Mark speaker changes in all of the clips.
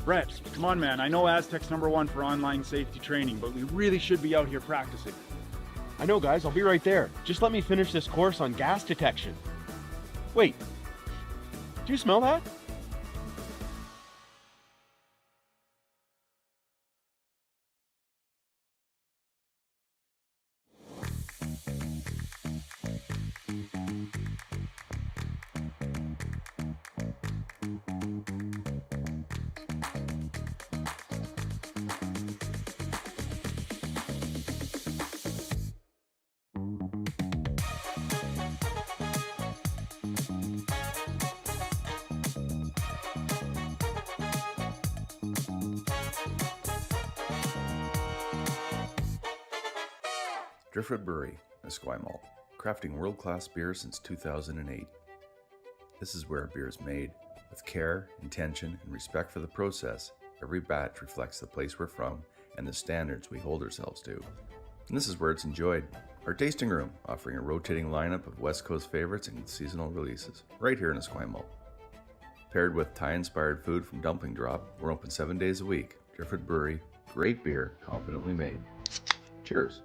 Speaker 1: Brett, come on, man. I know Aztec's #1 for online safety training, but we really should be out here practicing.
Speaker 2: I know, guys. I'll be right there. Just let me finish this course on gas detection. Wait. Do you smell that?
Speaker 3: Driftwood Brewery, Esquimalt, crafting world-class beer since 2008. This is where beer is made. With care, intention, and respect for the process, every batch reflects the place we're from and the standards we hold ourselves to. And this is where it's enjoyed. Our tasting room, offering a rotating lineup of West Coast favorites and seasonal releases, right here in Esquimalt. Paired with Thai-inspired food from Dumpling Drop, we're open 7 days a week. Driftwood Brewery, great beer, confidently made. Cheers.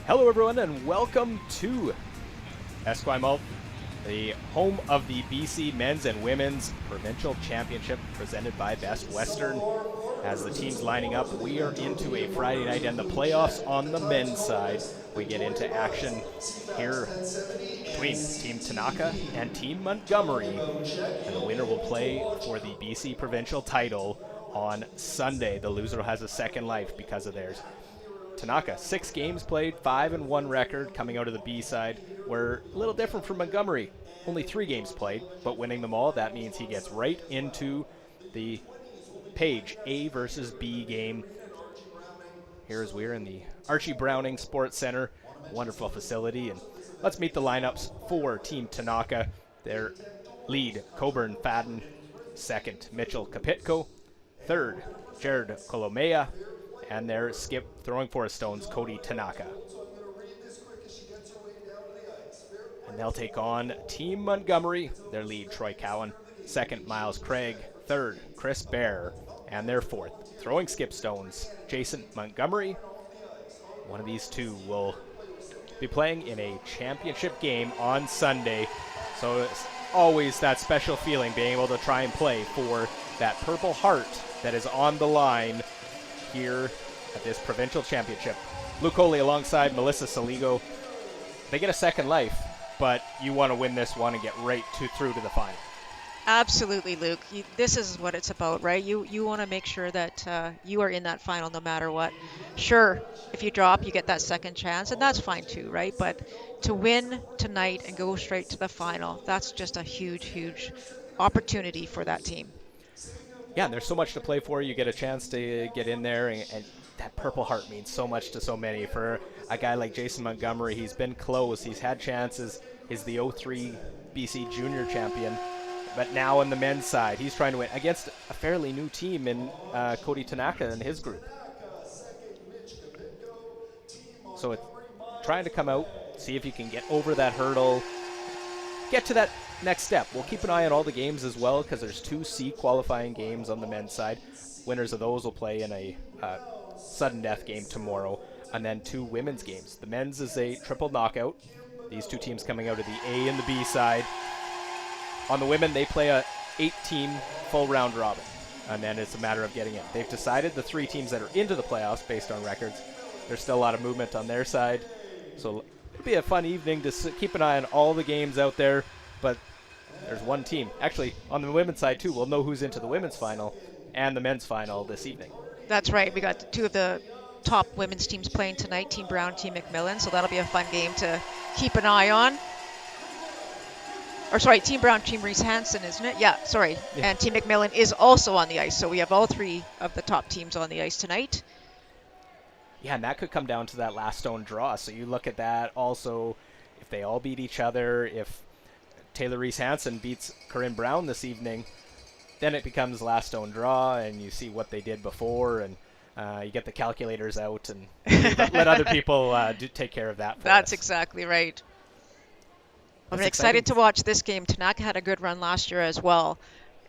Speaker 4: Hello everyone and welcome to Esquimalt, the home of the BC Men's and Women's Provincial Championship presented by Best Western. As the teams lining up, we are into a Friday night and the playoffs on the men's side. We get into action here between Team Tanaka and Team Montgomery. And the winner will play for the BC Provincial title on Sunday. The loser has a second life because of theirs. Tanaka, 6 games played, 5-1 record coming out of the B side. We're a little different from Montgomery. Only 3 games played, but winning them all, that means he gets right into the Page A versus B game. Here's we're in the Archie Browning Sports Center, wonderful facility. And let's meet the lineups for Team Tanaka. Their lead, Coburn Fadden. Second, Mitchell Kapitko. Third, Jared Kolomea. And their skip throwing for stones, Cody Tanaka. And they'll take on Team Montgomery, their lead, Troy Cowan. Second, Miles Craig. Third, Chris Bear. And their fourth, throwing skip stones, Jason Montgomery. One of these two will be playing in a championship game on Sunday. So it's always that special feeling being able to try and play for that Purple Heart that is on the line here at this provincial championship. Luke Coley alongside Melissa Saligo. They get a second life, but you want to win this one and get right through to the final.
Speaker 5: Absolutely, Luke. This is what it's about, right? You want to make sure that you are in that final no matter what. Sure, if you drop, you get that second chance, and that's fine too, right? But to win tonight and go straight to the final, that's just a huge, huge opportunity for that team.
Speaker 4: Yeah, and there's so much to play for. You get a chance to get in there, and that Purple Heart means so much to so many. For a guy like Jason Montgomery, he's been close. He's had chances. He's the 03 BC Junior champion. But now on the men's side, he's trying to win against a fairly new team in Cody Tanaka and his group. So it's trying to come out, see if you can get over that hurdle, get to that next step. We'll keep an eye on all the games as well because there's 2 C qualifying games on the men's side. Winners of those will play in a sudden death game tomorrow, and then 2 women's games. The men's is a triple knockout. These 2 teams coming out of the A and the B side. On the women, they play a 8-team full round robin. and then it's a matter of getting in. They've decided the 3 teams that are into the playoffs based on records. There's still a lot of movement on their side, so it'll be a fun evening to keep an eye on all the games out there, but there's one team. Actually, on the women's side, too, we'll know who's into the women's final and the men's final this evening.
Speaker 5: That's right. We got 2 of the top women's teams playing tonight, Team Brown, Team McMillan, so that'll be a fun game to keep an eye on. Or sorry, Team Brown, Team Reese Hansen, isn't it? Yeah, sorry. Yeah. And Team McMillan is also on the ice, so we have all 3 of the top teams on the ice tonight.
Speaker 4: Yeah, and that could come down to that last stone draw. So you look at that also, if they all beat each other, if Taylor Reese Hansen beats Corinne Brown this evening, then it becomes last stone draw, and you see what they did before, and you get the calculators out and let other people take care of that for
Speaker 5: That's
Speaker 4: us.
Speaker 5: Exactly right. I'm excited to watch this game. Tanaka had a good run last year as well,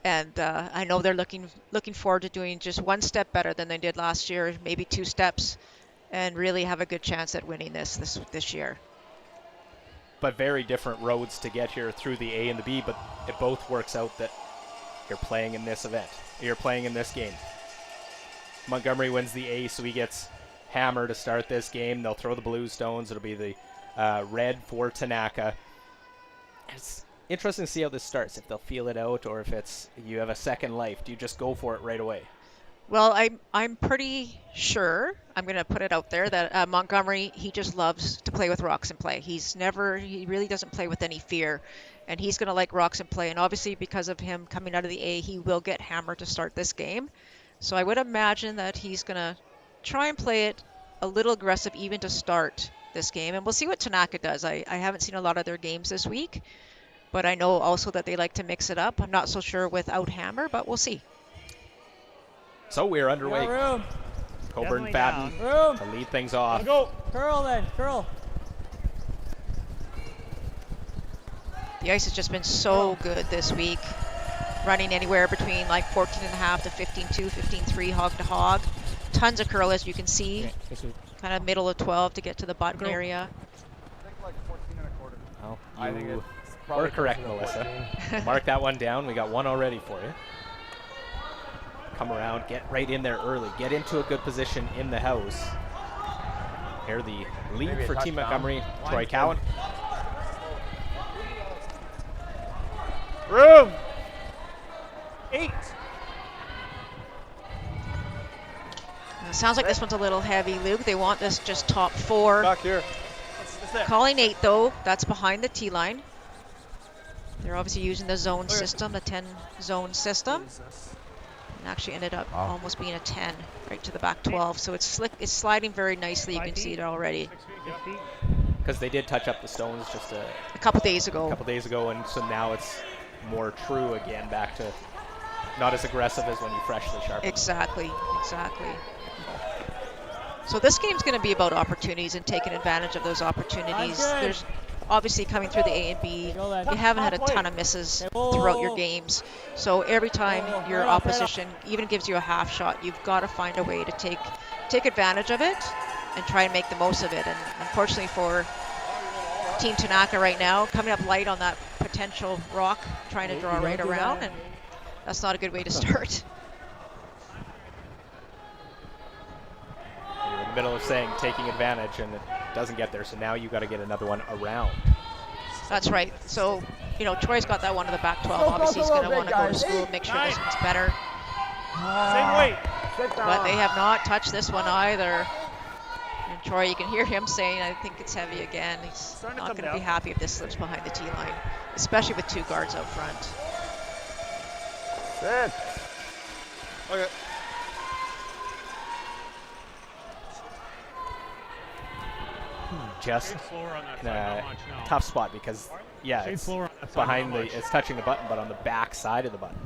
Speaker 5: and I know they're looking forward to doing just 1 step better than they did last year, maybe 2 steps, and really have a good chance at winning this year.
Speaker 4: But very different roads to get here through the A and the B, but it both works out that you're playing in this event. You're playing in this game. Montgomery wins the A, so he gets hammer to start this game. They'll throw the blue stones. It'll be the red for Tanaka. It's interesting to see how this starts, if they'll feel it out or if it's you have a second life. Do you just go for it right away?
Speaker 5: Well, I'm pretty sure, I'm going to put it out there, that Montgomery, he just loves to play with rocks and play. He really doesn't play with any fear, and he's going to like rocks and play. And obviously because of him coming out of the A, he will get hammered to start this game. So I would imagine that he's going to try and play it a little aggressive even to start this game. And we'll see what Tanaka does. I haven't seen a lot of their games this week, but I know also that they like to mix it up. I'm not so sure without hammer, but we'll see.
Speaker 4: So we're underway. Coburn Batten to lead things off.
Speaker 6: Go. Curl then, curl.
Speaker 5: The ice has just been so good this week. Running anywhere between like 14.5 to 15.2, 15.3 hog to hog. Tons of curl, as you can see. Kind of middle of 12 to get to the button area.
Speaker 1: I think like 14.25.
Speaker 4: Well,
Speaker 1: I think
Speaker 4: you
Speaker 1: it's
Speaker 4: were correct, Melissa. Mark that one down. We got 1 already for you. Come around, get right in there early. Get into a good position in the house. Here the lead for Team Montgomery, Troy Cowan.
Speaker 6: Room. 8.
Speaker 5: It sounds like this one's a little heavy, Luke. They want this just top 4.
Speaker 6: Back here.
Speaker 5: Calling 8 though, that's behind the T line. They're obviously using the zone system, the 10 zone system. And actually ended up almost being a 10 right to the back 12. So it's sliding very nicely. You can see it already.
Speaker 4: Because they did touch up the stones just
Speaker 5: a couple days ago.
Speaker 4: And so now it's more true again, back to not as aggressive as when you freshly sharpened.
Speaker 5: Exactly. So this game's going to be about opportunities and taking advantage of those opportunities. There's obviously coming through the A and B, you haven't had a ton of misses throughout your games. So every time your opposition even gives you a half shot, you've got to find a way to take advantage of it and try and make the most of it. And unfortunately for Team Tanaka right now, coming up light on that potential rock, trying to draw right around, and that's not a good way to start.
Speaker 4: You're in the middle of saying taking advantage, and it doesn't get there, so now you got to get another one around.
Speaker 5: That's right. So, Troy's got that one to the back 12. Obviously, he's going to want to go to school, make sure this one's better.
Speaker 6: Same weight.
Speaker 5: But they have not touched this one either. And Troy, you can hear him saying, I think it's heavy again. He's not going to be happy if this slips behind the T line, especially with 2 guards out front.
Speaker 6: Sit. Okay.
Speaker 4: Just in a tough spot because, it's behind it's touching the button, but on the back side of the button.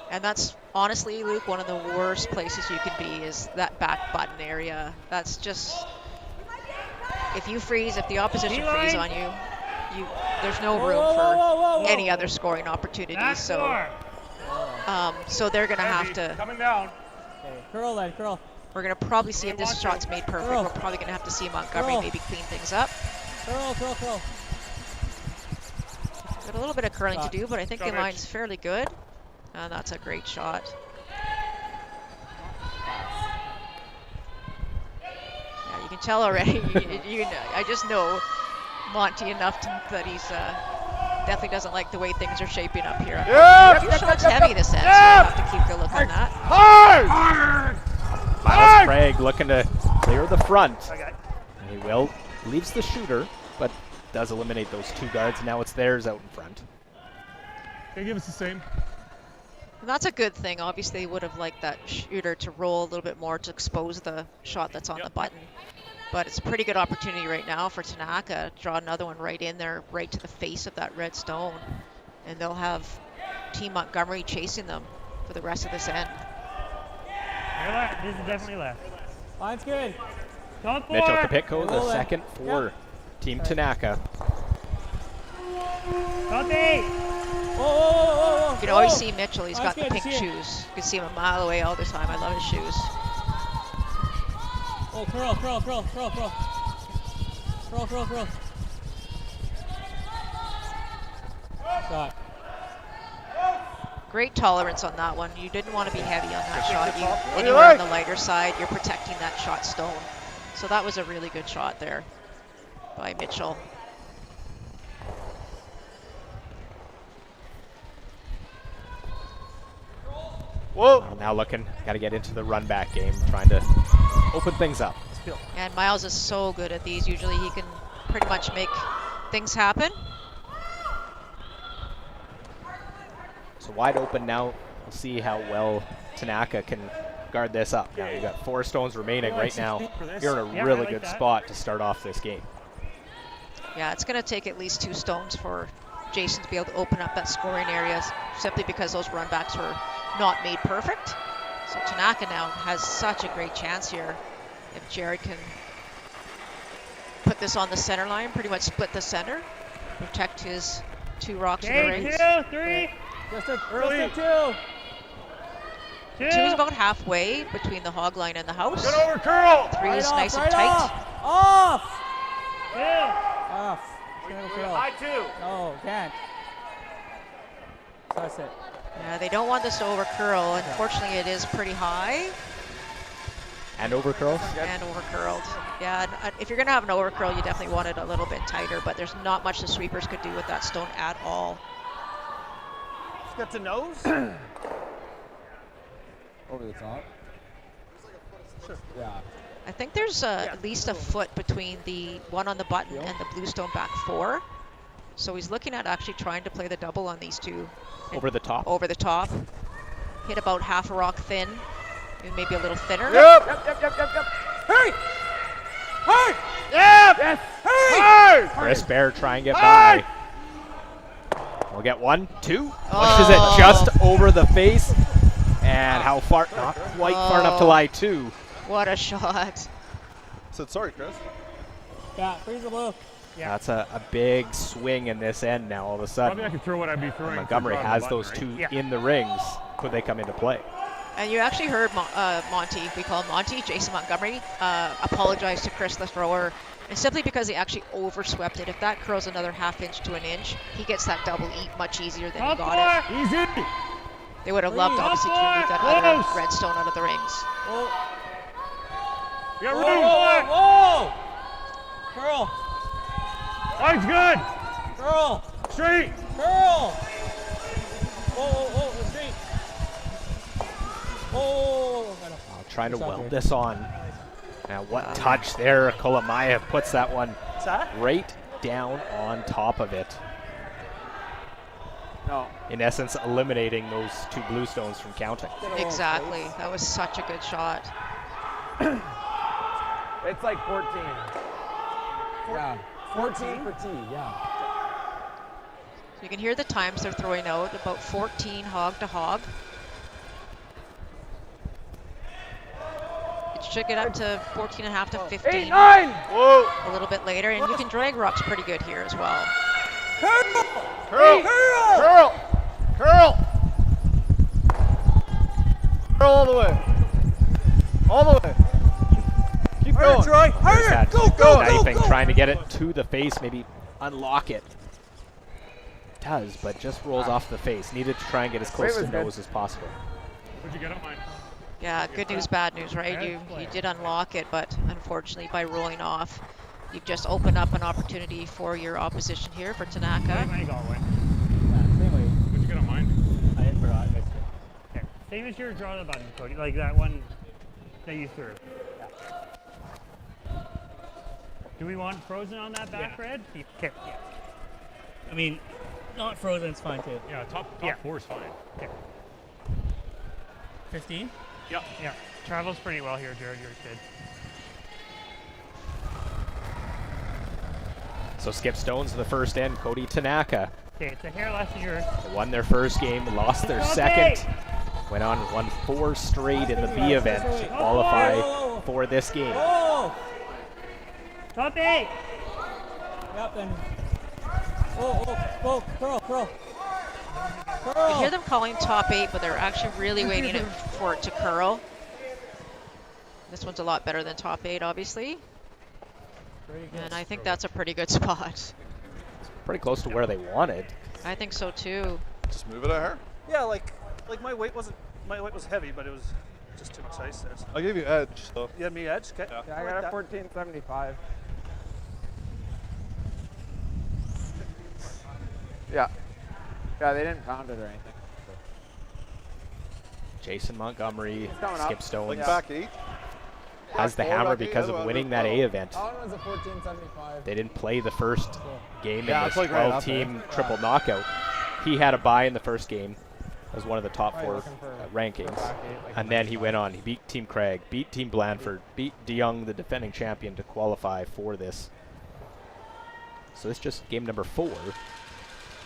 Speaker 5: And that's honestly, Luke, one of the worst places you can be is that back button area. That's just, if you freeze, if the opposition freeze on you, there's no room for any other scoring opportunities. So, so they're going to have to.
Speaker 6: Coming down. Okay. Curl then, curl.
Speaker 5: We're going to probably see if this shot's made perfect. We're probably going to have to see Montgomery maybe clean things up.
Speaker 6: Curl.
Speaker 5: Got a little bit of curling to do, but I think the line's fairly good. And that's a great shot. tell already. I just know Monty enough that he's definitely doesn't like the way things are shaping up here. A few shots heavy this end, so we'll have to keep a look on that.
Speaker 4: Miles Craig looking to clear the front. And he will. Leaves the shooter, but does eliminate those 2 guards. Now it's theirs out in front.
Speaker 6: Okay, give us the same.
Speaker 5: And that's a good thing. Obviously, they would have liked that shooter to roll a little bit more to expose the shot that's on the button. But it's a pretty good opportunity right now for Tanaka to draw another one right in there, right to the face of that red stone. And they'll have Team Montgomery chasing them for the rest of this end.
Speaker 6: This is definitely left. Line's good.
Speaker 4: Mitchell Kapitko, the second for Team Tanaka.
Speaker 5: You can always see Mitchell. He's got the pink shoes. You can see him a mile away all the time. I love his shoes.
Speaker 6: Oh, curl. Shot.
Speaker 5: Great tolerance on that one. You didn't want to be heavy on that shot. Anywhere on the lighter side, you're protecting that shot stone. So that was a really good shot there by Mitchell.
Speaker 4: Whoa! Now looking, got to get into the run back game, trying to open things up.
Speaker 5: And Miles is so good at these. Usually he can pretty much make things happen.
Speaker 4: So wide open now. We'll see how well Tanaka can guard this up. Now you've got 4 stones remaining right now. You're in a really good spot to start off this game.
Speaker 5: Yeah, it's going to take at least 2 stones for Jason to be able to open up that scoring area, simply because those run backs were not made perfect. So Tanaka now has such a great chance here. If Jared can put this on the center line, pretty much split the center, protect his 2 rocks in the rings.
Speaker 6: 2, 3. Just early 2.
Speaker 5: 2 is about halfway between the hog line and the house.
Speaker 1: Get over, curl!
Speaker 5: 3 is nice and tight.
Speaker 6: Off!
Speaker 1: High 2.
Speaker 6: No, can't. That's it.
Speaker 5: Yeah, they don't want this to over curl. Unfortunately, it is pretty high.
Speaker 4: And over curl?
Speaker 5: And over curled. Yeah, and if you're going to have an over curl, you definitely want it a little bit tighter, but there's not much the sweepers could do with that stone at all.
Speaker 6: Just got to nose.
Speaker 7: Over the top.
Speaker 6: Sure.
Speaker 7: Yeah.
Speaker 5: I think there's at least a foot between the one on the button and the blue stone back 4. So he's looking at actually trying to play the double on these 2.
Speaker 4: Over the top?
Speaker 5: Over the top. Hit about half a rock thin, maybe a little thinner.
Speaker 1: Yep.
Speaker 6: Hurry! Hurry!
Speaker 1: Yep.
Speaker 6: Yes!
Speaker 1: Hurry!
Speaker 4: Chris Bear try and get by. We'll get 1, 2. Pushes it just over the face. And how far? Not quite far enough to lie 2.
Speaker 5: What a shot.
Speaker 1: Said sorry, Chris.
Speaker 6: Yeah, freeze the blue. Yeah.
Speaker 4: That's a big swing in this end now all of a sudden.
Speaker 1: Probably I could throw what I'd be throwing.
Speaker 4: Montgomery has those 2 in the rings. Could they come into play?
Speaker 5: And you actually heard Monty, we call him Monty, Jason Montgomery, apologize to Chris the thrower. And simply because he actually overswept it. If that curls another ½ inch to an inch, he gets that double eat much easier than he got it.
Speaker 1: Easy.
Speaker 5: They would have loved, obviously, to remove that other red stone out of the rings.
Speaker 6: Oh.
Speaker 1: You got room.
Speaker 6: Whoa! Curl.
Speaker 1: Line's good.
Speaker 6: Curl.
Speaker 1: Straight.
Speaker 6: Curl. Oh, straight. Oh.
Speaker 4: Trying to weld this on. Now what touch there. Kolomaya puts that one right down on top of it.
Speaker 7: No.
Speaker 4: In essence, eliminating those 2 blue stones from counting.
Speaker 5: Exactly. That was such a good shot.
Speaker 7: It's like 14. Yeah. 14 for T, yeah.
Speaker 5: So you can hear the times they're throwing out, about 14 hog to hog. It should get up to 14.5 to 15.
Speaker 7: 8, 9!
Speaker 1: Whoa.
Speaker 5: A little bit later, and you can drag rocks pretty good here as well.
Speaker 1: Curl.
Speaker 7: Curl!
Speaker 1: Curl all the way. All the way. Keep going.
Speaker 6: Troy.
Speaker 4: There's that
Speaker 6: Go.
Speaker 4: knifing, trying to get it to the face, maybe unlock it. Does, but just rolls off the face. Needed to try and get as close to the nose as possible.
Speaker 1: What'd you get on mine?
Speaker 5: Yeah, good news, bad news, right?
Speaker 6: Fair
Speaker 5: You
Speaker 6: play.
Speaker 5: did unlock it, but unfortunately by rolling off, you've just opened up an opportunity for your opposition here for Tanaka.
Speaker 6: My goal win.
Speaker 7: Yeah, same way.
Speaker 8: What'd you get on mine?
Speaker 7: I forgot.
Speaker 6: Okay. Same as your draw the button, Cody. Like that one that you threw. Do we want frozen on that back red? Okay. Yeah.
Speaker 9: I mean, not frozen, it's fine too.
Speaker 8: Yeah, top
Speaker 6: Yeah.
Speaker 8: 4 is fine.
Speaker 6: Okay.
Speaker 9: 15?
Speaker 8: Yeah.
Speaker 6: Yeah. Travels pretty well here, Jared. You're good.
Speaker 4: So skip stones in the first end. Cody Tanaka.
Speaker 6: Okay, it's a hair less than yours.
Speaker 4: They won their first game, lost their
Speaker 6: Okay.
Speaker 4: second. Went on, won 4 straight in the B event to qualify for this game.
Speaker 7: Oh!
Speaker 6: Top 8!
Speaker 7: Yep, then. Oh, curl.
Speaker 5: You hear them calling top 8, but they're actually really waiting for it to curl. This one's a lot better than top 8, obviously. And I think that's a pretty good spot.
Speaker 4: Pretty close to where they wanted.
Speaker 5: I think so too.
Speaker 10: Just move it at her.
Speaker 11: Yeah, like my weight was heavy, but it was just too much ice there. So.
Speaker 10: I'll give you edge. So.
Speaker 11: You had me edge? Okay.
Speaker 10: Yeah.
Speaker 7: Yeah, I got a 1475. Yeah. Yeah, they didn't pound it or anything.
Speaker 4: Jason Montgomery,
Speaker 7: coming up.
Speaker 4: skip stones,
Speaker 10: Like back 8.
Speaker 4: has the
Speaker 10: Back four,
Speaker 4: hammer
Speaker 10: back eight,
Speaker 4: because
Speaker 10: other
Speaker 4: of
Speaker 10: one,
Speaker 4: winning
Speaker 10: oh.
Speaker 4: that A event.
Speaker 7: That one was a 1475.
Speaker 4: They didn't play the first game
Speaker 10: Yeah,
Speaker 4: in
Speaker 10: it's
Speaker 4: this
Speaker 10: like right up
Speaker 4: 12-team triple knockout. He had a bye in the first game as one of the top
Speaker 7: Probably
Speaker 4: 4
Speaker 7: looking for
Speaker 4: rankings.
Speaker 7: back 8, like
Speaker 4: And then he went on. He beat Team Craig, beat Team Blandford, beat DeYoung, the defending champion, to qualify for this. So this is just game number 4.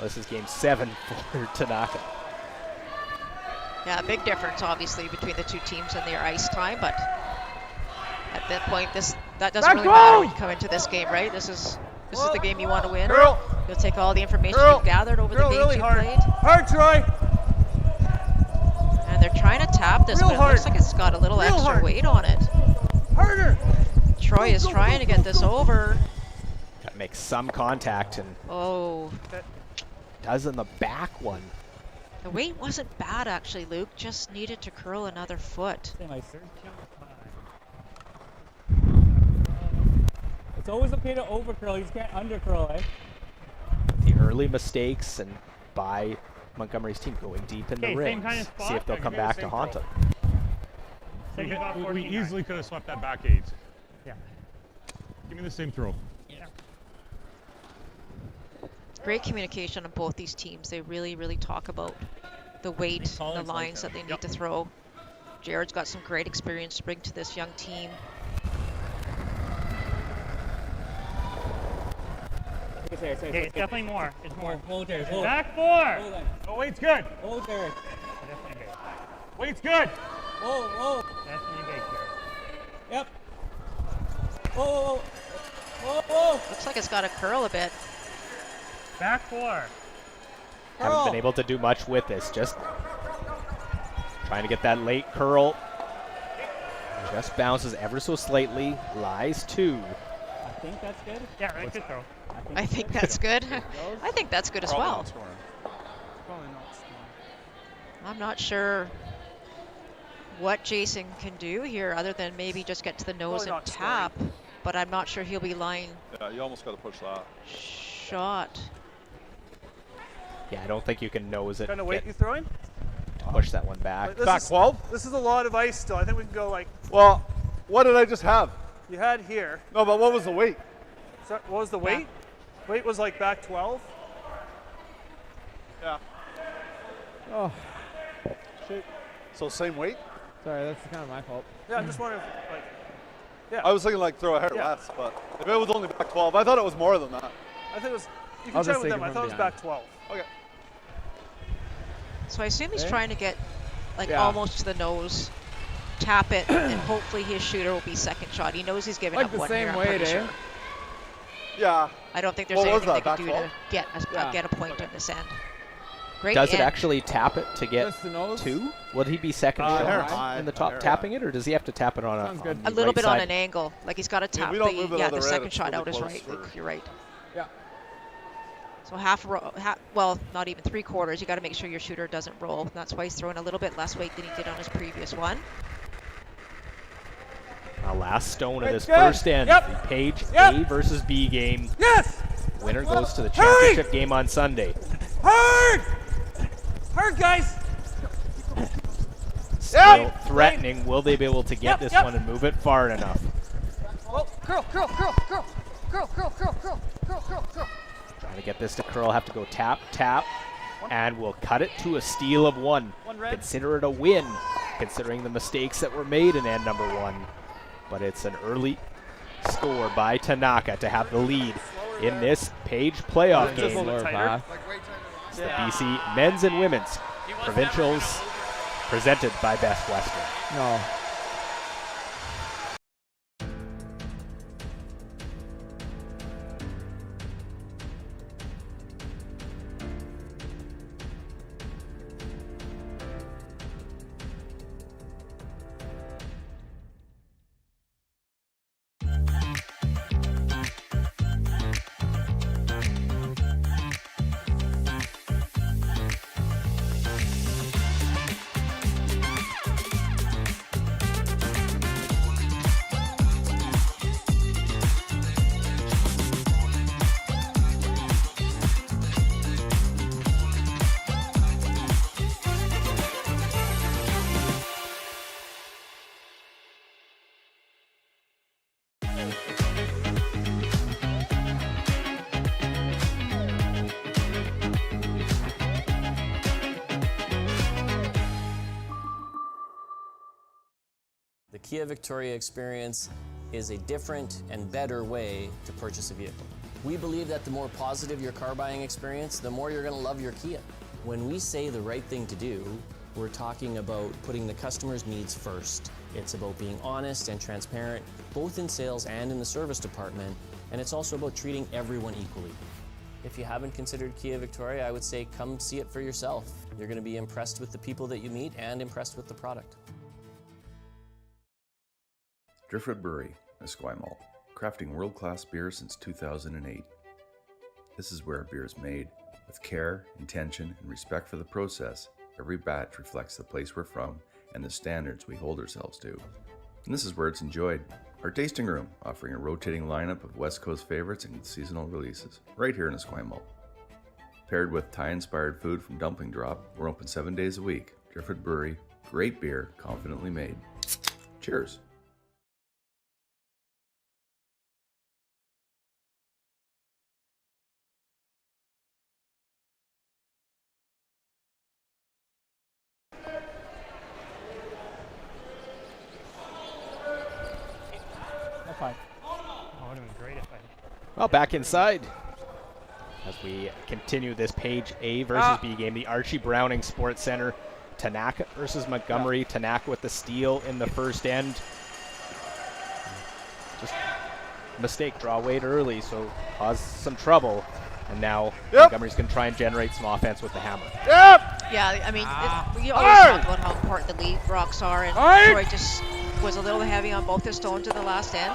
Speaker 4: This is game 7 for Tanaka.
Speaker 5: Yeah, big difference obviously between the two teams and their ice time, but at that point that doesn't really matter when you come into this game, right? This is the game you want to win.
Speaker 11: Curl.
Speaker 5: You'll take all the information
Speaker 11: Curl.
Speaker 5: you've gathered over
Speaker 11: Curl
Speaker 5: the games
Speaker 11: really
Speaker 5: you've
Speaker 11: hard.
Speaker 5: played.
Speaker 11: Hard, Troy.
Speaker 5: And they're trying to tap this,
Speaker 11: Real
Speaker 5: but it
Speaker 11: hard.
Speaker 5: looks like it's got a little
Speaker 11: Real
Speaker 5: extra
Speaker 11: hard.
Speaker 5: weight on it.
Speaker 11: Harder.
Speaker 5: Troy is trying to get this over.
Speaker 4: Got to make some contact, and
Speaker 5: Oh,
Speaker 4: does in the back one.
Speaker 5: the weight wasn't bad actually, Luke. Just needed to curl another foot.
Speaker 9: Say my
Speaker 6: 13.5.
Speaker 9: It's always okay to overcurl, you just can't undercurl, eh?
Speaker 4: The early mistakes and by Montgomery's team going deep in the
Speaker 6: Okay,
Speaker 4: ring.
Speaker 6: same kind of spot.
Speaker 4: See if they'll
Speaker 8: Yeah,
Speaker 4: come
Speaker 8: give me the
Speaker 4: back to
Speaker 8: same
Speaker 4: haunt
Speaker 8: throw.
Speaker 4: them.
Speaker 6: So you got
Speaker 8: We
Speaker 6: 14.
Speaker 8: easily could have swept that back 8.
Speaker 6: Yeah.
Speaker 8: Give me the same throw.
Speaker 6: Yeah.
Speaker 5: Great communication on both these teams. They really, really talk about the weight, the
Speaker 9: Collards like
Speaker 5: lines
Speaker 9: that.
Speaker 5: that they need to throw. Jared's got some great experience to bring to this young team.
Speaker 9: Okay,
Speaker 6: Okay, it's definitely more. It's more.
Speaker 9: Hold there, hold.
Speaker 6: Back 4.
Speaker 9: Hold then.
Speaker 8: Oh, weight's good.
Speaker 9: Hold there.
Speaker 6: Definitely big.
Speaker 8: Weight's good.
Speaker 9: Whoa.
Speaker 6: Definitely big here.
Speaker 9: Yep. Whoa.
Speaker 5: Looks like it's got to curl a bit.
Speaker 6: Back 4.
Speaker 4: Haven't been able to do much with this. Just trying to get that late curl. Just bounces ever so slightly. Lies 2.
Speaker 9: I think that's good.
Speaker 6: Yeah, right. Good throw.
Speaker 5: I think that's good. I think that's good as
Speaker 10: Probably
Speaker 5: well.
Speaker 10: not scoring.
Speaker 5: I'm not sure what Jason can do here other than maybe just get to the nose
Speaker 11: Probably
Speaker 5: and
Speaker 11: not
Speaker 5: tap, but I'm not sure he'll be line
Speaker 10: Yeah, you almost got to push that.
Speaker 5: shot.
Speaker 4: Yeah, I don't think you can nose it.
Speaker 11: Kind of weight
Speaker 4: get-
Speaker 11: you throwing?
Speaker 4: push that one back.
Speaker 11: Like, this
Speaker 10: Back
Speaker 11: is-
Speaker 10: 12?
Speaker 11: This is a lot of ice still. I think we can go like
Speaker 10: Well, what did I just have?
Speaker 11: you had here.
Speaker 10: No, but what was the weight?
Speaker 11: So what was the weight? Weight was like back 12.
Speaker 10: Yeah.
Speaker 7: Oh, shit.
Speaker 10: So same weight?
Speaker 7: Sorry, that's kind of my fault.
Speaker 11: Yeah, I'm just wondering, like, yeah.
Speaker 10: I was thinking like throw a hair
Speaker 11: Yeah.
Speaker 10: less, but if it was only back 12, I thought it was more than that.
Speaker 11: I think it was. You
Speaker 7: I'll
Speaker 11: can check
Speaker 7: just
Speaker 11: with
Speaker 7: take
Speaker 11: them.
Speaker 7: it
Speaker 11: I
Speaker 7: from
Speaker 11: thought it was
Speaker 7: behind.
Speaker 11: back 12.
Speaker 10: Okay.
Speaker 5: So I assume he's
Speaker 7: Okay.
Speaker 5: trying to get like
Speaker 7: Yeah.
Speaker 5: almost to the nose, tap it, and hopefully his shooter will be second shot. He knows he's giving
Speaker 7: Like
Speaker 5: up
Speaker 7: the
Speaker 5: one
Speaker 7: same
Speaker 5: here, I'm
Speaker 7: weight,
Speaker 5: pretty
Speaker 7: eh?
Speaker 5: sure.
Speaker 10: Yeah.
Speaker 5: I don't think there's
Speaker 10: What was
Speaker 5: anything they
Speaker 10: that,
Speaker 5: can
Speaker 10: back
Speaker 5: do to
Speaker 10: 12?
Speaker 7: Yeah.
Speaker 5: get a point in this end. Great
Speaker 4: Does it
Speaker 5: end.
Speaker 4: actually tap it to get
Speaker 7: Just the nose?
Speaker 4: 2? Would he be second
Speaker 10: hair
Speaker 4: shot
Speaker 10: high,
Speaker 4: in the top
Speaker 10: hair
Speaker 4: tapping
Speaker 10: high.
Speaker 4: it, or does he have to tap it on
Speaker 7: Sounds good.
Speaker 5: A
Speaker 4: the
Speaker 5: little
Speaker 4: right
Speaker 5: bit on
Speaker 4: side?
Speaker 5: an angle, like he's got to tap
Speaker 10: we don't move it
Speaker 5: the
Speaker 10: on the red,
Speaker 5: second
Speaker 10: it's
Speaker 5: shot
Speaker 10: really
Speaker 5: out is
Speaker 10: close
Speaker 5: right.
Speaker 10: for-
Speaker 5: Luke, you're right.
Speaker 7: Yeah.
Speaker 5: So half row, well, not even 3/4. You got to make sure your shooter doesn't roll. That's why he's throwing a little bit less weight than he did on his previous one.
Speaker 4: Our last stone of this
Speaker 7: Good.
Speaker 4: first end, the Page A versus B game.
Speaker 7: Yes!
Speaker 4: Winner goes to the championship game on Sunday.
Speaker 7: Hard! Hard, guys!
Speaker 4: Still threatening. Will they be able to get this one and move it far enough?
Speaker 7: Oh, curl.
Speaker 4: Trying to get this to curl, have to go tap, and we'll cut it to a steal of one. Consider it a win, considering the mistakes that were made in end number one. But it's an early score by Tanaka to have the lead in this Page playoff game. It's the BC men's and women's provincials presented by Best Western.
Speaker 7: No.
Speaker 12: The Kia Victoria experience is a different and better way to purchase a vehicle. We believe that the more positive your car buying experience, the more you're going to love your Kia. When we say the right thing to do, we're talking about putting the customer's needs first. It's about being honest and transparent, both in sales and in the service department, and it's also about treating everyone equally. If you haven't considered Kia Victoria, I would say come see it for yourself. You're going to be impressed with the people that you meet and impressed with the product.
Speaker 3: Driftwood Brewery, Esquimalt, crafting world-class beer since 2008. This is where beer is made. With care, intention, and respect for the process, every batch reflects the place we're from and the standards we hold ourselves to. And this is where it's enjoyed. Our tasting room, offering a rotating lineup of West Coast favorites and seasonal releases, right here in Esquimalt. Paired with Thai-inspired food from Dumpling Drop, we're open 7 days a week. Driftwood Brewery, great beer, confidently made. Cheers.
Speaker 4: Well, back inside as we continue this Page A versus B game, the Archie Browning Sports Center. Tanaka versus Montgomery. Tanaka with the steal in the first end. Just a mistake, draw weight early, so caused some trouble. And now Montgomery's going to try and generate some offense with the hammer.
Speaker 5: Yeah, I mean, we always talk about how important the lead rocks are, and Troy just was a little heavy on both the stones in the last end.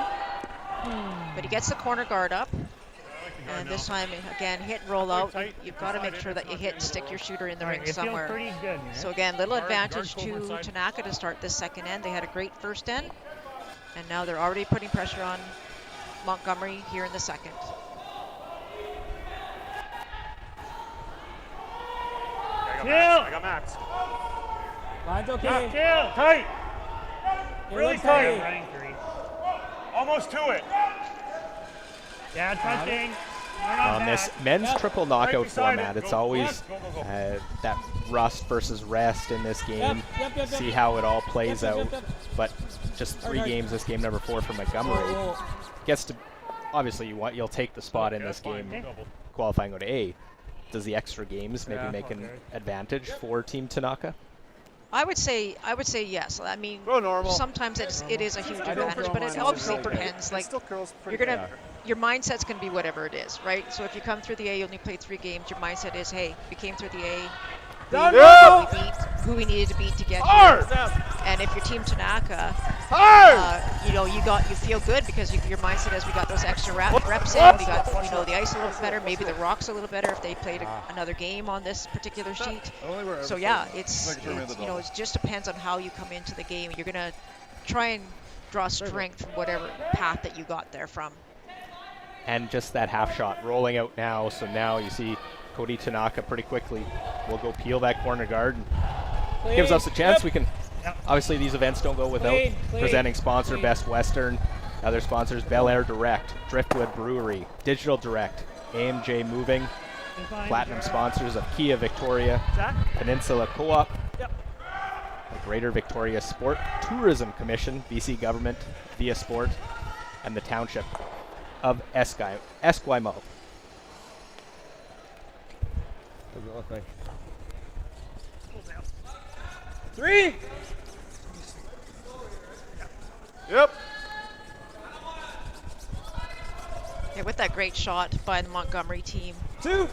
Speaker 5: But he gets the corner guard up, and this time, again, hit and roll out. You've got to make sure that you hit and stick your shooter in the ring somewhere. So again, little advantage to Tanaka to start this second end. They had a great first end, and now they're already putting pressure on Montgomery here in the second.
Speaker 8: I got Max.
Speaker 9: Line's okay.
Speaker 8: Kill. Tight. Really tight.
Speaker 6: Running three.
Speaker 8: Almost to it.
Speaker 6: Yeah, touching.
Speaker 4: On this men's triple knockout format, it's always that rust versus rest in this game. See how it all plays out. But just 3 games, this game number 4 for Montgomery. Gets to, obviously you'll take the spot in this game, qualifying go to A. Does the extra games maybe make an advantage for Team Tanaka?
Speaker 5: I would say yes. I mean, sometimes it is a huge advantage, but it obviously depends. Like, your mindset's gonna be whatever it is, right? So if you come through the A, you only played 3 games. Your mindset is, hey, we came through the A. We beat who we needed to beat to get here. And if you're Team Tanaka, you feel good because your mindset is we got those extra reps in. We got the ice a little better, maybe the rocks a little better if they played another game on this particular sheet. So yeah, it just depends on how you come into the game. You're gonna try and draw strength from whatever path that you got there from.
Speaker 4: And just that half shot rolling out now. So now you see Cody Tanaka pretty quickly will go peel that corner guard and gives us a chance. We can, obviously these events don't go without presenting sponsor Best Western. Other sponsors, Bel Air Direct, Driftwood Brewery, Digital Direct, AMJ Moving, platinum sponsors of Kia Victoria, Peninsula Co-op, the Greater Victoria Sport Tourism Commission, BC Government, Via Sport, and the Township of Esquimalt.
Speaker 7: What does it look like? 3.
Speaker 10: Yep.
Speaker 5: Yeah, with that great shot by the Montgomery team.
Speaker 7: 2.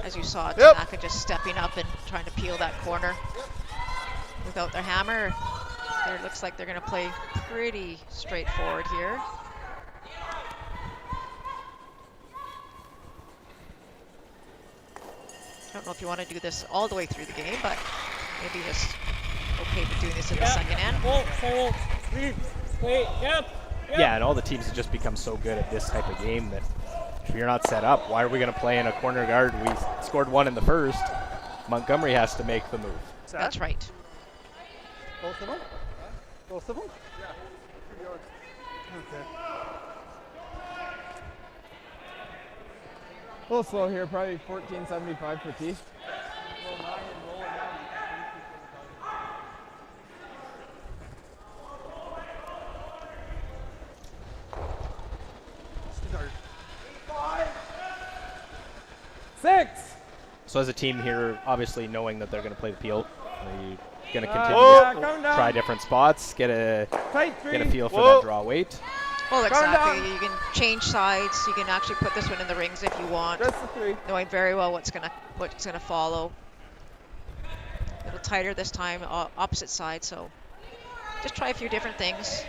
Speaker 5: As you saw, Tanaka just stepping up and trying to peel that corner. Without their hammer, it looks like they're going to play pretty straightforward here. I don't know if you want to do this all the way through the game, but maybe just okay with doing this in the second end.
Speaker 4: Yeah, and all the teams have just become so good at this type of game that if you're not set up, why are we going to play in a corner guard? We scored 1 in the first. Montgomery has to make the move.
Speaker 5: That's right.
Speaker 10: Both of them? Both of them? Yeah. Okay.
Speaker 7: A little slow here, probably 14.75 per tee.
Speaker 4: So as a team here, obviously knowing that they're going to play the peel, they're going to continue to try different spots, get a feel for that draw weight.
Speaker 5: Well, exactly. You can change sides. You can actually put this one in the rings if you want, knowing very well what's gonna follow. A little tighter this time, opposite side. So just try a few different things.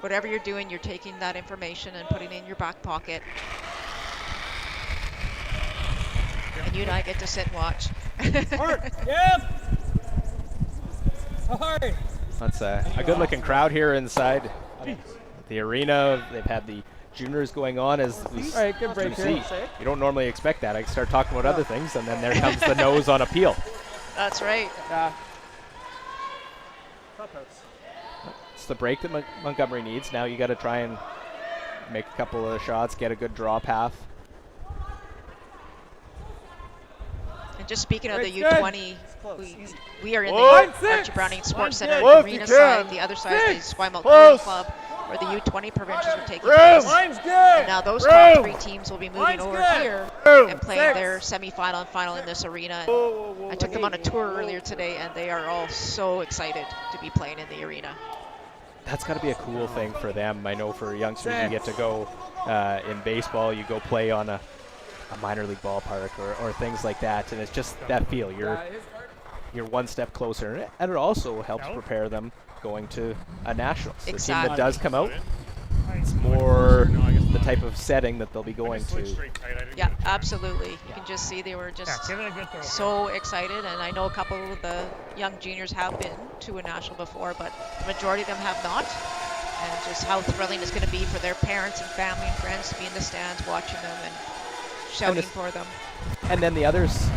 Speaker 5: Whatever you're doing, you're taking that information and putting it in your back pocket. And you and I get to sit and watch.
Speaker 4: That's a good-looking crowd here inside the arena. They've had the juniors going on as we see. You don't normally expect that. I start talking about other things, and then there comes the nose on appeal.
Speaker 5: That's right.
Speaker 7: Yeah.
Speaker 4: It's the break that Montgomery needs. Now you got to try and make a couple of shots, get a good draw path.
Speaker 5: And just speaking of the U20, we are in the Archie Browning Sports Center arena side. The other side is the Esquimalt Curling Club, where the U20 provincials are taking place. And now those top 3 teams will be moving over here and playing their semifinal and final in this arena. I took them on a tour earlier today, and they are all so excited to be playing in the arena.
Speaker 4: That's got to be a cool thing for them. I know for youngsters, you get to go in baseball, you go play on a minor league ballpark or things like that, and it's just that feel. You're one step closer, and it also helps prepare them going to a nationals. The team that does come out, it's more the type of setting that they'll be going to.
Speaker 5: Yeah, absolutely. You can just see they were just so excited, and I know a couple of the young juniors have been to a national before, but the majority of them have not. And just how thrilling it's going to be for their parents and family and friends to be in the stands watching them and shouting for them.
Speaker 4: And then the others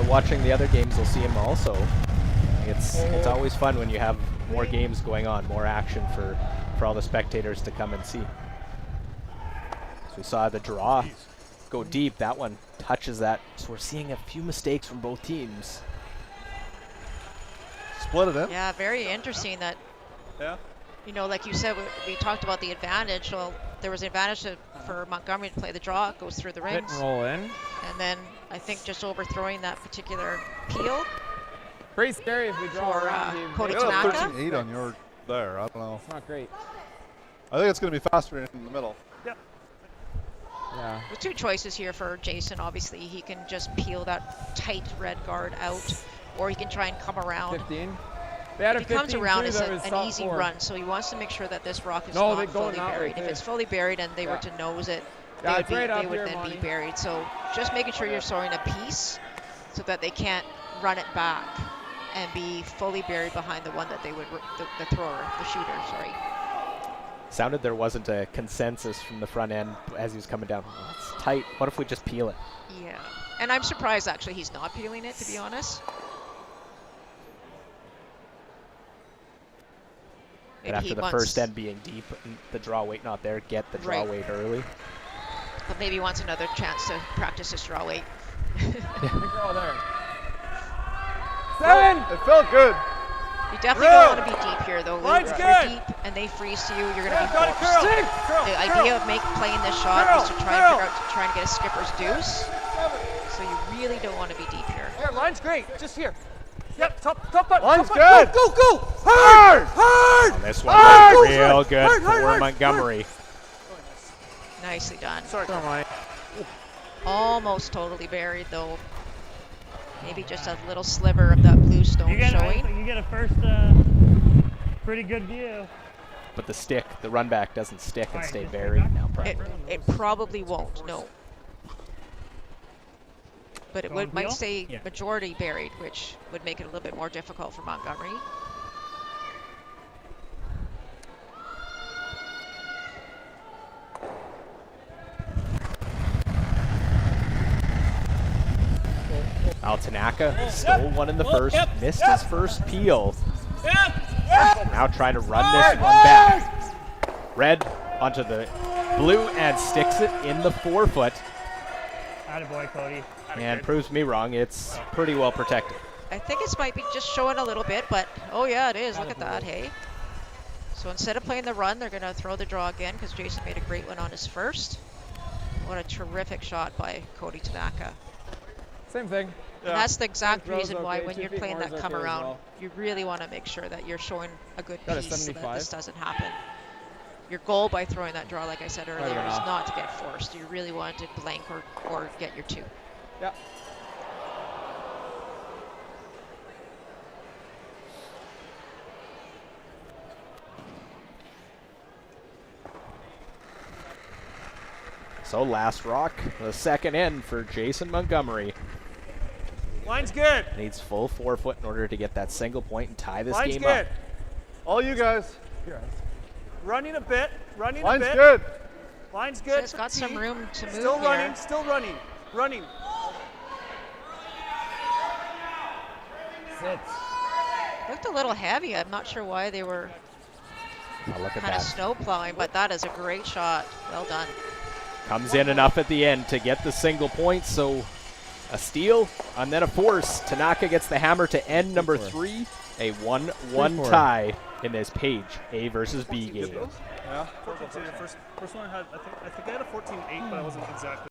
Speaker 4: watching the other games will see them also. It's always fun when you have more games going on, more action for all the spectators to come and see. So we saw the draw go deep. That one touches that. So we're seeing a few mistakes from both teams.
Speaker 10: Split it in.
Speaker 5: Yeah, very interesting that, you know, like you said, we talked about the advantage. Well, there was an advantage for Montgomery to play the draw. It goes through the rings.
Speaker 7: Roll in.
Speaker 5: And then I think just overthrowing that particular peel.
Speaker 7: Pretty scary if we draw
Speaker 5: for Cody Tanaka.
Speaker 10: 13-8 on your there. I don't know.
Speaker 7: It's not great.
Speaker 10: I think it's going to be faster in the middle.
Speaker 7: Yeah.
Speaker 5: With 2 choices here for Jason. Obviously, he can just peel that tight red guard out, or he can try and come around.
Speaker 7: 15.
Speaker 5: If he comes around, it's an easy run, so he wants to make sure that this rock is not fully buried. If it's fully buried and they were to nose it, they would then be buried. So just making sure you're throwing a piece so that they can't run it back and be fully buried behind the one that they would, the thrower, the shooter, sorry.
Speaker 4: Sounded there wasn't a consensus from the front end as he was coming down. Oh, it's tight. What if we just peel it?
Speaker 5: Yeah. And I'm surprised, actually, he's not peeling it, to be honest.
Speaker 4: And after the first end being deep, the draw weight not there, get the draw weight early.
Speaker 5: But maybe he wants another chance to practice his draw weight.
Speaker 7: Big girl there.
Speaker 10: 7! It felt good.
Speaker 5: You definitely don't want to be deep here, though, Luke.
Speaker 11: Line's
Speaker 5: If
Speaker 11: good.
Speaker 5: you're deep and they freeze to you, you're going to be
Speaker 11: Got it,
Speaker 5: forced.
Speaker 11: curl.
Speaker 5: The idea of playing this shot is to try and figure out to try and get a skipper's deuce. So you really don't want to be deep here.
Speaker 11: Here, line's great. Just here. Yep, top button.
Speaker 10: Line's
Speaker 11: top button.
Speaker 10: good.
Speaker 11: Go. Hard.
Speaker 4: Oh, this one was real good for Montgomery.
Speaker 5: Nicely done.
Speaker 11: Sorry, Carmine.
Speaker 5: Almost totally buried, though. Maybe just a little sliver of that blue stone showing.
Speaker 6: You get a first pretty good view.
Speaker 4: But the stick, the run back doesn't stick and stay buried now.
Speaker 5: It probably won't, no. But it might say majority buried, which would make it a little bit more difficult for Montgomery.
Speaker 4: Tanaka stole one in the first, missed his first peel. Now trying to run this one back. Red onto the blue and sticks it in the 4-foot.
Speaker 6: Attaboy, Cody.
Speaker 4: And proves me wrong, it's pretty well protected.
Speaker 5: I think it might be just showing a little bit, but oh yeah, it is. Look at that, hey. So instead of playing the run, they're going to throw the draw again because Jason made a great one on his first. What a terrific shot by Cody Tanaka.
Speaker 7: Same thing.
Speaker 5: And that's the exact reason why when you're playing that come around, you really want to make sure that you're showing a good piece so that this doesn't happen. Your goal by throwing that draw, like I said earlier, is not to get forced. You really want to blank or get your 2.
Speaker 7: Yeah.
Speaker 4: So last rock, the second end for Jason Montgomery.
Speaker 11: Line's good.
Speaker 4: Needs full 4-foot in order to get that single point and tie this
Speaker 11: Line's
Speaker 4: game
Speaker 11: good.
Speaker 4: up.
Speaker 10: All you guys.
Speaker 11: Running a bit. Running
Speaker 10: Line's
Speaker 11: a bit.
Speaker 10: good.
Speaker 5: So
Speaker 11: Line's good.
Speaker 5: it's got some room to move
Speaker 11: Still running.
Speaker 5: here.
Speaker 11: Still running. Running.
Speaker 7: Sits.
Speaker 5: Looked a little heavy. I'm not sure why they were
Speaker 4: Oh, look at
Speaker 5: kind of
Speaker 4: that.
Speaker 5: snow plowing, but that is a great shot. Well done.
Speaker 4: Comes in enough at the end to get the single point, so a steal and then a force. Tanaka gets the hammer to end number 3. A 1-1 tie in this page A versus B game.
Speaker 11: Yeah. First one I had, I think I had a 14-8, but I wasn't exactly.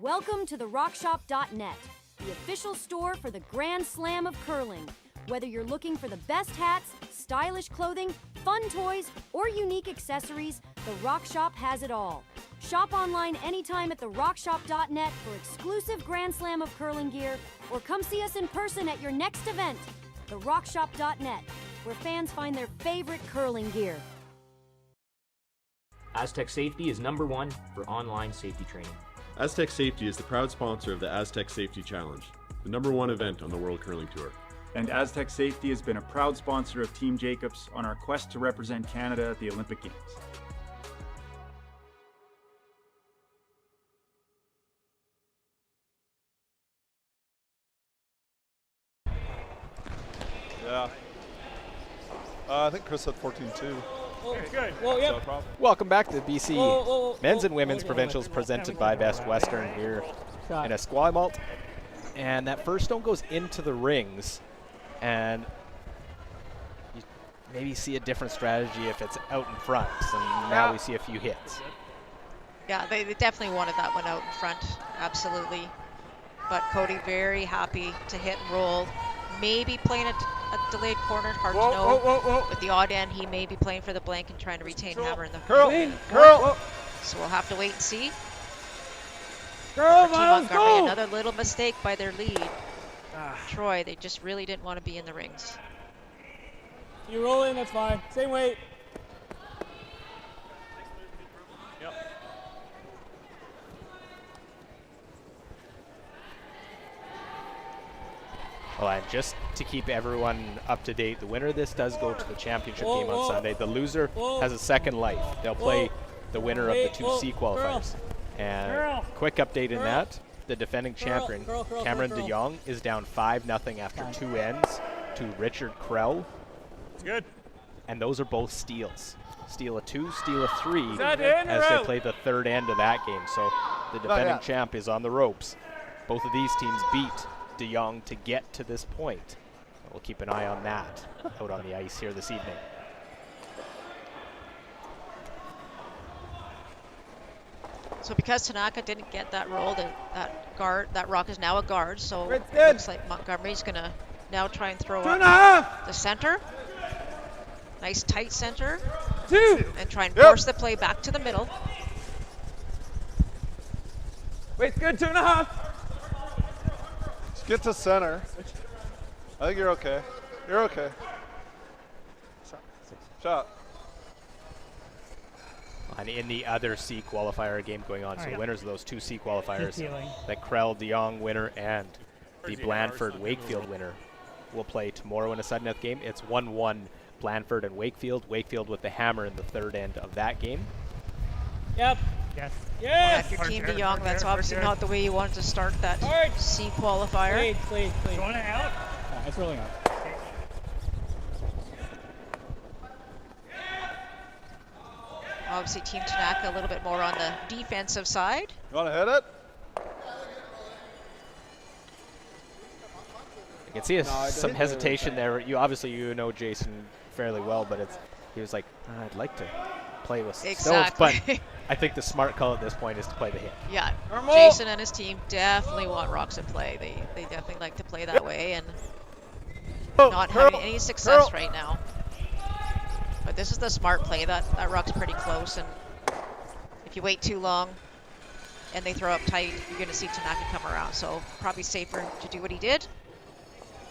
Speaker 13: Welcome to therockshop.net, the official store for the Grand Slam of curling. Whether you're looking for the best hats, stylish clothing, fun toys, or unique accessories, the Rock Shop has it all. Shop online anytime at therockshop.net for exclusive Grand Slam of curling gear, or come see us in person at your next event. Therockshop.net, where fans find their favorite curling gear.
Speaker 14: Aztec Safety is #1 for online safety training.
Speaker 15: Aztec Safety is the proud sponsor of the Aztec Safety Challenge, the #1 event on the World Curling Tour.
Speaker 1: And Aztec Safety has been a proud sponsor of Team Jacobs on our quest to represent Canada at the Olympic Games.
Speaker 10: Yeah. I think Chris said 14-2.
Speaker 11: Good.
Speaker 6: Well, yep.
Speaker 4: Welcome back to the BC Men's and Women's Provincials presented by Best Western here in Esquimalt. And that first stone goes into the rings. And maybe see a different strategy if it's out in front. And now we see a few hits.
Speaker 5: Yeah, they definitely wanted that one out in front, absolutely. But Cody very happy to hit and roll. Maybe playing a delayed corner, hard to know. With the odd end, he may be playing for the blank and trying to retain hammer in the
Speaker 10: Curl.
Speaker 5: So we'll have to wait and see.
Speaker 9: Girl,
Speaker 5: For Team Montgomery, another little mistake by their lead. Troy, they just really didn't want to be in the rings.
Speaker 9: You roll in, that's fine. Same weight.
Speaker 4: Well, and just to keep everyone up to date, the winner of this does go to the championship game on Sunday. The loser has a second life. They'll play the winner of the 2C qualifiers. And quick update in that, the defending champion, Cameron de Jong, is down 5-0 after 2 ends to Richard Krell.
Speaker 8: It's good.
Speaker 4: And those are both steals. Steal a 2, steal a 3 as they play the third end of that game. So the defending champ is on the ropes. Both of these teams beat de Jong to get to this point. We'll keep an eye on that out on the ice here this evening.
Speaker 5: So because Tanaka didn't get that roll, that rock is now a guard. So it looks like Montgomery's gonna now try and throw up the center. Nice tight center.
Speaker 7: 2.
Speaker 5: And try and force the play back to the middle.
Speaker 7: Wait's good, 2.5.
Speaker 10: Just get to center. I think you're okay. You're okay. Shot.
Speaker 4: And in the other C qualifier game going on, so winners of those 2 C qualifiers,
Speaker 6: Healing.
Speaker 4: the Krell de Jong winner and the Blandford Wakefield winner will play tomorrow in a sudden death game. It's 1-1 Blandford and Wakefield. Wakefield with the hammer in the third end of that game.
Speaker 9: Yep.
Speaker 6: Yes.
Speaker 9: Yes.
Speaker 5: If you're Team de Jong, that's obviously not the way you wanted to start that C qualifier.
Speaker 9: Please.
Speaker 6: Going out?
Speaker 9: It's rolling out.
Speaker 5: Obviously, Team Tanaka a little bit more on the defensive side.
Speaker 10: You want to hit it?
Speaker 4: You can see some hesitation there. You know Jason fairly well, but he was like, I'd like to play with some stones, but I think the smart call at this point is to play the hit.
Speaker 5: Yeah, Jason and his team definitely want rocks at play. They definitely like to play that way, and not having any success right now. But this is the smart play. That rock's pretty close, and if you wait too long and they throw up tight, you're going to see Tanaka come around. So probably safer to do what he did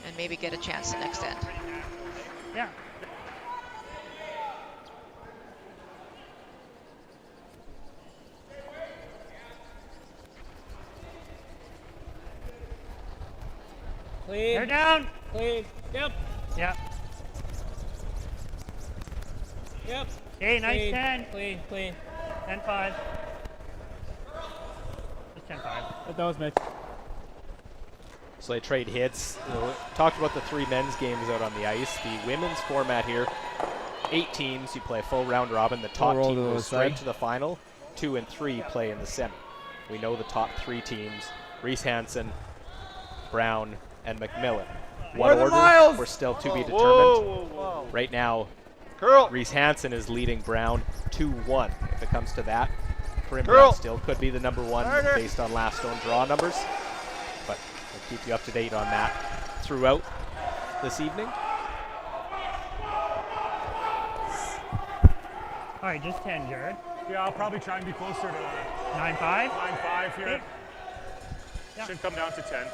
Speaker 5: and maybe get a chance the next end.
Speaker 6: Yeah.
Speaker 9: Clean.
Speaker 6: They're down.
Speaker 9: Clean. Yep.
Speaker 6: Yep.
Speaker 9: Yep.
Speaker 6: Okay, nice
Speaker 9: Clean.
Speaker 6: 10.
Speaker 9: Clean.
Speaker 6: 10-5. Just 10-5.
Speaker 9: That was Mitch.
Speaker 4: So they trade hits. Talked about the 3 men's games out on the ice. The women's format here, 8 teams. You play a full round robin. The top team goes straight to the final. 2 and 3 play in the semi. We know the top 3 teams: Reese Hansen, Brown, and McMillan. What order? We're still to be determined. Right now, Reese Hansen is leading Brown 2-1. If it comes to that, Corinne Brown still could be the number 1 based on last stone draw numbers. But we'll keep you up to date on that throughout this evening.
Speaker 6: All right, just 10, Jared.
Speaker 8: Yeah, I'll probably try and be closer to
Speaker 6: 9-5.
Speaker 8: 9-5 here.
Speaker 6: Okay. Yeah.
Speaker 8: Should come down to 10.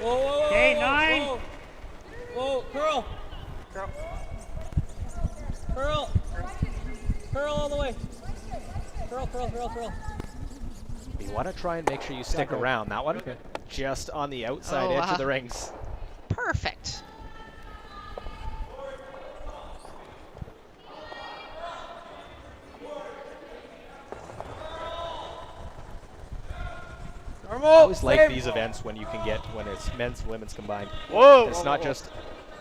Speaker 9: Whoa.
Speaker 6: Okay, 9.
Speaker 9: Whoa, curl. Curl all the way. Curl.
Speaker 4: You want to try and make sure you stick around. That one just on the outside edge of the rings.
Speaker 5: Perfect.
Speaker 4: I always like these events when you can get, when it's men's and women's combined.
Speaker 10: Whoa!
Speaker 4: It's not just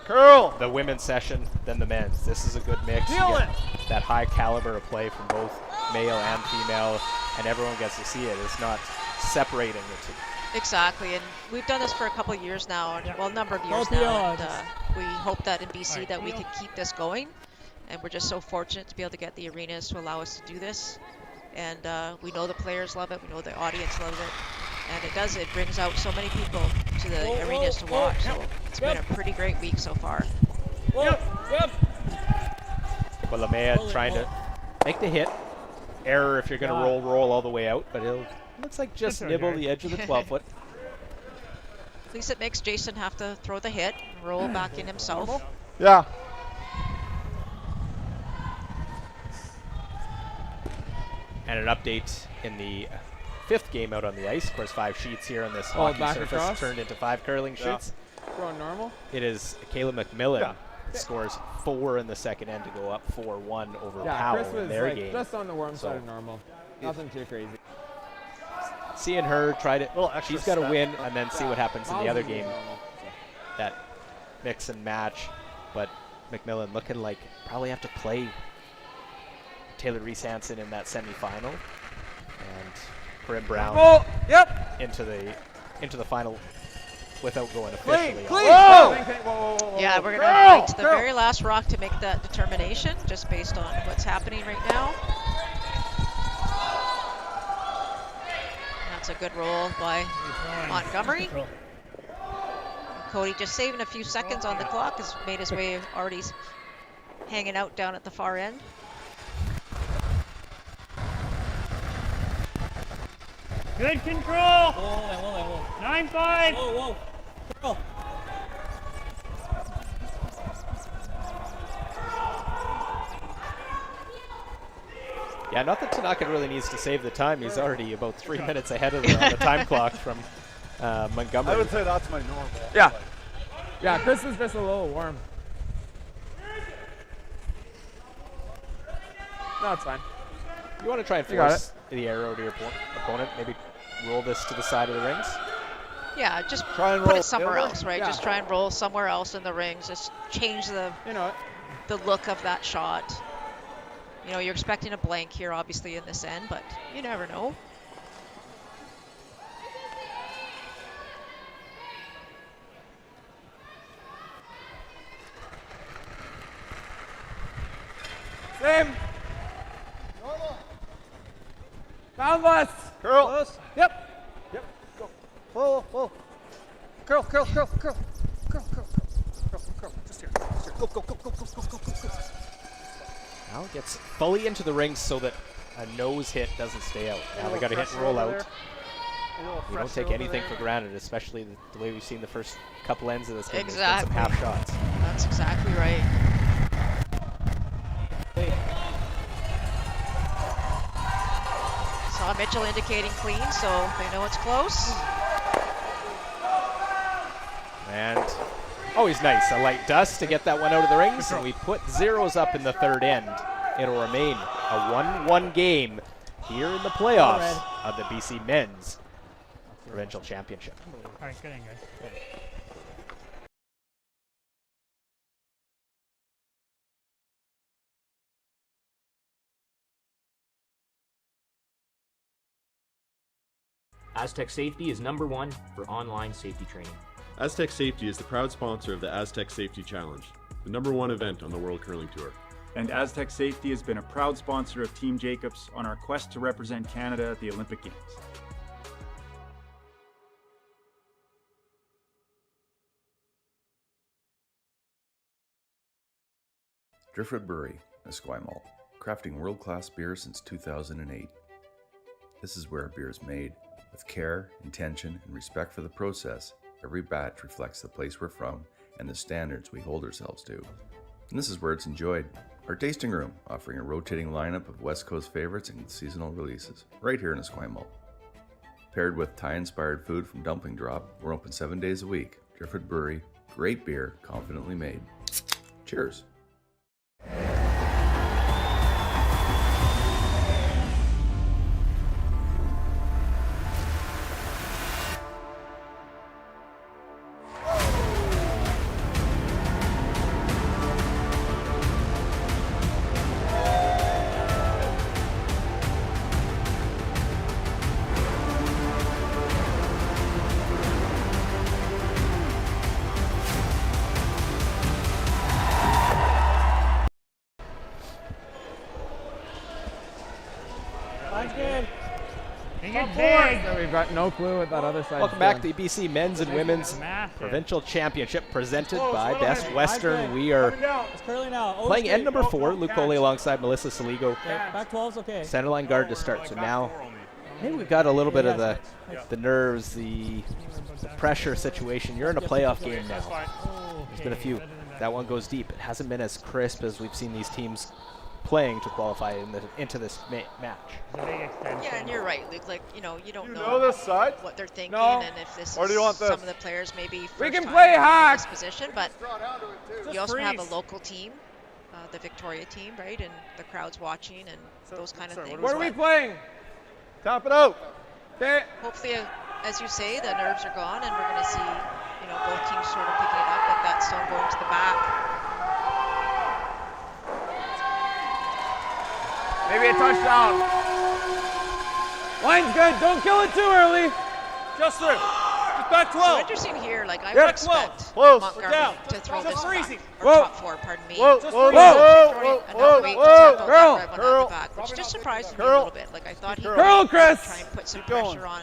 Speaker 10: curl
Speaker 4: the women's session, then the men's. This is a good mix. You get that high caliber of play from both male and female, and everyone gets to see it. It's not separating the two.
Speaker 5: Exactly, and we've done this for a couple of years now, well, a number of years now, and we hope that in BC that we can keep this going, and we're just so fortunate to be able to get the arenas to allow us to do this, and we know the players love it, we know the audience loves it, and it brings out so many people to the arenas to watch, so it's been a pretty great week so far.
Speaker 4: But Lamea trying to make the hit. Error if you're going to roll all the way out, but it looks like just nibble the edge of the 12-foot.
Speaker 5: At least it makes Jason have to throw the hit, roll back in himself.
Speaker 10: Yeah.
Speaker 4: And an update in the 5th game out on the ice. Of course, 5 sheets here on this hockey surface
Speaker 7: across?
Speaker 4: turned into 5 curling sheets.
Speaker 7: Throwing normal?
Speaker 4: It is Kayla McMillan scores 4 in the second end to go up 4-1 over Powell
Speaker 7: Chris was
Speaker 4: in their game.
Speaker 7: just on the warm side of normal. Nothing too crazy.
Speaker 4: Seeing her try to, she's got to win and then see what happens in the other game. That mix and match, but McMillan looking like probably have to play Taylor Reese Hansen in that semifinal, and Corinne Brown into the final without going officially.
Speaker 5: Yeah, we're gonna fight to the very last rock to make that determination, just based on what's happening right now. That's a good roll by Montgomery. Cody just saving a few seconds on the clock, has made his way already hanging out down at the far end.
Speaker 6: Good control. 9-5.
Speaker 9: Whoa. Girl.
Speaker 4: Yeah, not that Tanaka really needs to save the time. He's already about 3 minutes ahead of her on the time clock from Montgomery.
Speaker 10: I would say that's my normal.
Speaker 7: Yeah. Yeah, Chris is just a little warm. No, it's fine.
Speaker 4: You want to try and force the arrow to your opponent, maybe roll this to the side of the rings?
Speaker 5: Yeah, just
Speaker 10: try and
Speaker 5: put
Speaker 10: roll
Speaker 5: it somewhere else, right?
Speaker 7: Yeah.
Speaker 5: Just try and roll somewhere else in the rings. Just change the look of that shot. You know, you're expecting a blank here, obviously, in this end, but you never know.
Speaker 7: Same. Boundless.
Speaker 10: Curl.
Speaker 7: Yep.
Speaker 10: Go. Whoa. Curl. Just here. Go.
Speaker 4: Now it gets fully into the ring so that a nose hit doesn't stay out. Now we got to hit and roll out. We don't take anything for granted, especially the way we've seen the first couple ends of this game.
Speaker 5: Exactly.
Speaker 4: There's been some half shots.
Speaker 5: That's exactly right. Saw Mitchell indicating clean, so they know it's close.
Speaker 4: And always nice, a light dust to get that one out of the rings, and we put zeros up in the third end. It'll remain a 1-1 game here in the playoffs of the BC Men's Provincial Championship.
Speaker 6: All right, good end, guys.
Speaker 14: Aztec Safety is #1 for online safety training.
Speaker 15: Aztec Safety is the proud sponsor of the Aztec Safety Challenge, the #1 event on the World Curling Tour.
Speaker 1: And Aztec Safety has been a proud sponsor of Team Jacobs on our quest to represent Canada at the Olympic Games.
Speaker 3: Driftwood Brewery, Esquimalt, crafting world-class beer since 2008. This is where beer is made. With care, intention, and respect for the process, every batch reflects the place we're from and the standards we hold ourselves to. And this is where it's enjoyed. Our tasting room, offering a rotating lineup of West Coast favorites and seasonal releases, right here in Esquimalt. Paired with Thai-inspired food from Dumpling Drop, we're open 7 days a week. Driftwood Brewery, great beer, confidently made. Cheers.
Speaker 6: big.
Speaker 16: So we've got no clue what that other side.
Speaker 4: Welcome back to the BC Men's and Women's Provincial Championship presented by Best Western. We are
Speaker 9: It's curling now.
Speaker 4: playing end number 4, Luke Coley alongside Melissa Saligo.
Speaker 9: Back 12's okay.
Speaker 4: Centerline guard to start. So now maybe we've got a little bit of the nerves, the pressure situation. You're in a playoff game now. There's been a few. That one goes deep. It hasn't been as crisp as we've seen these teams playing to qualify into this match.
Speaker 5: Yeah, and you're right, Luke. Like, you don't
Speaker 10: know this side?
Speaker 5: what they're thinking,
Speaker 16: No.
Speaker 5: and if this
Speaker 10: Or do
Speaker 5: is
Speaker 10: you want this?
Speaker 5: some of the players maybe first
Speaker 16: We can
Speaker 5: time
Speaker 16: play
Speaker 5: in
Speaker 16: hack.
Speaker 5: this position. But you also have a local team, the Victoria team, right? And the crowd's watching and those kind of things.
Speaker 16: What are we playing?
Speaker 10: Tap it out.
Speaker 16: Okay.
Speaker 5: Hopefully, as you say, the nerves are gone, and we're going to see, both teams sort of picking it up with that stone going to the back.
Speaker 16: Maybe a touchdown. Line's good. Don't kill it too early.
Speaker 11: Just through. Just back 12.
Speaker 5: So interesting here. Like, I
Speaker 11: Yep.
Speaker 5: would expect
Speaker 10: Close.
Speaker 5: Montgomery
Speaker 11: Down.
Speaker 5: to throw
Speaker 11: Just
Speaker 5: this
Speaker 11: freezing.
Speaker 5: back, or
Speaker 16: Whoa.
Speaker 5: top 4, pardon me.
Speaker 10: Whoa,
Speaker 11: Just
Speaker 10: whoa,
Speaker 11: freezing.
Speaker 10: whoa,
Speaker 5: Victoria,
Speaker 10: whoa,
Speaker 5: and
Speaker 10: whoa,
Speaker 5: not wait to
Speaker 10: whoa,
Speaker 5: tap out
Speaker 16: Girl.
Speaker 5: that red one
Speaker 10: Girl.
Speaker 5: at the back, which just surprised me a
Speaker 10: Girl.
Speaker 5: little bit. Like, I thought he would
Speaker 16: Girl, Chris.
Speaker 5: try and put some
Speaker 10: Keep going.
Speaker 5: pressure on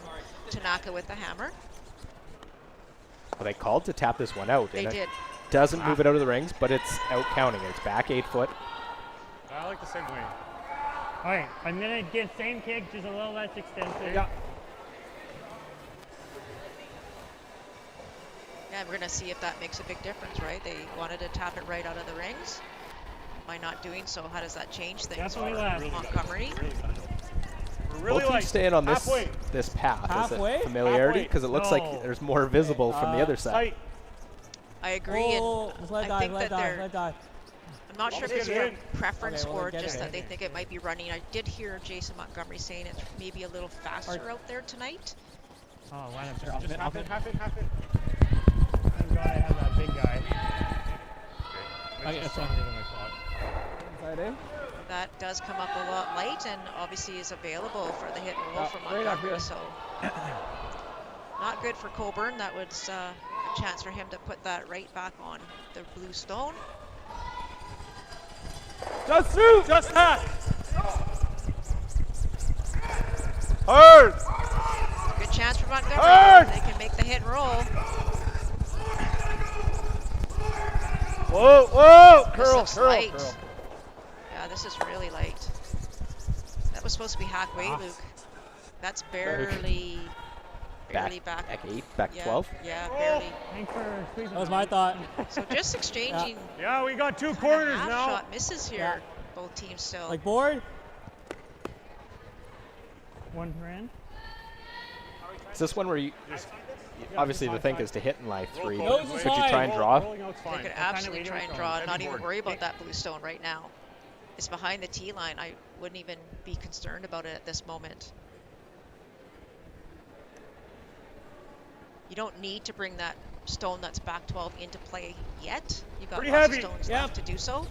Speaker 5: Tanaka with the hammer.
Speaker 4: Well, they called to tap this one out.
Speaker 5: They
Speaker 4: and
Speaker 5: did.
Speaker 4: It doesn't move it out of the rings, but it's out counting. It's back 8 foot.
Speaker 8: I like the same way.
Speaker 6: All right, I'm gonna give same kick, just a little less extensive.
Speaker 16: Yeah.
Speaker 5: Yeah, we're going to see if that makes a big difference, right? They wanted to tap it right out of the rings. By not doing so, how does that change things
Speaker 6: Definitely
Speaker 5: for
Speaker 6: left.
Speaker 5: Montgomery?
Speaker 8: We're really
Speaker 4: Both
Speaker 8: like
Speaker 4: teams staying on
Speaker 8: halfway.
Speaker 4: this path as a
Speaker 9: Halfway?
Speaker 4: familiarity
Speaker 8: Halfway.
Speaker 4: because it looks
Speaker 6: No.
Speaker 4: like there's more visible from the other side.
Speaker 8: Tight.
Speaker 5: I agree,
Speaker 9: Oh,
Speaker 5: and
Speaker 9: just let
Speaker 5: I
Speaker 9: die,
Speaker 5: think
Speaker 9: let
Speaker 5: that
Speaker 9: die,
Speaker 5: they're...
Speaker 9: let die.
Speaker 5: I'm not sure if
Speaker 8: Let's
Speaker 5: it's
Speaker 8: get it
Speaker 5: from preference
Speaker 9: Okay, well,
Speaker 5: or
Speaker 9: get
Speaker 5: just
Speaker 9: it.
Speaker 5: that they think it might be running. I did hear Jason Montgomery saying it's maybe a little faster out there tonight.
Speaker 6: Oh, why not?
Speaker 8: Just half it, half it, half it.
Speaker 6: Thank God I have that big guy.
Speaker 9: Okay, that's fine.
Speaker 16: Inside in.
Speaker 5: That does come up a lot light and obviously is available for the hit and roll
Speaker 16: Yeah,
Speaker 5: from
Speaker 16: right up
Speaker 5: Montgomery,
Speaker 16: here.
Speaker 5: so not good for Coburn. That was a chance for him to put that right back on the blue stone.
Speaker 16: Just shoot.
Speaker 8: Just half.
Speaker 10: Hard.
Speaker 5: Good chance for Montgomery.
Speaker 10: Hard.
Speaker 5: They can make the hit and roll.
Speaker 10: Whoa, whoa.
Speaker 5: This
Speaker 10: Curl,
Speaker 5: looks
Speaker 10: curl,
Speaker 5: light.
Speaker 10: curl.
Speaker 5: Yeah, this is really light. That was supposed to be half weight, Luke. That's barely back.
Speaker 4: Back 8, back
Speaker 5: Yeah,
Speaker 4: 12.
Speaker 5: Yeah, barely.
Speaker 6: Thanks for squeezing.
Speaker 9: That was my thought.
Speaker 5: So just exchanging
Speaker 8: Yeah, we got 2
Speaker 5: kind of
Speaker 8: corners
Speaker 5: half
Speaker 8: now.
Speaker 5: shot misses here. Both teams still.
Speaker 9: Like board?
Speaker 6: One per end.
Speaker 4: Is this one where you obviously the thing is to hit in live 3?
Speaker 9: Those is
Speaker 4: Could you
Speaker 9: fine.
Speaker 4: try and draw?
Speaker 8: Rolling out's
Speaker 5: They
Speaker 8: fine.
Speaker 5: could absolutely try and draw, not even worry about that blue stone right now. It's behind the tee line. I wouldn't even be concerned about it at this moment. You don't need to bring that stone that's back 12 into play yet. You've got
Speaker 8: Pretty
Speaker 5: lots
Speaker 8: heavy.
Speaker 5: of stones
Speaker 9: Yep.
Speaker 5: left to do so.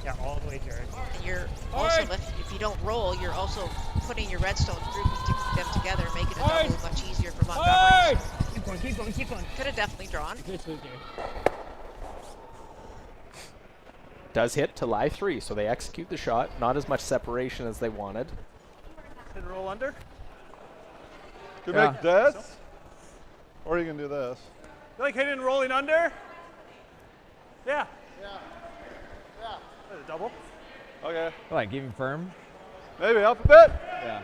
Speaker 6: Yeah, all the way, Jared.
Speaker 5: And you're also, if you don't roll, you're also putting your redstones, grouping them together, making a double much easier for Montgomery.
Speaker 6: Keep going, keep going, keep going.
Speaker 5: Could have definitely drawn.
Speaker 9: Good swoop, Jared.
Speaker 4: Does hit to live 3, so they execute the shot. Not as much separation as they wanted.
Speaker 11: Hit and roll under.
Speaker 10: You
Speaker 16: Yeah.
Speaker 10: make this, or you can do this.
Speaker 11: You like hitting and rolling under? Yeah. There's a double.
Speaker 10: Okay.
Speaker 16: Like even firm.
Speaker 10: Maybe up a bit.
Speaker 16: Yeah.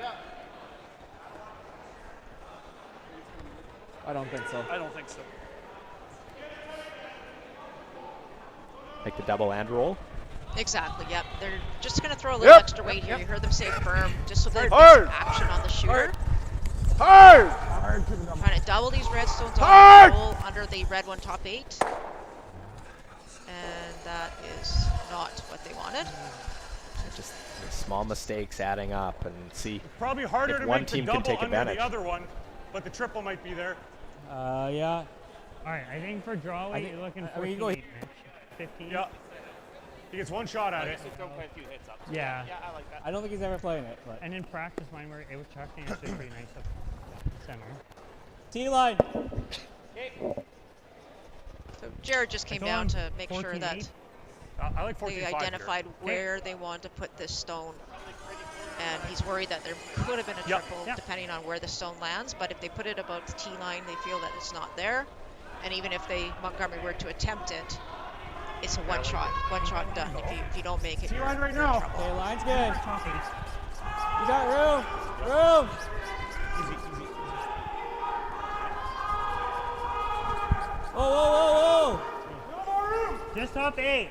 Speaker 16: I don't think so.
Speaker 11: I don't think so.
Speaker 4: Make the double and roll.
Speaker 5: Exactly, yep. They're just going to throw a little extra weight here. You heard them say firm, just so they get some action on the shooter.
Speaker 10: Hard.
Speaker 5: Trying to double these redstones
Speaker 10: Hard.
Speaker 5: on roll under the red one top 8. And that is not what they wanted.
Speaker 4: Just small mistakes adding up and see
Speaker 8: Probably harder
Speaker 4: if
Speaker 8: to
Speaker 4: one
Speaker 8: make
Speaker 4: team
Speaker 8: the
Speaker 4: can
Speaker 8: double
Speaker 4: take
Speaker 8: under
Speaker 4: advantage.
Speaker 8: the other one, but the triple might be there.
Speaker 9: Yeah.
Speaker 6: All right, I think for draw weight, you're looking for
Speaker 9: we go
Speaker 6: 15.
Speaker 8: Yeah. He gets one shot at it.
Speaker 6: Yeah.
Speaker 11: Yeah, I like that.
Speaker 9: I don't think he's ever playing it. But.
Speaker 6: And in practice, mine were it was chucking actually pretty nice up center.
Speaker 9: T-line.
Speaker 5: So Jared just came down to make sure that
Speaker 8: I like 14-5
Speaker 5: they
Speaker 8: here.
Speaker 5: identified where they wanted to put this stone and he's worried that there could have been a triple depending on where the stone lands, but if they put it about the tee line, they feel that it's not there. And even if Montgomery were to attempt it, it's a one shot done. If you don't make it,
Speaker 8: tee line right now.
Speaker 9: Okay, line's good. You got room. Room.
Speaker 8: Easy, easy.
Speaker 9: Whoa, whoa, whoa, whoa.
Speaker 6: Just top 8.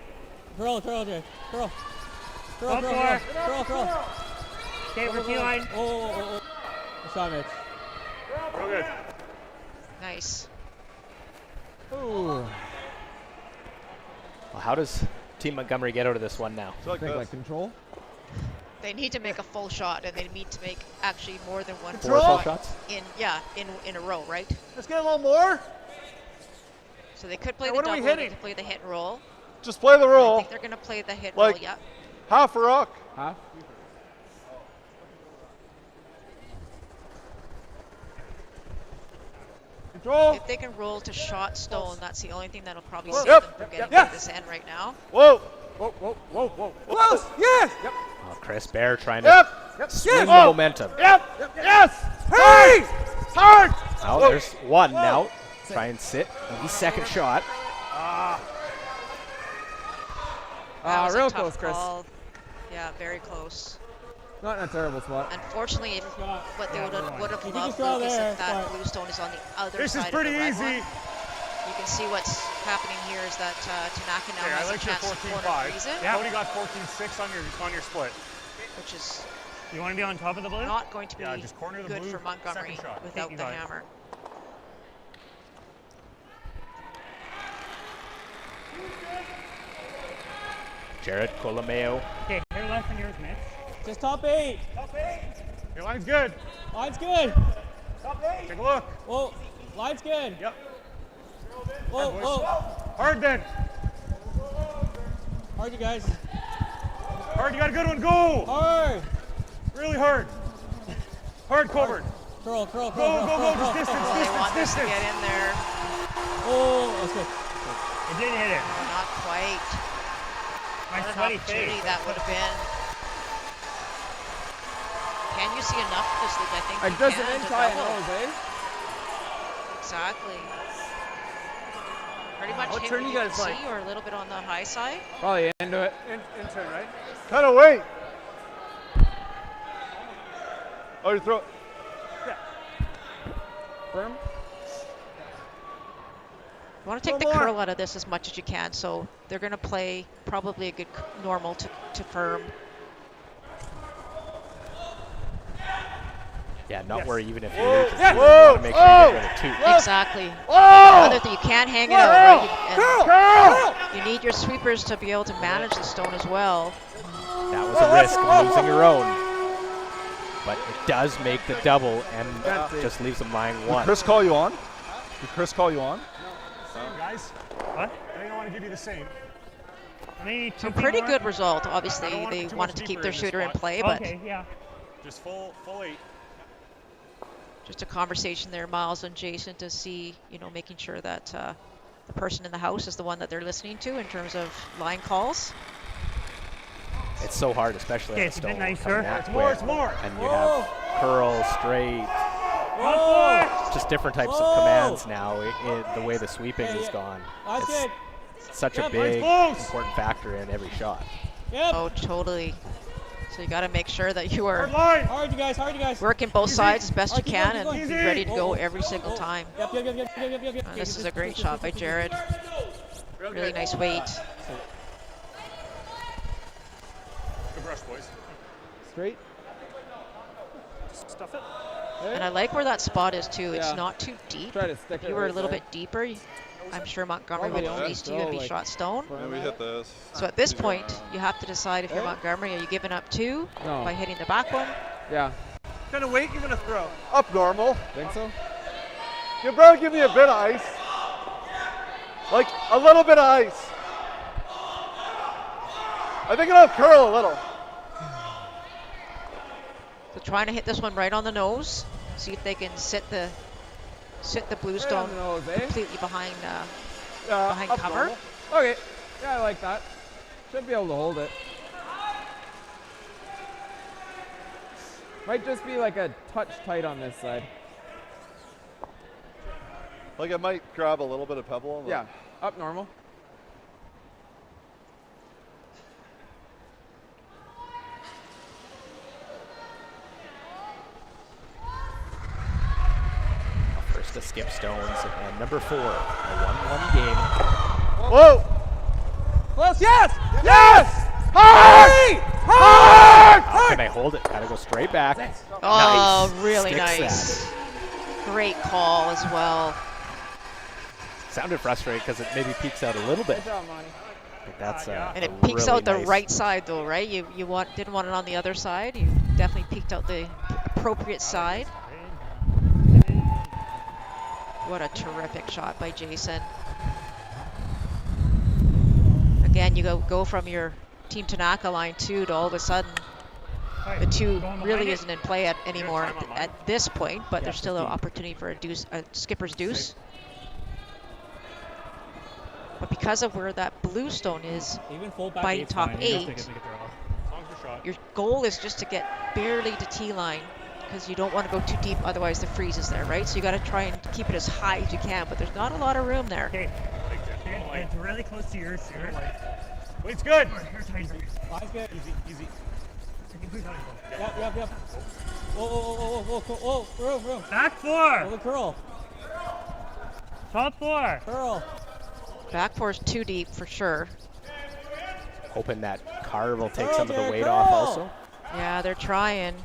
Speaker 9: Curl, Jay. Curl.
Speaker 6: Up
Speaker 9: Curl.
Speaker 6: Okay, for tee line.
Speaker 9: Oh. Good shot, Mitch.
Speaker 8: Real good.
Speaker 5: Nice.
Speaker 16: Ooh.
Speaker 4: Well, how does Team Montgomery get out of this one now?
Speaker 16: Like control.
Speaker 5: They need to make a full shot, and they need to make actually more than one
Speaker 4: Four full shots?
Speaker 5: in a row, right?
Speaker 10: Let's get a little more.
Speaker 5: So they could play
Speaker 10: Hey,
Speaker 5: the
Speaker 10: what are we
Speaker 5: double, they
Speaker 10: hitting?
Speaker 5: could play the hit and roll.
Speaker 10: Just play the
Speaker 5: I
Speaker 10: roll.
Speaker 5: think they're going to play the hit
Speaker 10: Like
Speaker 5: roll, yeah.
Speaker 10: half a rock.
Speaker 16: Half.
Speaker 10: Control.
Speaker 5: If they can roll to shot stone, that's the only thing that'll probably
Speaker 10: Whoa.
Speaker 5: save
Speaker 10: Yep.
Speaker 5: them from getting
Speaker 10: Yep.
Speaker 5: to this end right now.
Speaker 10: Whoa.
Speaker 16: Whoa.
Speaker 10: Close. Yes. Yep.
Speaker 4: Oh, Chris Bear trying to swing the momentum.
Speaker 10: Yep. Yes. Hey. Hard.
Speaker 4: Oh, there's one now. Try and sit. Maybe second shot.
Speaker 5: That was a
Speaker 16: real
Speaker 5: tough
Speaker 16: close, Chris.
Speaker 5: call. Yeah, very close.
Speaker 16: Not in a terrible spot.
Speaker 5: Unfortunately, what they would have
Speaker 9: You can
Speaker 5: loved
Speaker 9: just draw
Speaker 5: Luke, is
Speaker 9: there,
Speaker 5: if that
Speaker 9: but-
Speaker 5: blue stone is on the other
Speaker 8: This
Speaker 5: side
Speaker 8: is pretty
Speaker 5: of the red
Speaker 8: easy.
Speaker 5: one. You can see what's happening here is that Tanaka now
Speaker 8: Here, I
Speaker 5: has a
Speaker 8: like your
Speaker 5: chance to corner
Speaker 8: 14-5.
Speaker 5: freeze it,
Speaker 8: Cody got 14-6 on your split.
Speaker 5: which is
Speaker 6: You want to be on top of the blue?
Speaker 5: not going to be
Speaker 8: Yeah, just corner the
Speaker 5: good
Speaker 8: blue,
Speaker 5: for Montgomery
Speaker 8: second shot.
Speaker 5: without
Speaker 8: You
Speaker 5: the
Speaker 8: got it.
Speaker 5: hammer.
Speaker 4: Jared Colomeo.
Speaker 6: Okay, here left and yours, Mitch.
Speaker 9: Just top 8.
Speaker 8: Your line's good.
Speaker 9: Line's good.
Speaker 8: Take a look.
Speaker 9: Whoa. Line's good.
Speaker 8: Yep.
Speaker 9: Whoa.
Speaker 8: Hard then.
Speaker 9: Hard, you guys.
Speaker 8: Hard, you got a good one. Go.
Speaker 9: Hard.
Speaker 8: Really hard. Hard covered.
Speaker 9: Curl.
Speaker 8: Go. Just distance,
Speaker 5: Oh, they want this to get in there.
Speaker 9: Oh, that's good.
Speaker 6: It didn't hit it.
Speaker 5: Not quite.
Speaker 6: My
Speaker 5: What an
Speaker 6: sweaty
Speaker 5: opportunity
Speaker 6: face.
Speaker 5: that would have been. Can you see enough of this, Luke? I think
Speaker 16: Like
Speaker 5: you
Speaker 16: just
Speaker 5: can
Speaker 16: an
Speaker 5: to
Speaker 16: inch high and
Speaker 5: double.
Speaker 16: nose, eh?
Speaker 5: Exactly. Pretty much
Speaker 7: What
Speaker 5: hit
Speaker 7: turn
Speaker 5: what
Speaker 7: you
Speaker 5: you
Speaker 7: guys
Speaker 5: can
Speaker 7: like?
Speaker 5: see, or a little bit on the high side.
Speaker 16: Probably into it.
Speaker 7: In turn, right?
Speaker 10: Kind of wait. Oh, you throw.
Speaker 16: Firm.
Speaker 5: You want to take the curl out of this as much as you can, so they're going to play probably a good normal to firm.
Speaker 4: Yeah, not worry even if you
Speaker 10: Whoa.
Speaker 4: lose.
Speaker 10: Yeah.
Speaker 4: You want to make sure you get rid of two.
Speaker 5: Exactly.
Speaker 10: Whoa.
Speaker 5: Other thing, you can't hang it out, right?
Speaker 10: Curl.
Speaker 5: You need your sweepers to be able to manage the stone as well.
Speaker 4: That was a risk of losing your own. But it does make the double and just leaves them lying one.
Speaker 10: Did Chris call you on? Did Chris call you on?
Speaker 8: Guys.
Speaker 6: What?
Speaker 8: I don't want to give you the same.
Speaker 6: Maybe two
Speaker 5: A pretty
Speaker 6: more?
Speaker 5: good result. Obviously,
Speaker 8: I don't want
Speaker 5: they
Speaker 8: too
Speaker 5: wanted
Speaker 8: much
Speaker 5: to keep
Speaker 8: deeper
Speaker 5: their
Speaker 8: in this
Speaker 5: shooter in
Speaker 8: spot.
Speaker 5: play, but
Speaker 6: Okay, yeah.
Speaker 8: Just full 8.
Speaker 5: just a conversation there, Miles and Jason, to see, making sure that the person in the house is the one that they're listening to in terms of line calls.
Speaker 4: It's so hard, especially
Speaker 6: Okay,
Speaker 4: at
Speaker 6: it's
Speaker 4: the
Speaker 6: a bit
Speaker 4: stone.
Speaker 6: nicer.
Speaker 4: coming that
Speaker 8: It's more,
Speaker 4: quick.
Speaker 8: it's more.
Speaker 4: And you have curl, straight,
Speaker 9: Whoa.
Speaker 4: just different types
Speaker 9: Whoa.
Speaker 4: of commands now. The way the sweeping is gone.
Speaker 9: That's
Speaker 4: It's
Speaker 9: good.
Speaker 4: such a
Speaker 9: Yep.
Speaker 4: big,
Speaker 8: Close.
Speaker 4: important factor in every shot.
Speaker 9: Yep.
Speaker 5: Oh, totally. So you got to make sure that you are
Speaker 8: Hard line.
Speaker 9: Hard, you guys.
Speaker 5: working both sides as best you
Speaker 9: Keep going,
Speaker 5: can
Speaker 9: keep
Speaker 5: and
Speaker 9: going.
Speaker 5: be
Speaker 8: Easy.
Speaker 5: ready to go every single time.
Speaker 9: Yep.
Speaker 5: And this is a great shot by Jared. Really nice weight.
Speaker 8: Good brush, boys.
Speaker 16: Straight.
Speaker 6: Stuff it.
Speaker 5: And I like where that spot is too. It's
Speaker 16: Yeah.
Speaker 5: not too deep.
Speaker 16: Try to stick
Speaker 5: If
Speaker 16: it
Speaker 5: you were a
Speaker 16: right
Speaker 5: little
Speaker 16: there.
Speaker 5: bit deeper, I'm sure Montgomery
Speaker 16: Probably
Speaker 5: would
Speaker 16: only
Speaker 5: freeze you and be
Speaker 16: throw, like,
Speaker 5: shot stone.
Speaker 10: Yeah, we hit this.
Speaker 5: So at this point, you have to decide if you're Montgomery, are you giving up 2
Speaker 16: No.
Speaker 5: by hitting the back one?
Speaker 16: Yeah.
Speaker 7: What kind of weight you gonna throw?
Speaker 10: Up normal.
Speaker 16: Think so?
Speaker 10: You bro, give me a bit of ice. Like a little bit of ice. I think it'll curl a little.
Speaker 5: So trying to hit this one right on the nose. See if they can sit the blue
Speaker 16: Right on
Speaker 5: stone
Speaker 16: the nose, eh?
Speaker 5: completely behind
Speaker 16: Up
Speaker 5: cover.
Speaker 16: normal. Okay. Yeah, I like that. Should be able to hold it. Might just be like a touch tight on this side.
Speaker 10: Like it might grab a little bit of pebble.
Speaker 16: Yeah, up normal.
Speaker 4: First to skip stones, and number 4, a 1-1 game.
Speaker 10: Whoa!
Speaker 16: Close. Yes! Yes! Hard!
Speaker 4: How can they hold it? Gotta go straight back.
Speaker 5: Oh,
Speaker 4: Nice.
Speaker 5: really
Speaker 4: Sticks
Speaker 5: nice.
Speaker 4: that.
Speaker 5: Great call as well.
Speaker 4: Sounded frustrated because it maybe peeks out a little bit.
Speaker 16: Good job, Monty.
Speaker 4: But that's
Speaker 5: And it
Speaker 4: a
Speaker 5: peeks
Speaker 4: really
Speaker 5: out the
Speaker 4: nice-
Speaker 5: right side though, right? You didn't want it on the other side. You definitely peeked out the appropriate side. What a terrific shot by Jason. Again, you go from your Team Tanaka line 2 to all of a sudden the 2 really isn't in play anymore at this point, but there's still an opportunity for a skipper's deuce. But because of where that blue stone is, by top 8, your goal is just to get barely to T-line because you don't want to go too deep, otherwise the freeze is there, right? So you got to try and keep it as high as you can, but there's not a lot of room there.
Speaker 6: Okay. It's really close to yours. Wait's good.
Speaker 9: Line's good.
Speaker 6: Easy.
Speaker 9: Yep. Oh, room.
Speaker 6: Back 4.
Speaker 9: Oh, the curl.
Speaker 6: Top 4.
Speaker 9: Curl.
Speaker 5: Back 4 is too deep for sure.
Speaker 4: Hoping that car will take some of the weight off also.
Speaker 5: Yeah, they're trying.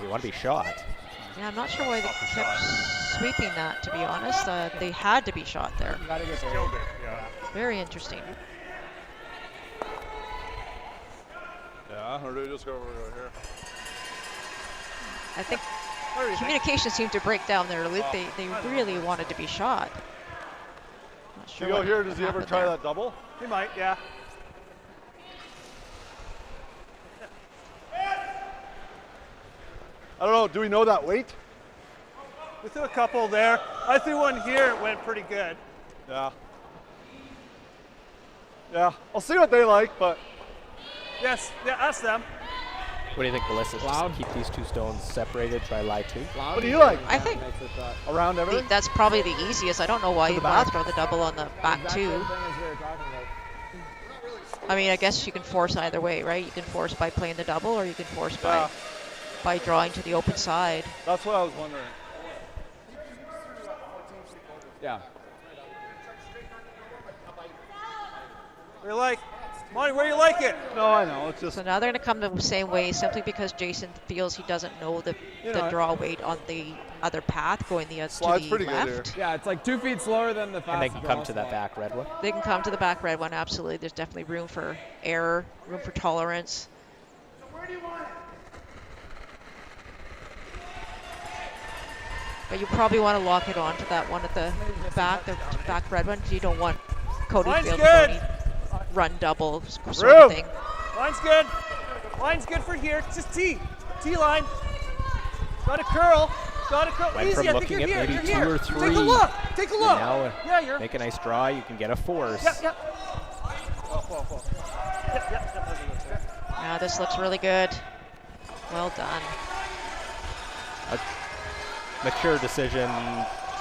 Speaker 4: You want to be shot.
Speaker 5: Yeah, I'm not sure why they kept sweeping that, to be honest. They had to be shot there. Very interesting.
Speaker 10: Yeah, or do we just go over here?
Speaker 5: I think communication seemed to break down there, Luke. They really wanted to be shot. Not sure
Speaker 10: You go
Speaker 5: what
Speaker 10: here, does he ever
Speaker 5: happened
Speaker 10: try
Speaker 5: there.
Speaker 10: that double?
Speaker 11: He might, yeah.
Speaker 10: I don't know, do we know that weight?
Speaker 11: We threw a couple there. I threw one here, it went pretty good.
Speaker 10: Yeah. Yeah, I'll see what they like, but.
Speaker 11: Yes, yeah, ask them.
Speaker 4: What do you think, Melissa? Just keep these 2 stones separated, try lie 2?
Speaker 10: What do you like?
Speaker 5: I think
Speaker 10: around everything?
Speaker 5: that's probably the easiest. I don't know why you'd bother throw the double on the back 2. I mean, I guess you can force either way, right? You can force by playing the double, or you can force by drawing to the open side.
Speaker 10: That's what I was wondering.
Speaker 16: Yeah.
Speaker 11: Where you like? Monty, where you like it?
Speaker 10: No, I know. It's just.
Speaker 5: So now they're going to come the same way simply because Jason feels he doesn't know the draw weight on the other path going to
Speaker 10: Slide's
Speaker 5: the
Speaker 10: pretty
Speaker 5: left.
Speaker 10: good here.
Speaker 16: Yeah, it's like 2 feet slower than the fast.
Speaker 4: And they can come to that back red one?
Speaker 5: They can come to the back red one, absolutely. There's definitely room for error, room for tolerance. But you probably want to lock it on to that one at the back red one, because you don't want Cody to be able to run double sort of thing.
Speaker 11: Line's good. Line's good for here. It's just T. T-line. Got a curl.
Speaker 4: Went
Speaker 11: Easy,
Speaker 4: from
Speaker 11: I think
Speaker 4: looking
Speaker 11: you're
Speaker 4: at
Speaker 11: here.
Speaker 4: maybe
Speaker 11: You're
Speaker 4: 2
Speaker 11: here.
Speaker 4: or 3.
Speaker 11: Take a look. Take a look.
Speaker 4: Now,
Speaker 11: yeah, you're.
Speaker 4: make a nice draw. You can get a force.
Speaker 11: Yep.
Speaker 5: Now this looks really good. Well done.
Speaker 4: A mature decision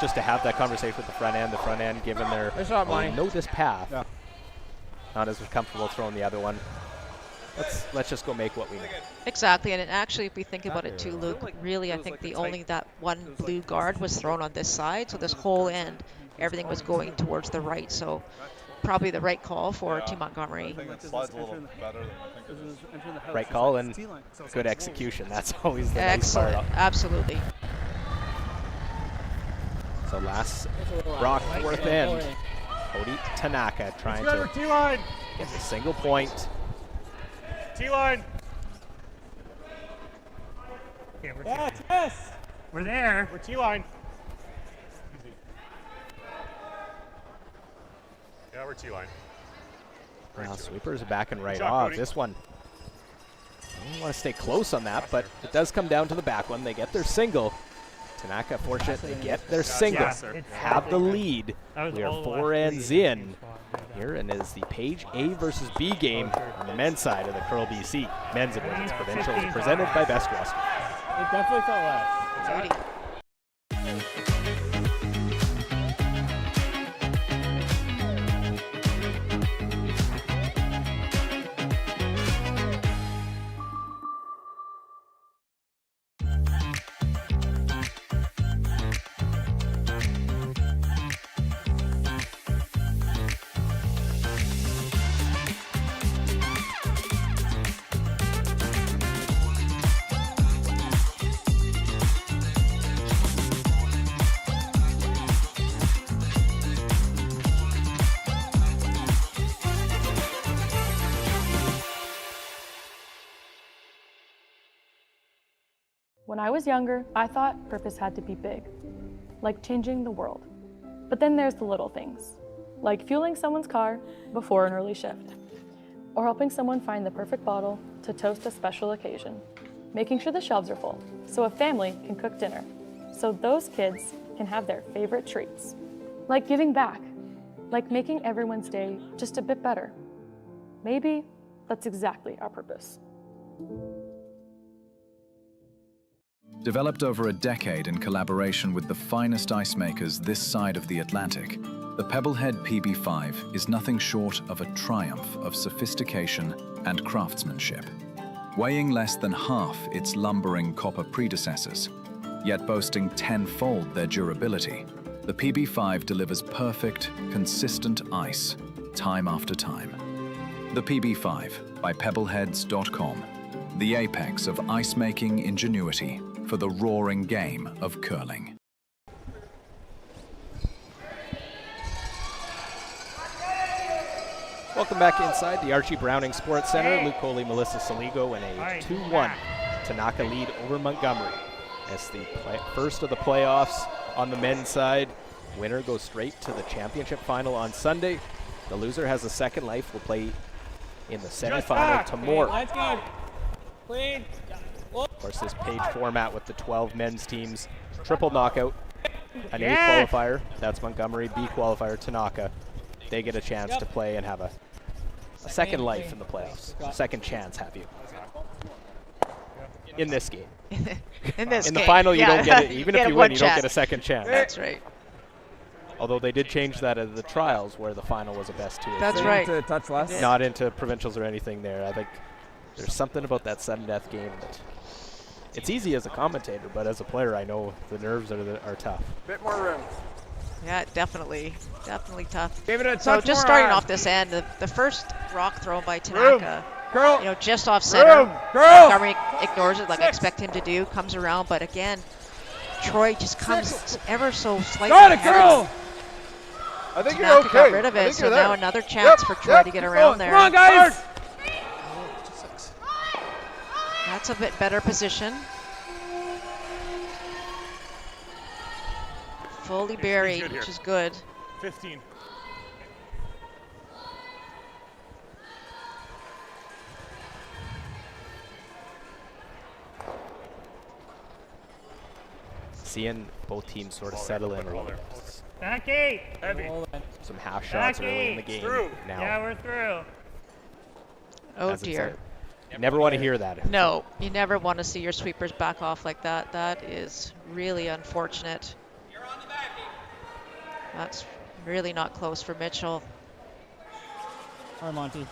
Speaker 4: just to have that conversation with the front end. The front end given their know this path.
Speaker 16: Yeah.
Speaker 4: Not as comfortable throwing the other one. Let's just go make what we know.
Speaker 5: Exactly, and actually, if we think about it too, Luke, really, I think only that one blue guard was thrown on this side, so this whole end, everything was going towards the right, so probably the right call for Team Montgomery.
Speaker 10: I think it slides a little better than I think it is.
Speaker 4: Right call and good execution. That's always the nice part.
Speaker 5: Excellent, absolutely.
Speaker 4: So last rock fourth end. Cody Tanaka trying to
Speaker 11: T-line.
Speaker 4: get a single point.
Speaker 11: T-line.
Speaker 6: Okay,
Speaker 9: Yes.
Speaker 6: We're there.
Speaker 11: We're T-line.
Speaker 8: Yeah, we're T-line.
Speaker 4: Now sweepers are backing right
Speaker 8: job,
Speaker 4: off.
Speaker 8: Cody.
Speaker 4: This one, I don't want to stay close on that, but it does come down to the back one. They get their single. Tanaka fortunate they get their single,
Speaker 6: Yeah,
Speaker 4: have the lead.
Speaker 6: That was
Speaker 4: We are
Speaker 6: all
Speaker 4: 4
Speaker 6: left
Speaker 4: ends
Speaker 6: lead.
Speaker 4: in here, and is the Page A versus B game on the men's side of the Curl BC men's and women's provincials, presented by Best Western.
Speaker 9: It definitely felt less.
Speaker 17: When I was younger, I thought purpose had to be big, like changing the world. But then there's the little things, like fueling someone's car before an early shift, or helping someone find the perfect bottle to toast a special occasion, making sure the shelves are full so a family can cook dinner, so those kids can have their favorite treats, like giving back, like making everyone's day just a bit better. Maybe that's exactly our purpose.
Speaker 18: Developed over a decade in collaboration with the finest ice makers this side of the Atlantic, the Pebblehead PB5 is nothing short of a triumph of sophistication and craftsmanship. Weighing less than half its lumbering copper predecessors, yet boasting tenfold their durability, the PB5 delivers perfect, consistent ice, time after time. The PB5 by Pebbleheads.com, the apex of ice-making ingenuity for the roaring game of curling.
Speaker 4: Welcome back inside the Archie Browning Sports Center. Luke Coley, Melissa Saligo in a 2-1 Tanaka lead over Montgomery. As the first of the playoffs on the men's side. Winner goes straight to the championship final on Sunday. The loser has a second life. Will play in the semifinal tomorrow.
Speaker 9: Let's go. Clean.
Speaker 4: Of course, this page format with the 12 men's teams, triple knockout, an A qualifier, that's Montgomery, B qualifier, Tanaka. They get a chance to play and have a second life in the playoffs, second chance, have you? In this game.
Speaker 5: In this
Speaker 4: in
Speaker 5: game.
Speaker 4: the final, you don't get it. Even if you win, you don't
Speaker 5: chance.
Speaker 4: get a second chance.
Speaker 5: That's right.
Speaker 4: Although they did change that at the trials, where the final was a best two.
Speaker 5: That's right.
Speaker 16: To touch less.
Speaker 4: Not into provincials or anything there. I think there's something about that sudden death game that it's easy as a commentator, but as a player, I know the nerves are tough.
Speaker 16: Bit more room.
Speaker 5: Yeah, definitely tough.
Speaker 16: Give it a
Speaker 5: so
Speaker 16: touch
Speaker 5: just
Speaker 16: more
Speaker 5: starting
Speaker 16: on.
Speaker 5: off this end, the first rock thrown by Tanaka,
Speaker 16: Girl.
Speaker 5: you know, just off center.
Speaker 16: Girl.
Speaker 5: Montgomery ignores it like I expect him to do, comes around, but again, Troy just comes ever so slightly
Speaker 16: Got it,
Speaker 5: ahead.
Speaker 16: girl.
Speaker 10: I think
Speaker 5: Tanaka
Speaker 10: you're okay.
Speaker 5: got rid of
Speaker 10: I
Speaker 5: it,
Speaker 10: think
Speaker 5: so
Speaker 10: you're
Speaker 5: now
Speaker 10: there.
Speaker 5: another chance for Troy to get around there.
Speaker 16: Come on, guys.
Speaker 5: That's a bit better position. Fully buried, which is good.
Speaker 8: 15.
Speaker 4: Seeing both teams sort of settle in a little bit.
Speaker 6: Back 8.
Speaker 8: Heavy.
Speaker 4: Some half shots
Speaker 6: Back
Speaker 4: early in the
Speaker 6: 8.
Speaker 4: game.
Speaker 8: Through.
Speaker 4: Now,
Speaker 6: Yeah, we're through.
Speaker 5: Oh
Speaker 4: as it's
Speaker 5: dear.
Speaker 4: you never want to hear that.
Speaker 5: No, you never want to see your sweepers back off like that. That is really unfortunate. That's really not close for Mitchell.
Speaker 9: All right, Monty.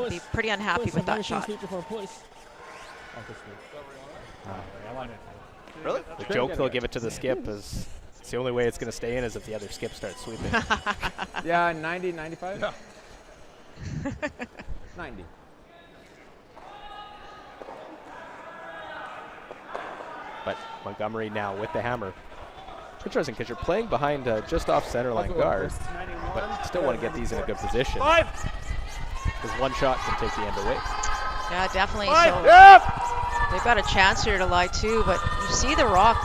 Speaker 5: Be pretty unhappy
Speaker 9: Push.
Speaker 5: with that
Speaker 9: I've
Speaker 5: shot.
Speaker 9: seen sweep before. Push. Oh, push. I wanted
Speaker 4: Really? The joke they'll give it to the skip is it's the only way it's going to stay in is if the other skip starts sweeping.
Speaker 16: Yeah, 90, 95?
Speaker 8: Yeah.
Speaker 16: 90.
Speaker 4: But Montgomery now with the hammer. Interesting because you're playing behind just off center line guard, but still want to get these in a good position. Because one shot can take the end away.
Speaker 5: Yeah, definitely.
Speaker 16: Five.
Speaker 5: So
Speaker 16: Yep.
Speaker 5: they've got a chance here to lie too, but you see the rock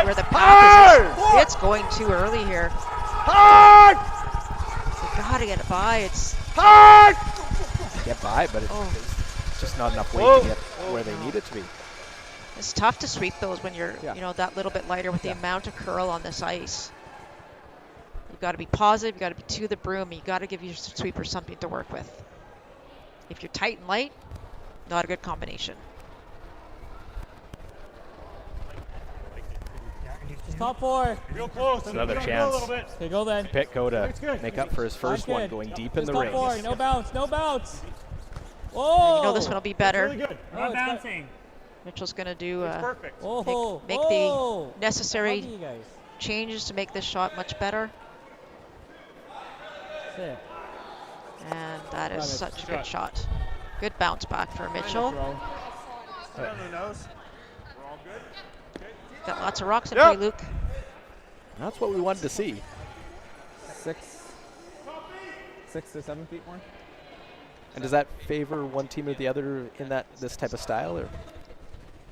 Speaker 5: where the path is. It's going too early here.
Speaker 16: Hard.
Speaker 5: They gotta get it by. It's
Speaker 4: Get by, but it's just not enough weight to get where they need it to be.
Speaker 5: It's tough to sweep those when you're,
Speaker 16: Yeah.
Speaker 5: you know, that little bit lighter with the
Speaker 16: Yeah.
Speaker 5: amount of curl on this ice. You've got to be positive. You've got to be to the broom. You've got to give your sweeper something to work with. If you're tight and light, not a good combination.
Speaker 9: Just top 4.
Speaker 8: Real close.
Speaker 4: Another
Speaker 8: Go a
Speaker 4: chance.
Speaker 8: little bit.
Speaker 9: Okay, go then.
Speaker 4: Pitco to
Speaker 8: It's good.
Speaker 4: make up for his first one, going deep in
Speaker 9: Just
Speaker 4: the
Speaker 9: top 4.
Speaker 4: rings.
Speaker 9: No bounce. No bounce. Whoa.
Speaker 5: You know this one will be better.
Speaker 8: Really good.
Speaker 9: Oh,
Speaker 6: Not
Speaker 9: it's got-
Speaker 6: bouncing.
Speaker 5: Mitchell's going to do
Speaker 8: It's perfect.
Speaker 9: Whoa.
Speaker 5: make
Speaker 9: Whoa.
Speaker 5: the necessary
Speaker 9: How do you guys?
Speaker 5: changes to make this shot much better.
Speaker 9: Sick.
Speaker 5: And that is
Speaker 9: Love it.
Speaker 5: such a good shot. Good bounce back for Mitchell.
Speaker 11: Sit on the nose.
Speaker 8: We're all good. Okay.
Speaker 5: Got lots of rocks in
Speaker 4: Yep.
Speaker 5: play, Luke.
Speaker 4: That's what we wanted to see.
Speaker 16: 6 to 7 feet more.
Speaker 4: And does that favor one team or the other in this type of style? Or?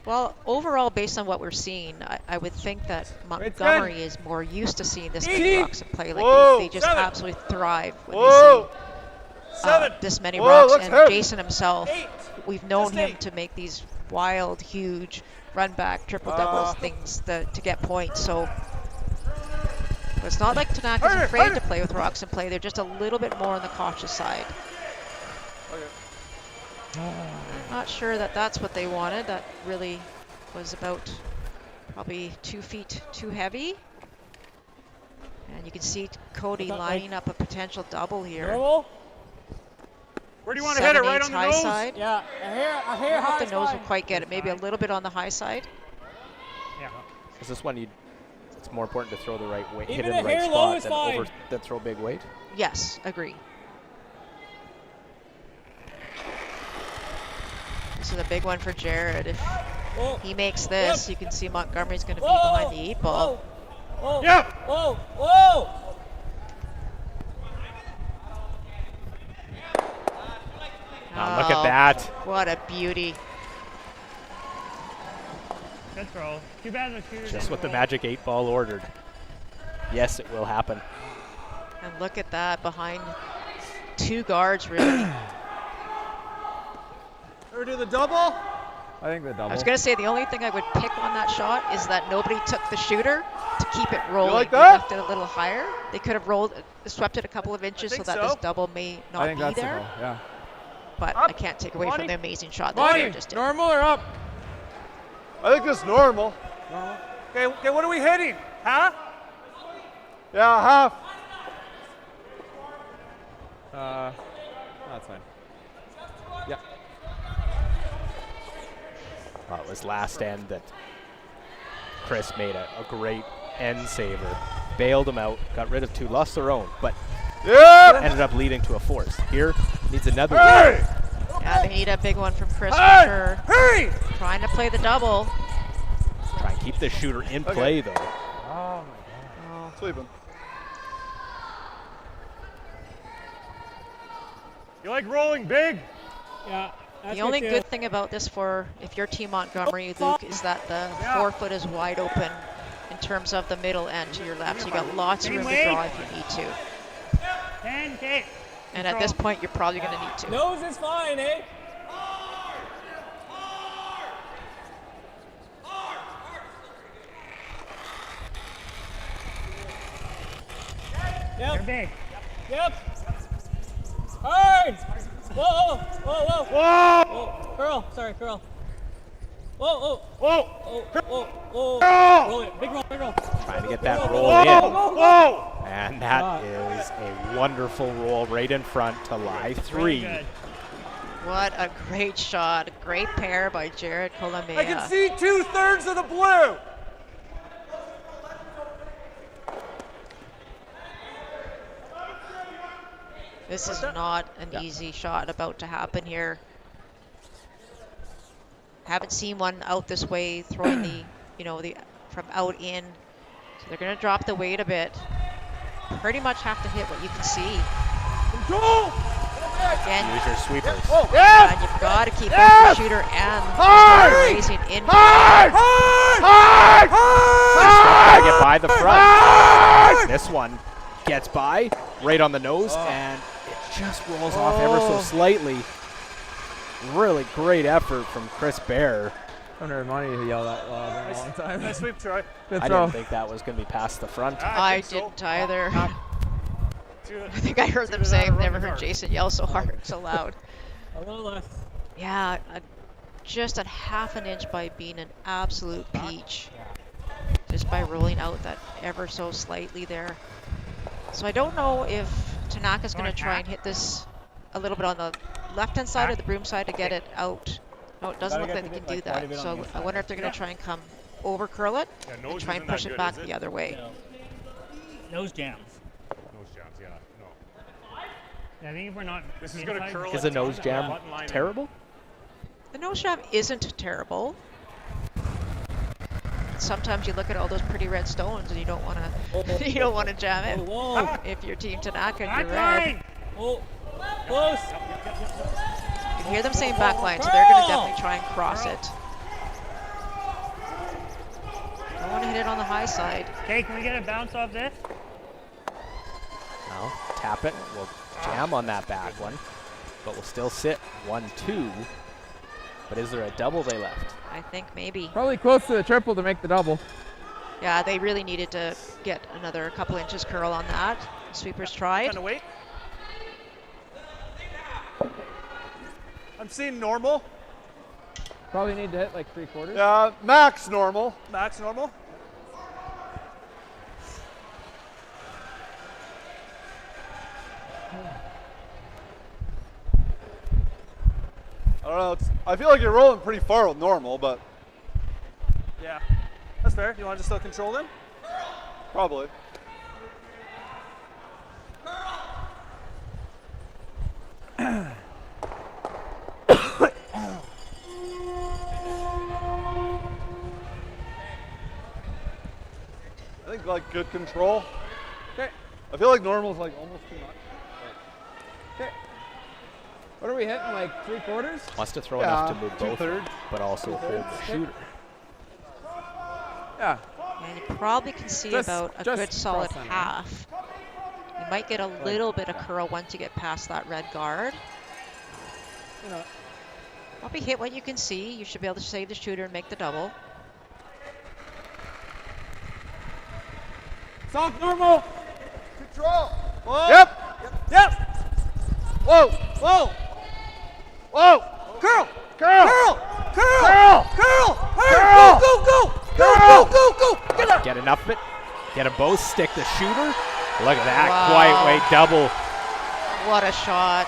Speaker 5: Well, overall, based on what we're seeing, I would think that Montgomery is more used to seeing this many rocks in play. Like they just absolutely thrive when they see this many rocks. And Jason himself, we've known him to make these wild, huge run back, triple doubles things to get points. So it's not like Tanaka's afraid to play with rocks in play. They're just a little bit more on the cautious side. Not sure that that's what they wanted. That really was about probably 2 feet too heavy. And you can see Cody lining up a potential double here.
Speaker 9: Normal?
Speaker 8: Where do you want to hit it? Right on the
Speaker 5: high
Speaker 8: nose?
Speaker 5: side.
Speaker 9: Yeah, a hair
Speaker 5: I don't know
Speaker 9: high.
Speaker 5: if the nose will quite get it. Maybe a little bit on the high side.
Speaker 6: Yeah.
Speaker 4: Is this one it's more important to throw the right weight, hit
Speaker 9: Even
Speaker 4: in the
Speaker 9: a
Speaker 4: right
Speaker 9: hair low is
Speaker 4: spot
Speaker 9: fine.
Speaker 4: than throw big weight?
Speaker 5: Yes, agree. This is a big one for Jared. If he makes this, you can see Montgomery's going to be behind the 8 ball.
Speaker 9: Whoa.
Speaker 8: Yeah.
Speaker 9: Whoa. Whoa.
Speaker 4: Oh, look at that.
Speaker 5: What a beauty.
Speaker 6: Good throw. Too bad the shooter
Speaker 4: Just what the Magic 8 ball ordered. Yes, it will happen.
Speaker 5: And look at that behind 2 guards, really.
Speaker 11: Ever do the double?
Speaker 16: I think the double.
Speaker 5: I was going to say the only thing I would pick on that shot is that nobody took the shooter to keep it rolling.
Speaker 11: like
Speaker 5: They
Speaker 11: that?
Speaker 5: left it a little higher. They could have swept it a couple of inches so
Speaker 11: think
Speaker 5: that
Speaker 11: so.
Speaker 5: this double may
Speaker 16: I
Speaker 5: not
Speaker 16: think
Speaker 5: be
Speaker 16: that's
Speaker 5: there.
Speaker 16: the goal. Yeah.
Speaker 5: But
Speaker 11: Up.
Speaker 5: I can't take away from the amazing shot that
Speaker 11: Money.
Speaker 5: Jared just did.
Speaker 11: Normal or up?
Speaker 10: I think it's normal.
Speaker 11: Okay, what are we hitting? Huh?
Speaker 10: Yeah, half.
Speaker 16: That's fine. Yeah.
Speaker 4: Well, it was last end that Chris made a great end saver. Bailed him out, got rid of 2, lost their own, but ended up leading to a force. Here, needs another one.
Speaker 5: Yeah, they need a big one from Chris for sure.
Speaker 11: Hurry!
Speaker 5: Trying to play the double.
Speaker 4: Try and keep the shooter in play, though.
Speaker 10: Oh my God. Sleeping.
Speaker 8: You like rolling big?
Speaker 9: Yeah.
Speaker 5: The only good thing about this for if you're Team Montgomery, Luke, is that the 4-foot is wide open in terms of the middle end to your left. So you got lots of room to draw if you need to.
Speaker 6: 10K.
Speaker 5: And at this point, you're probably going to need to.
Speaker 9: Nose is fine, eh?
Speaker 6: You're
Speaker 9: Yep.
Speaker 6: big.
Speaker 9: Yep. Hard. Whoa. Whoa. Whoa.
Speaker 8: Whoa!
Speaker 9: Whoa. Curl. Sorry, curl. Whoa. Whoa.
Speaker 8: Whoa!
Speaker 9: Whoa. Whoa.
Speaker 8: Curl!
Speaker 9: Roll it. Big roll. Big roll.
Speaker 4: Trying to get that
Speaker 9: Whoa,
Speaker 4: roll
Speaker 8: Whoa!
Speaker 4: in.
Speaker 8: Whoa!
Speaker 4: And that is a wonderful roll right in front to lie 3.
Speaker 6: Really good.
Speaker 5: What a great shot. A great pair by Jared Colomea.
Speaker 11: I can see 2/3 of the blue.
Speaker 5: This is not an easy shot about to happen here. Haven't seen one out this way, throwing the, from out in. So they're going to drop the weight a bit. Pretty much have to hit what you can see. Again,
Speaker 4: Use your sweepers.
Speaker 5: and you've got to keep both the shooter and the raising in.
Speaker 4: Trying to get by the front. This one gets by right on the nose, and it just rolls off ever so slightly. Really great effort from Chris Bear.
Speaker 16: Don't remind me to yell that loud in a long time.
Speaker 11: Nice sweep, Troy.
Speaker 4: I didn't think that was going to be past the front.
Speaker 5: I didn't either. I think I heard them say I've never heard Jason yell so hard, so loud.
Speaker 9: A little less.
Speaker 5: Yeah, just a half an inch by being an absolute peach. Just by rolling out that ever so slightly there. So I don't know if Tanaka's going to try and hit this a little bit on the left-hand side or the broom side to get it out. No, it doesn't look like they can do that. So I wonder if they're going to try and come over curl it and try and push it back the other way.
Speaker 9: Nose jams.
Speaker 8: Nose jams, yeah. No.
Speaker 6: Yeah, I think if we're not.
Speaker 8: This is going to curl.
Speaker 4: Is a nose jam terrible?
Speaker 5: The nose jam isn't terrible. Sometimes you look at all those pretty red stones and you don't want to you don't want to jam it. If you're Team Tanaka and you're red.
Speaker 9: Oh, close.
Speaker 5: You can hear them saying backline, so they're going to definitely try and cross it. I want to hit it on the high side.
Speaker 6: Okay, can we get a bounce off this?
Speaker 4: No, tap it. We'll jam on that back one, but we'll still sit 1-2. But is there a double they left?
Speaker 5: I think maybe.
Speaker 16: Probably close to the triple to make the double.
Speaker 5: Yeah, they really needed to get another couple inches curl on that. Sweepers tried.
Speaker 11: Kind of wait. I'm seeing normal.
Speaker 16: Probably need to hit like 3/4.
Speaker 10: Yeah, max normal.
Speaker 11: Max normal.
Speaker 10: I don't know. I feel like you're rolling pretty far with normal, but
Speaker 11: Yeah, that's fair. You want to still control them?
Speaker 10: probably. I think like good control.
Speaker 16: Okay.
Speaker 10: I feel like normal is like almost too much.
Speaker 16: Okay. What are we hitting? Like 3/4?
Speaker 4: Wants to throw enough to move both,
Speaker 10: 2/3.
Speaker 4: but also hold the shooter.
Speaker 16: Yeah.
Speaker 5: And you probably can see about a good solid
Speaker 16: cross center.
Speaker 5: half. You might get a little bit of curl once you get past that red guard.
Speaker 16: You know.
Speaker 5: Probably hit what you can see. You should be able to save the shooter and make the double.
Speaker 16: Soft normal.
Speaker 10: Control. Whoa.
Speaker 11: Yep.
Speaker 10: Whoa. Whoa. Whoa.
Speaker 11: Curl.
Speaker 10: Curl.
Speaker 11: Curl. Curl.
Speaker 10: Curl.
Speaker 11: Curl.
Speaker 10: Curl.
Speaker 11: Go, go, go. Go,
Speaker 10: Curl.
Speaker 11: go, go, go. Get up.
Speaker 4: Get enough of it. Get them both. Stick the shooter. Look at that.
Speaker 5: Wow.
Speaker 4: Quiet way double.
Speaker 5: What a shot.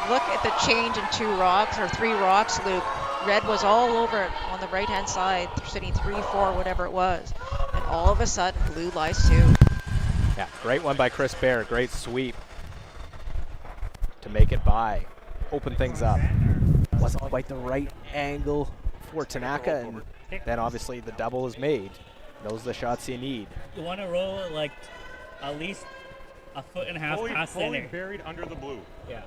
Speaker 5: Look at the change in 2 rocks, or 3 rocks, Luke. Red was all over it on the right-hand side, sitting 3-4, whatever it was. And all of a sudden, blue lies 2.
Speaker 4: Yeah, great one by Chris Bear. Great sweep to make it by. Open things up. Wasn't quite the right angle for Tanaka, and then obviously the double is made. Those are the shots you need.
Speaker 9: You want to roll it like at least a foot and a half past
Speaker 8: fully
Speaker 9: center.
Speaker 8: buried under the blue.
Speaker 9: Yeah.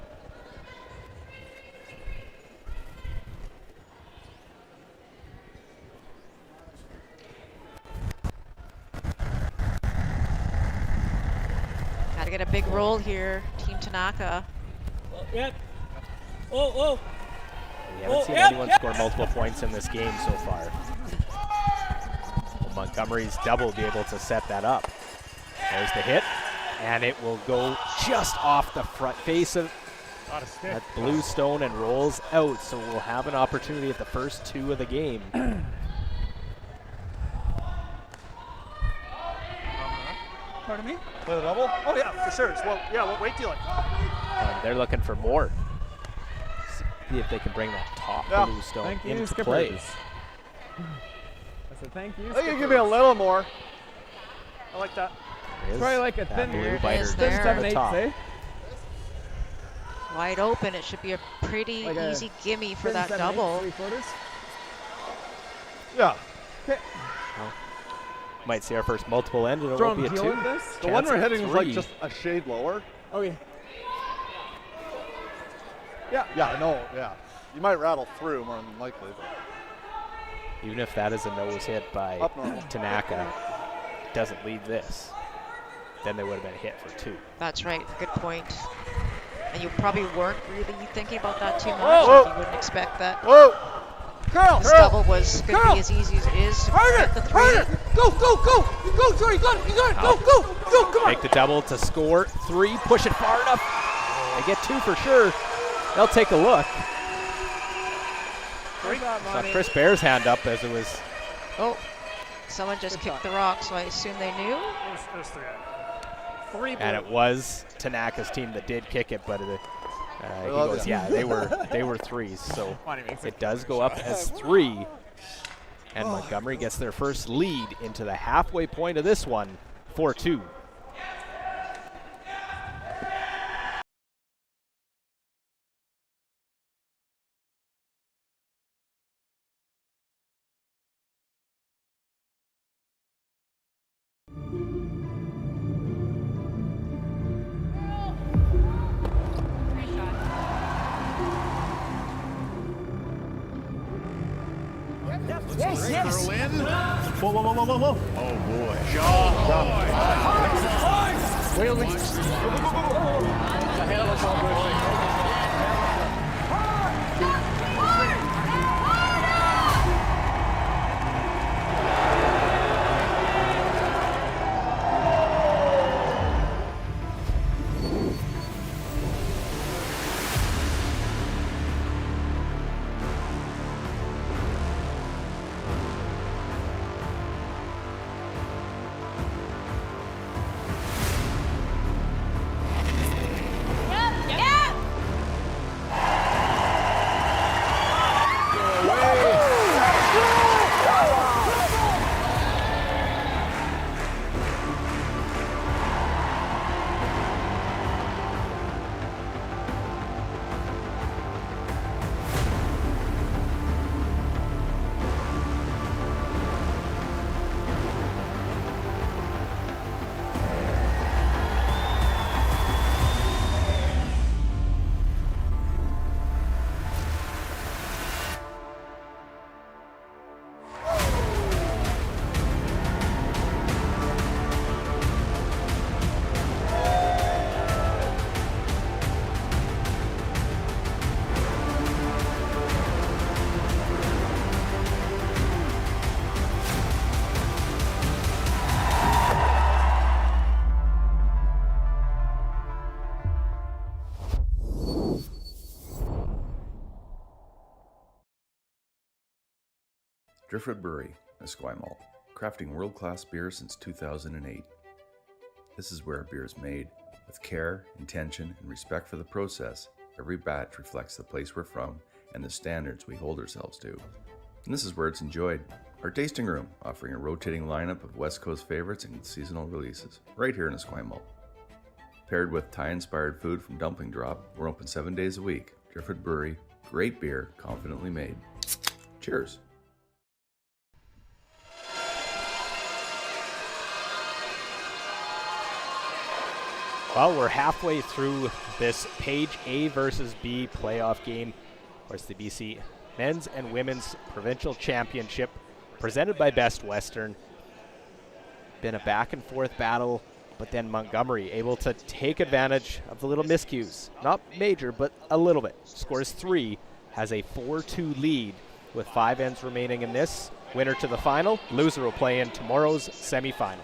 Speaker 5: Got to get a big roll here, Team Tanaka.
Speaker 9: Oh, yep. Oh.
Speaker 4: We haven't seen anyone score multiple points in this game so far. Will Montgomery's double be able to set that up? There's the hit, and it will go just off the front face of that blue stone and rolls out. So we'll have an opportunity at the first 2 of the game.
Speaker 11: Pardon me?
Speaker 10: Play the double?
Speaker 11: Oh, yeah, for sure. What weight do you like?
Speaker 4: And they're looking for more. See if they can bring that top blue stone
Speaker 16: Thank you,
Speaker 4: into
Speaker 16: skippers.
Speaker 4: play.
Speaker 16: I said thank you.
Speaker 10: I think you give me a little more.
Speaker 11: I like that.
Speaker 4: There is
Speaker 16: Probably like a
Speaker 4: that
Speaker 16: thin
Speaker 4: blue biter
Speaker 5: is there.
Speaker 4: at the
Speaker 16: 7/8,
Speaker 4: top.
Speaker 16: say.
Speaker 5: Wide open. It should be a pretty
Speaker 16: Like a
Speaker 5: easy gimme for
Speaker 16: thin
Speaker 5: that
Speaker 16: 7/8,
Speaker 5: double.
Speaker 16: 3/4.
Speaker 10: Yeah.
Speaker 16: Okay.
Speaker 4: Might see our first multiple end, and it
Speaker 16: Throwing
Speaker 4: won't be a
Speaker 16: heel
Speaker 4: 2.
Speaker 16: at this?
Speaker 10: The one
Speaker 4: Chance
Speaker 10: we're
Speaker 4: at
Speaker 10: hitting is like
Speaker 4: 3.
Speaker 10: just a shade lower.
Speaker 16: Oh yeah.
Speaker 10: Yeah, I know. Yeah. You might rattle through more than likely. But.
Speaker 4: Even if that is a nose hit by
Speaker 10: Up normal.
Speaker 4: Tanaka, doesn't lead this, then they would have been hit for 2.
Speaker 5: That's right. Good point. And you probably weren't really thinking about that too much.
Speaker 10: Whoa.
Speaker 5: You wouldn't expect that.
Speaker 10: Whoa!
Speaker 5: This double was going to be as easy as it is to get the three.
Speaker 11: Harder! Go, go, go! Go, Jordy, you got it, go, go, go, come on!
Speaker 4: Make the double to score 3, push it far enough. They get 2 for sure. They'll take a look. Saw Chris Bear's hand up as it was.
Speaker 5: Oh, someone just kicked the rock, so I assume they knew.
Speaker 6: There's 3.
Speaker 4: And it was Tanaka's team that did kick it, but he goes, yeah, they were 3s, so it does go up as 3. And Montgomery gets their first lead into the halfway point of this one, 4-2.
Speaker 11: Yes, yes!
Speaker 8: Whoa, whoa, whoa, whoa, whoa, whoa. Oh, boy.
Speaker 3: Driftwood Brewery, Esquimalt, crafting world-class beer since 2008. This is where beer is made. With care, intention, and respect for the process, every batch reflects the place we're from and the standards we hold ourselves to. And this is where it's enjoyed. Our tasting room, offering a rotating lineup of West Coast favorites and seasonal releases, right here in Esquimalt. Paired with Thai-inspired food from Dumpling Drop, we're open 7 days a week. Driftwood Brewery, great beer, confidently made. Cheers.
Speaker 4: Well, we're halfway through this Page A versus B playoff game. Of course, the BC Men's and Women's Provincial Championship presented by Best Western. Been a back and forth battle, but then Montgomery able to take advantage of the little miscues. Not major, but a little bit. Scores 3, has a 4-2 lead with 5 ends remaining in this. Winner to the final, loser will play in tomorrow's semifinal.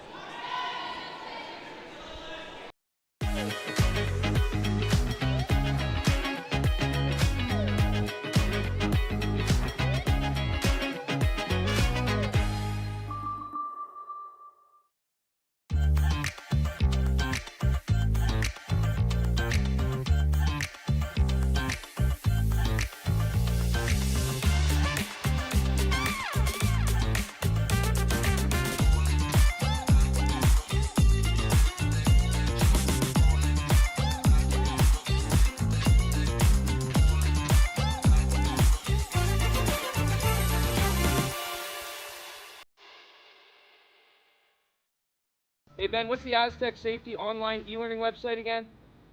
Speaker 19: Hey Ben, what's the Aztec Safety online e-learning website again?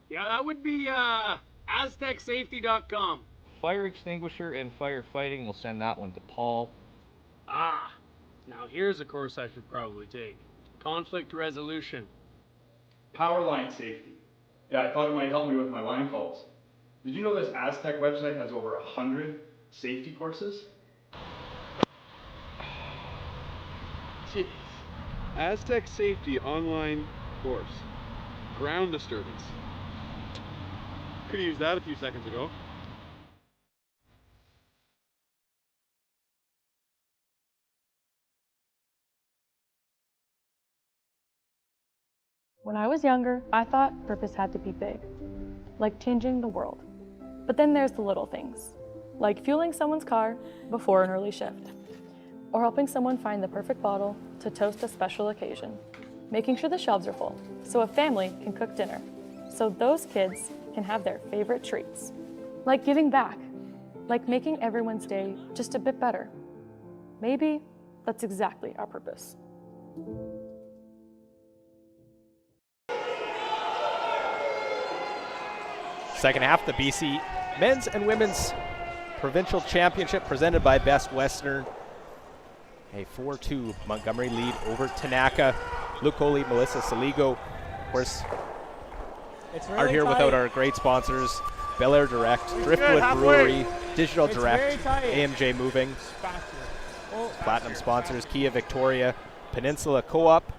Speaker 20: Yeah, that would be aztecsafety.com.
Speaker 19: Fire extinguisher and firefighting, we'll send that one to Paul.
Speaker 20: Ah, now here's a course I should probably take. Conflict resolution.
Speaker 1: Power line safety. Yeah, I thought it might help me with my line calls. Did you know this Aztec website has over 100 safety courses?
Speaker 15: Aztec Safety online course. Ground disturbance. Could have used that a few seconds ago.
Speaker 17: When I was younger, I thought purpose had to be big, like changing the world. But then there's the little things, like fueling someone's car before an early shift, or helping someone find the perfect bottle to toast a special occasion, making sure the shelves are full so a family can cook dinner, so those kids can have their favorite treats, like giving back, like making everyone's day just a bit better. Maybe that's exactly our purpose.
Speaker 4: Second half, the BC Men's and Women's Provincial Championship presented by Best Western. A 4-2 Montgomery lead over Tanaka. Luke Coley, Melissa Saligo, of course,
Speaker 11: really
Speaker 4: are here
Speaker 11: tight.
Speaker 4: without our great sponsors, Bel Air Direct, Driftwood Brewery, Digital
Speaker 11: It's
Speaker 4: Direct,
Speaker 11: very tight.
Speaker 4: AMJ Moving, Platinum sponsors, Kia Victoria, Peninsula Co-op,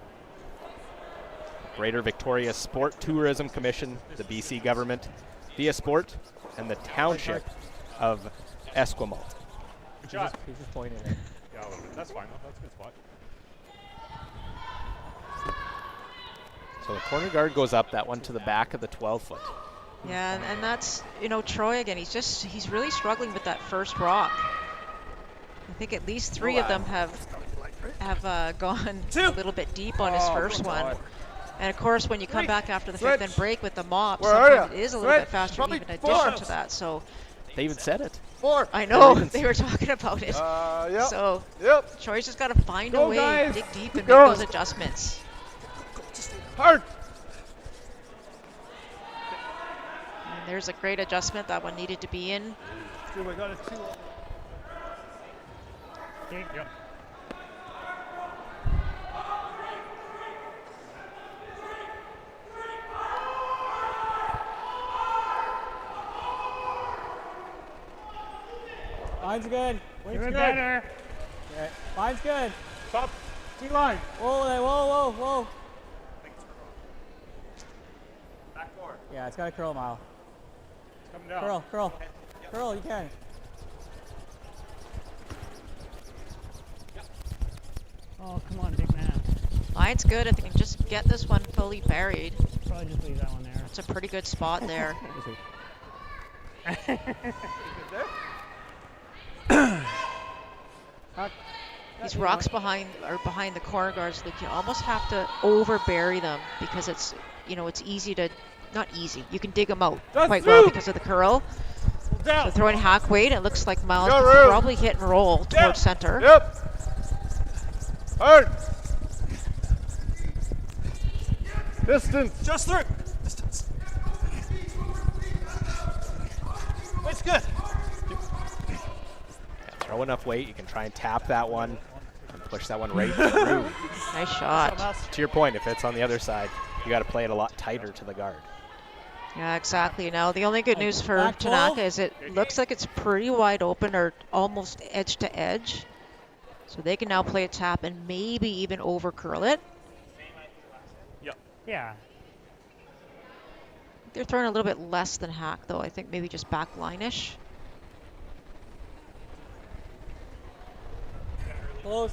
Speaker 4: Greater Victoria Sport Tourism Commission, the BC government, Via Sport, and the Township of Esquimalt.
Speaker 11: Good job.
Speaker 4: He's just pointing it.
Speaker 11: Yeah, that's fine. That's a good spot.
Speaker 4: So the corner guard goes up, that one to the back of the 12-foot.
Speaker 5: Yeah, and that's, you know, Troy again, he's really struggling with that first rock. I think at least 3 of them have gone a little bit deep on his first one. And of course, when you come back after the fifth and break with the mop, sometimes it is a little bit faster even in addition to that. So
Speaker 4: they even said it.
Speaker 5: 4. I know, they were talking about it.
Speaker 10: Yep.
Speaker 5: So
Speaker 10: Yep.
Speaker 5: Troy's just got to find a way,
Speaker 10: guys.
Speaker 5: dig deep, and
Speaker 10: Go.
Speaker 5: make those adjustments.
Speaker 10: Hard.
Speaker 5: And there's a great adjustment. That one needed to be in.
Speaker 6: I got it 2. Okay, yep.
Speaker 11: Line's good.
Speaker 6: Give it better.
Speaker 11: Okay. Line's good.
Speaker 6: Top T-line.
Speaker 11: Whoa, whoa, whoa, whoa.
Speaker 6: Back 4.
Speaker 11: Yeah, it's got to curl, Mile.
Speaker 6: It's coming down.
Speaker 11: Curl, curl. Curl, you can.
Speaker 6: Oh, come on, big man.
Speaker 5: Line's good if they can just get this one fully buried.
Speaker 6: Probably just leave that one there.
Speaker 5: That's a pretty good spot there. These rocks behind the corner guards, Luke, you almost have to over bury them because it's, you know, it's easy to, not easy, you can dig them out quite well because of the curl. So throwing hack weight, it looks like Miles can probably hit and roll towards center.
Speaker 10: Yep. Hard. Distance.
Speaker 11: Just through. Distance. It's good.
Speaker 4: Throw enough weight, you can try and tap that one and push that one right through.
Speaker 5: Nice shot.
Speaker 4: To your point, if it's on the other side, you got to play it a lot tighter to the guard.
Speaker 5: Yeah, exactly. Now, the only good news for Tanaka is it looks like it's pretty wide open or almost edge to edge. So they can now play a tap and maybe even over curl it.
Speaker 6: Yep. Yeah.
Speaker 5: They're throwing a little bit less than hack, though. I think maybe just back line-ish.
Speaker 11: Close.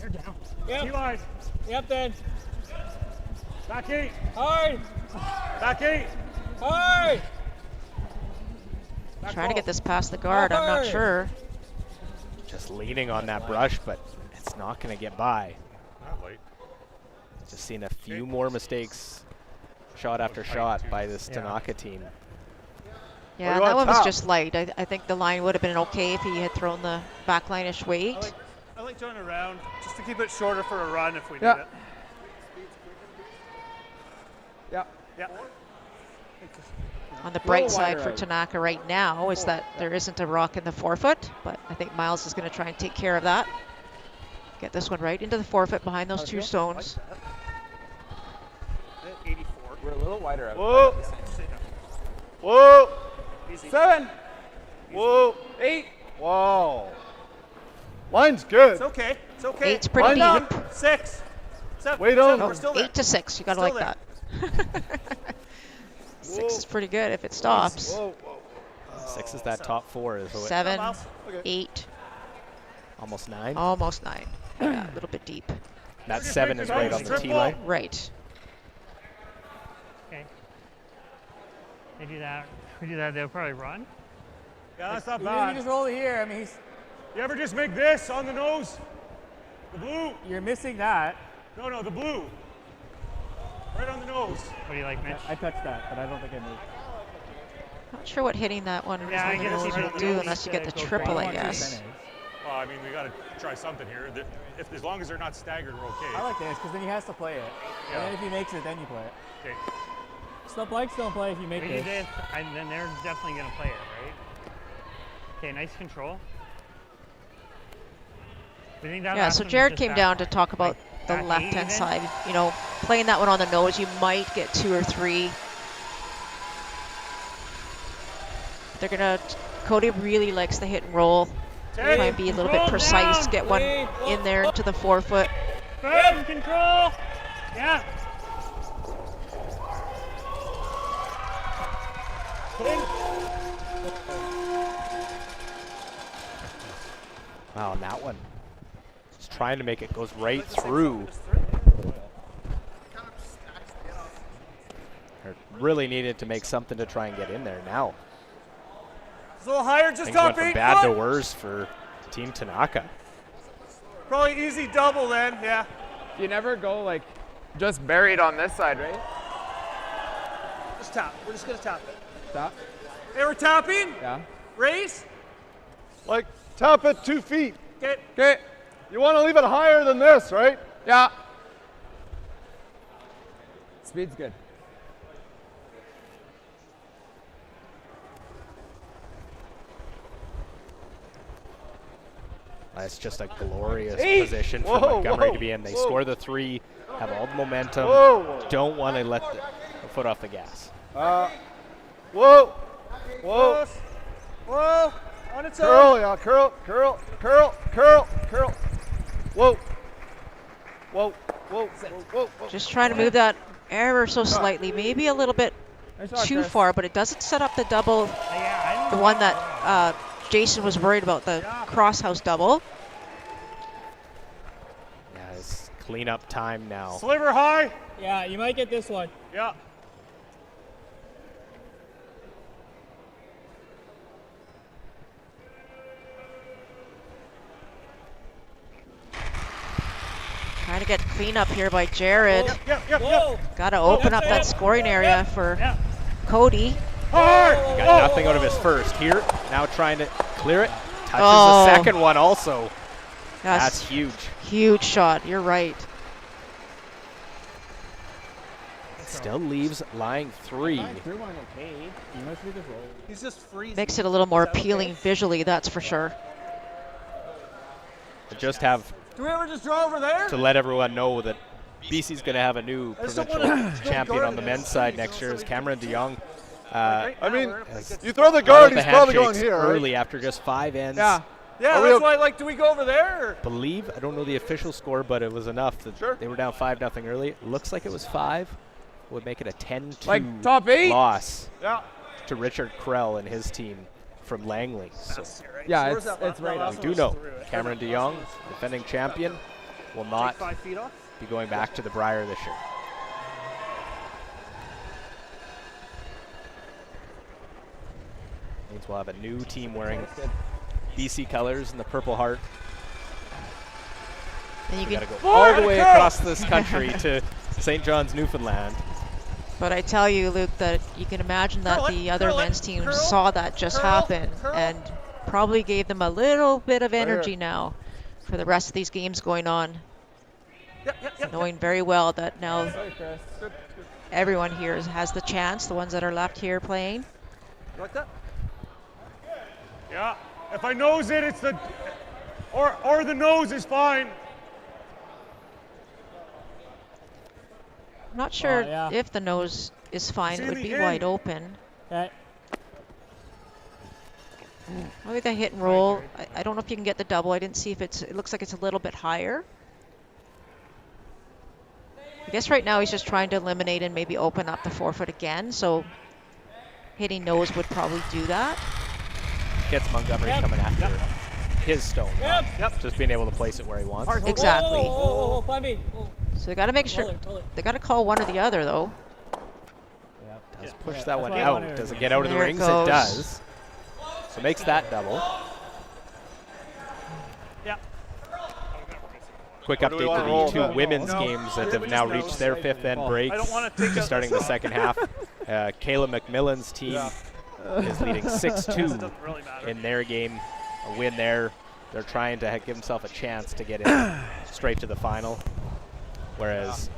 Speaker 6: You're down.
Speaker 11: Yep.
Speaker 6: T-line.
Speaker 11: Yep, then.
Speaker 6: Back 8.
Speaker 11: Hard.
Speaker 6: Back 8.
Speaker 11: Hard.
Speaker 5: Trying to get this past the guard, I'm not sure.
Speaker 4: Just leaning on that brush, but it's not going to get by.
Speaker 6: Not late.
Speaker 4: Just seeing a few more mistakes, shot after shot, by this Tanaka team.
Speaker 5: Yeah, that one was just light. I think the line would have been okay if he had thrown the backline-ish weight.
Speaker 6: I like throwing around just to keep it shorter for a run if we need
Speaker 7: Yeah.
Speaker 6: it.
Speaker 7: Yeah.
Speaker 6: Yeah.
Speaker 5: On the bright side for Tanaka right now is that there isn't a rock in the 4-foot, but I think Miles is going to try and take care of that. Get this one right into the 4-foot behind those 2 stones.
Speaker 6: 84.
Speaker 7: We're a little wider out.
Speaker 10: Whoa. Whoa.
Speaker 7: 7.
Speaker 10: Whoa.
Speaker 7: 8.
Speaker 10: Wow. Line's good.
Speaker 11: It's okay. It's okay.
Speaker 5: 8's pretty
Speaker 11: Line
Speaker 5: deep.
Speaker 11: up. 6. 7.
Speaker 10: Wait on.
Speaker 11: We're still there.
Speaker 5: 8 to 6. You gotta
Speaker 11: Still
Speaker 5: like
Speaker 11: there.
Speaker 5: that. 6 is pretty good if it stops.
Speaker 10: Whoa.
Speaker 4: 6 is that top 4. Is what
Speaker 5: 7,
Speaker 11: Okay.
Speaker 5: 8,
Speaker 4: almost 9.
Speaker 5: almost 9. Yeah, a little bit deep.
Speaker 4: That 7 is right on the tee line.
Speaker 5: Right.
Speaker 6: Okay. They do that. We do that. They'll probably run.
Speaker 11: Yeah, that's not
Speaker 16: You
Speaker 11: bad.
Speaker 16: just roll it here. I mean, he's,
Speaker 11: You ever just make this on the nose? The blue?
Speaker 16: you're missing that.
Speaker 11: No, the blue. Right on the nose.
Speaker 6: What do you like, Mitch?
Speaker 16: I touched that, but I don't think I moved.
Speaker 5: Not sure what hitting that one
Speaker 6: Yeah, I
Speaker 5: on the
Speaker 6: guess
Speaker 5: nose
Speaker 6: you
Speaker 5: will
Speaker 6: should
Speaker 5: do
Speaker 6: do
Speaker 5: unless you
Speaker 6: it,
Speaker 5: get the
Speaker 6: go
Speaker 5: triple,
Speaker 6: crazy.
Speaker 5: I guess.
Speaker 11: Well, I mean, we got to try something here. If as long as they're not staggered, we're okay.
Speaker 16: I like this because then he has to play it.
Speaker 11: Yeah.
Speaker 16: And then if he makes it, then you play it.
Speaker 11: Okay.
Speaker 16: Stuff likes don't play if you make
Speaker 6: We do
Speaker 16: this.
Speaker 6: this, and then they're definitely going to play it, right? Okay, nice control. We think that
Speaker 5: Yeah,
Speaker 6: last
Speaker 5: so
Speaker 6: one was
Speaker 5: Jared
Speaker 6: just
Speaker 5: came
Speaker 6: that
Speaker 5: down to
Speaker 6: far.
Speaker 5: talk about
Speaker 6: Like,
Speaker 5: the
Speaker 6: back
Speaker 5: left-hand
Speaker 6: even.
Speaker 5: side. You know, playing that one on the nose, you might get 2 or 3. They're gonna. Cody really likes the hit and roll.
Speaker 11: Ten.
Speaker 5: Try and be a little bit
Speaker 6: Roll
Speaker 5: precise.
Speaker 6: down.
Speaker 5: Get one in there into the 4-foot.
Speaker 6: Firm control. Yeah.
Speaker 4: Wow, and that one. Just trying to make it goes right through. Really needed to make something to try and get in there now.
Speaker 11: It's a little higher, just
Speaker 4: Things
Speaker 11: top
Speaker 4: went
Speaker 11: 8
Speaker 4: from bad to
Speaker 11: foot.
Speaker 4: worse for Team Tanaka.
Speaker 11: Probably easy double then, yeah.
Speaker 16: You never go like just buried on this side, right?
Speaker 11: Just tap. We're just going to tap it.
Speaker 16: Stop.
Speaker 11: Hey, we're tapping.
Speaker 16: Yeah.
Speaker 11: Raise.
Speaker 10: Like tap it 2 feet.
Speaker 11: Okay.
Speaker 16: Okay.
Speaker 10: You want to leave it higher than this, right?
Speaker 16: Yeah. Speed's good.
Speaker 4: That's just a glorious
Speaker 10: 8.
Speaker 4: position for
Speaker 10: Whoa,
Speaker 4: Montgomery
Speaker 10: whoa,
Speaker 4: to be in. They
Speaker 10: whoa.
Speaker 4: score the 3, have all the momentum.
Speaker 10: Whoa.
Speaker 4: Don't want to let the foot off the gas.
Speaker 10: Whoa. Whoa.
Speaker 11: Whoa. On its
Speaker 10: Curl,
Speaker 11: own.
Speaker 10: yeah. Curl. Whoa. Whoa.
Speaker 5: Just trying to move that ever so slightly, maybe a little bit too far, but it doesn't set up the double, the one that Jason was worried about, the crosshouse double.
Speaker 4: Yeah, it's cleanup time now.
Speaker 11: Sliver high.
Speaker 16: Yeah, you might get this one.
Speaker 11: Yeah.
Speaker 5: Trying to get cleanup here by Jared.
Speaker 11: Yep.
Speaker 5: Got to open up that scoring area for Cody.
Speaker 4: Got nothing out of his first here. Now trying to clear it. Touches
Speaker 5: Oh.
Speaker 4: the second one also.
Speaker 5: Yes.
Speaker 4: That's huge.
Speaker 5: Huge shot. You're right.
Speaker 4: Still leaves lying 3.
Speaker 11: He's just freezing.
Speaker 5: Makes it a little more appealing visually, that's for sure.
Speaker 4: To just have
Speaker 11: Do we ever just draw over there?
Speaker 4: to let everyone know that BC's going to have a new
Speaker 11: I just don't
Speaker 4: provincial
Speaker 11: wanna-
Speaker 4: champion
Speaker 11: guard
Speaker 4: on the
Speaker 11: this.
Speaker 4: men's side next year is Cameron DeYoung.
Speaker 10: I mean,
Speaker 4: has
Speaker 10: you throw the
Speaker 4: out
Speaker 10: guard,
Speaker 4: of the
Speaker 10: he's probably going
Speaker 4: handshakes
Speaker 10: here, right?
Speaker 4: early after just 5 ends.
Speaker 11: Yeah,
Speaker 10: Are we
Speaker 11: that's
Speaker 10: okay?
Speaker 11: why, like, do we go over there? Or?
Speaker 4: Believe, I don't know the official score, but it was enough that they were down 5-0 early. Looks like it was 5. Would make it a 10-2
Speaker 16: Like top 8?
Speaker 4: loss
Speaker 11: Yeah.
Speaker 4: to Richard Krell and his team from Langley. So
Speaker 16: Yeah,
Speaker 11: Where's
Speaker 16: it's right
Speaker 11: that
Speaker 16: up.
Speaker 4: we
Speaker 11: last
Speaker 4: do
Speaker 11: one
Speaker 4: know
Speaker 11: was through it.
Speaker 4: Cameron DeYoung, defending champion, will not
Speaker 11: Take 5 feet off.
Speaker 4: be going back to the Briar this year. Means we'll have a new team wearing BC colors and the Purple Heart.
Speaker 5: And you
Speaker 4: We
Speaker 5: can,
Speaker 4: got to go all the way across this country to St. John's, Newfoundland.
Speaker 5: but I tell you, Luke, that you can imagine that the other men's team saw that just happen and probably gave them a little bit of energy now for the rest of these games going on. Knowing very well that now everyone here has the chance, the ones that are left here playing.
Speaker 11: You like that? Yeah. If I nose it, it's the or the nose is fine.
Speaker 5: I'm not sure
Speaker 16: yeah.
Speaker 5: if the nose is fine.
Speaker 11: See
Speaker 5: It would
Speaker 11: the
Speaker 5: be
Speaker 11: end.
Speaker 5: wide open.
Speaker 16: Okay.
Speaker 5: Maybe the hit and roll. I don't know if you can get the double. I didn't see if it looks like it's a little bit higher. I guess right now he's just trying to eliminate and maybe open up the forefoot again. So hitting nose would probably do that.
Speaker 4: Gets Montgomery coming after his stone. Just being able to place it where he wants.
Speaker 5: Exactly.
Speaker 9: Find me.
Speaker 5: So they got to make sure. They got to call one or the other, though.
Speaker 4: Does push that one out. Does it get out of the
Speaker 5: There it
Speaker 4: rings? It
Speaker 5: goes.
Speaker 4: does. So makes that double.
Speaker 6: Yeah.
Speaker 4: Quick
Speaker 10: What do we
Speaker 4: update
Speaker 10: wanna
Speaker 4: to
Speaker 10: roll?
Speaker 4: the two women's games that have now reached their fifth end break.
Speaker 6: I don't want to take out
Speaker 4: Starting the second half. Kayla McMillan's team is leading 6-2 in their game. A win there. They're trying to give themselves a chance to get in straight to the final. Whereas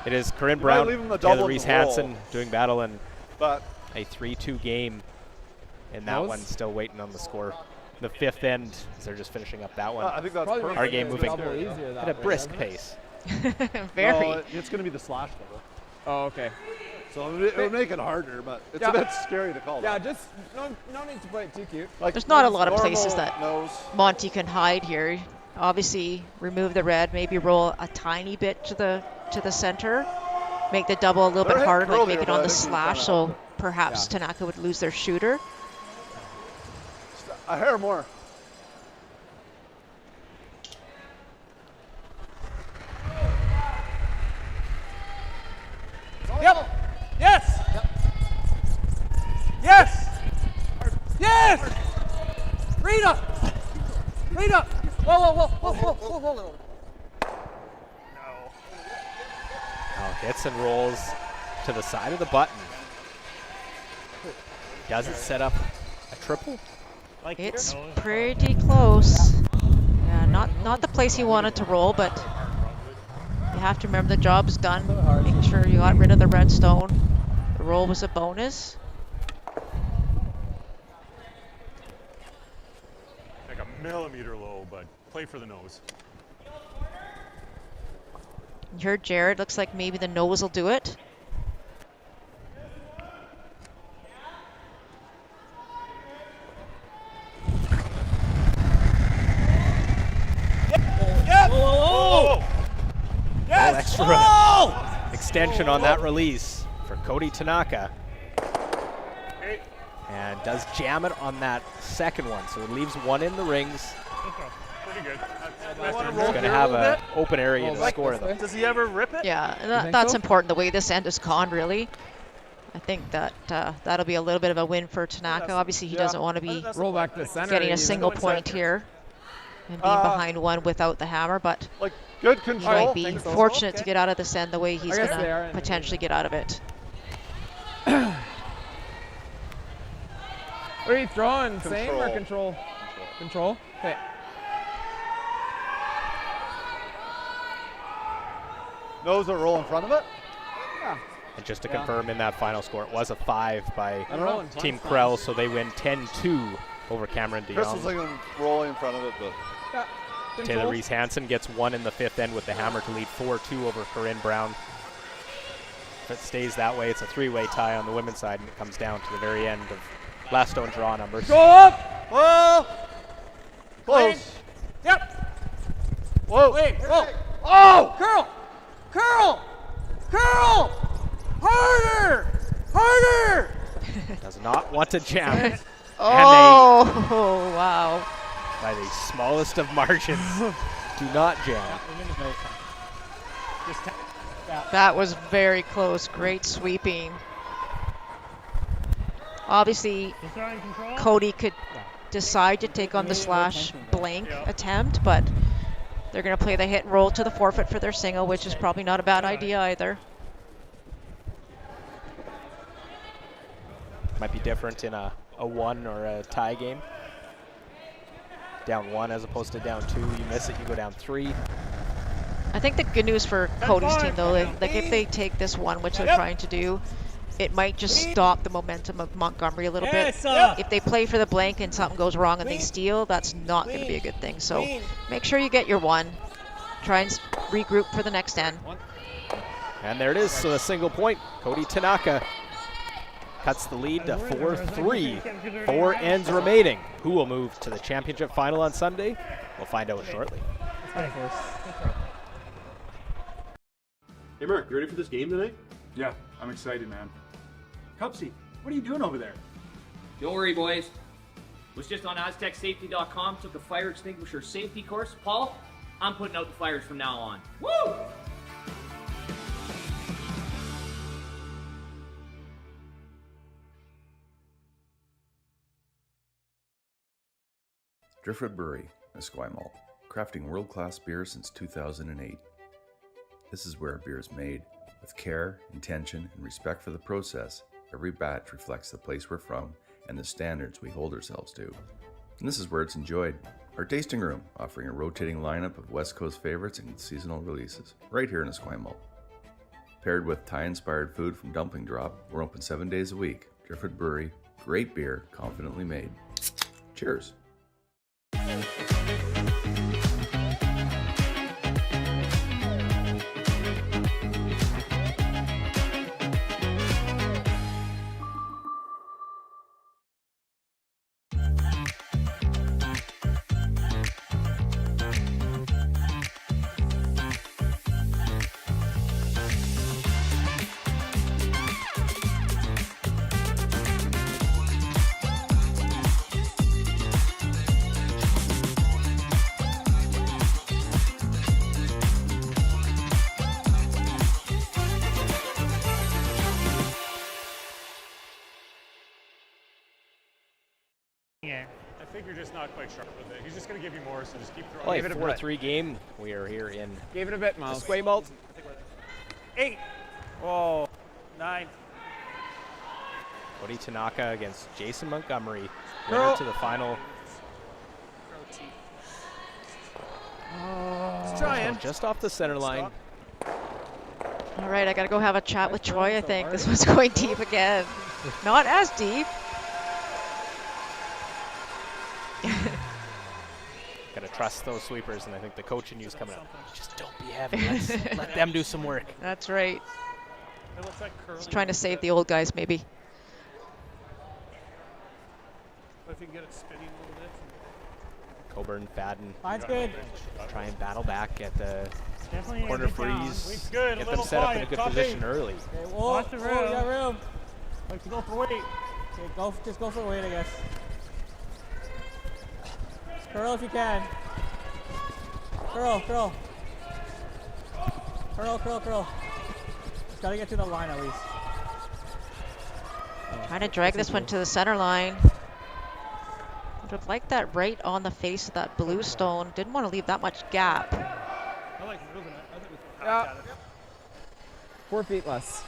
Speaker 4: it is Corinne Brown,
Speaker 10: leave 'em the double
Speaker 4: Taylor
Speaker 10: and
Speaker 4: Reese
Speaker 10: the roll.
Speaker 4: Hansen doing battle in
Speaker 10: But
Speaker 4: a 3-2 game. And that one's still waiting on the score. The fifth end, they're just finishing up that one.
Speaker 10: I think that's perfect.
Speaker 4: Our game moving
Speaker 16: easier
Speaker 4: at a brisk pace.
Speaker 5: Very.
Speaker 10: No, it's going to be the slash double.
Speaker 16: Oh, okay.
Speaker 10: So it would make it harder, but it's a bit scary to call.
Speaker 16: Yeah,
Speaker 10: that.
Speaker 16: just no need to play it too cute.
Speaker 5: There's not a lot of places
Speaker 10: normal
Speaker 5: that
Speaker 10: nose.
Speaker 5: Monty can hide here. Obviously, remove the red, maybe roll a tiny bit to the center, make the double a little bit harder, like make it on the slash, so perhaps Tanaka would lose their shooter.
Speaker 10: A hair more.
Speaker 11: Yep. Yes. Yes. Yes. Rita. Rita. Whoa.
Speaker 4: Now hits and rolls to the side of the button. Does it set up a triple?
Speaker 5: It's pretty close. Yeah, not the place you wanted to roll, but you have to remember the job's done. Make sure you got rid of the red stone. The roll was a bonus.
Speaker 8: Like a millimeter low, but play for the nose.
Speaker 5: You heard Jared. Looks like maybe the nose will do it.
Speaker 4: Yes! Extra extension on that release for Cody Tanaka. And does jam it on that second one, so it leaves one in the rings.
Speaker 8: Pretty good.
Speaker 4: He's going to have an open area to score them.
Speaker 6: Does he ever rip it?
Speaker 5: Yeah, and that's important, the way this end has gone, really. I think that that'll be a little bit of a win for Tanaka. Obviously, he doesn't want to be
Speaker 16: Roll back to center.
Speaker 5: getting a single point here and being behind one without the hammer, but
Speaker 10: like good control.
Speaker 5: might be fortunate to get out of this end the way he's going to potentially get out of it.
Speaker 16: What are you throwing? Same or control? Control. Okay.
Speaker 10: Nose or roll in front of it?
Speaker 16: Yeah.
Speaker 4: And just to confirm, in that final score, it was a 5 by
Speaker 10: know.
Speaker 4: Team Krell, so they win 10-2 over Cameron
Speaker 10: Chris was
Speaker 4: DeYoung.
Speaker 10: thinking rolling in front of it, but
Speaker 4: Taylor Reese Hansen gets one in the fifth end with the hammer to lead 4-2 over Corinne Brown. If it stays that way, it's a three-way tie on the women's side, and it comes down to the very end of last stone draw numbers.
Speaker 11: Go up.
Speaker 10: Whoa. Close.
Speaker 11: Yep.
Speaker 10: Whoa.
Speaker 11: Wait. Roll.
Speaker 10: Oh.
Speaker 11: Curl. Harder.
Speaker 4: Does not want to jam it.
Speaker 5: Oh, wow.
Speaker 4: By the smallest of margins, do not jam.
Speaker 5: That was very close. Great sweeping. Obviously, Cody could decide to take on the slash blank attempt, but they're going to play the hit and roll to the forfeit for their single, which is probably not a bad idea either.
Speaker 4: Might be different in a 1 or a tie game. Down 1 as opposed to down 2. You miss it, you go down 3.
Speaker 5: I think the good news for Cody's team, though, like if they take this one, which they're trying to do, it might just stop the momentum of Montgomery a little bit. If they play for the blank and something goes wrong and they steal, that's not going to be a good thing. So make sure you get your one. Try and regroup for the next end.
Speaker 4: And there it is, so a single point. Cody Tanaka cuts the lead to 4-3. 4 ends remaining. Who will move to the championship final on Sunday? We'll find out shortly.
Speaker 15: Hey Mark, you ready for this game tonight?
Speaker 1: Yeah, I'm excited, man. Cupsy, what are you doing over there?
Speaker 14: Don't worry, boys. Was just on AztecSafety.com, took a fire extinguisher safety course. Paul, I'm putting out the fires from now on. Woo!
Speaker 3: Driftwood Brewery, Esquimalt, crafting world-class beer since 2008. This is where beer is made. With care, intention, and respect for the process, every batch reflects the place we're from and the standards we hold ourselves to. And this is where it's enjoyed. Our tasting room, offering a rotating lineup of West Coast favorites and seasonal releases, right here in Esquimalt. Paired with Thai-inspired food from Dumpling Drop, we're open 7 days a week. Driftwood Brewery, great beer, confidently made. Cheers.
Speaker 6: Yeah.
Speaker 8: I think you're just not quite sharp with it. He's just going to give you more, so just keep throwing.
Speaker 4: Play a 4-3 game. We are here in
Speaker 16: Gave it a bit, Miles.
Speaker 4: Esquimalt.
Speaker 11: 8. Oh, 9.
Speaker 4: Cody Tanaka against Jason Montgomery.
Speaker 11: Girl.
Speaker 4: Winner to the final.
Speaker 11: He's trying.
Speaker 4: Just off the center line.
Speaker 5: All right, I got to go have a chat with Troy, I think. This one's going deep again. Not as deep.
Speaker 4: Gotta trust those sweepers, and I think the coach in you's coming up. Just don't be heavy. Let them do some work.
Speaker 5: That's right.
Speaker 11: It looks like
Speaker 5: He's trying to save the old guys, maybe.
Speaker 11: If you can get it spinning a little bit.
Speaker 4: Coburn, Fadden.
Speaker 16: Mine's good.
Speaker 4: Try and battle back at the
Speaker 6: Definitely
Speaker 4: corner freeze. Get them set up in a good position early.
Speaker 16: Okay, watch the room. You got room.
Speaker 11: Like to go for weight.
Speaker 16: Okay, just go for weight, I guess. Curl if you can. Curl. Curl. Just gotta get to the line at least.
Speaker 5: Trying to drag this one to the center line. Would have liked that right on the face of that blue stone. Didn't want to leave that much gap.
Speaker 11: I like moving it. I think we can
Speaker 16: Yeah.
Speaker 11: at it.
Speaker 16: 4 feet less.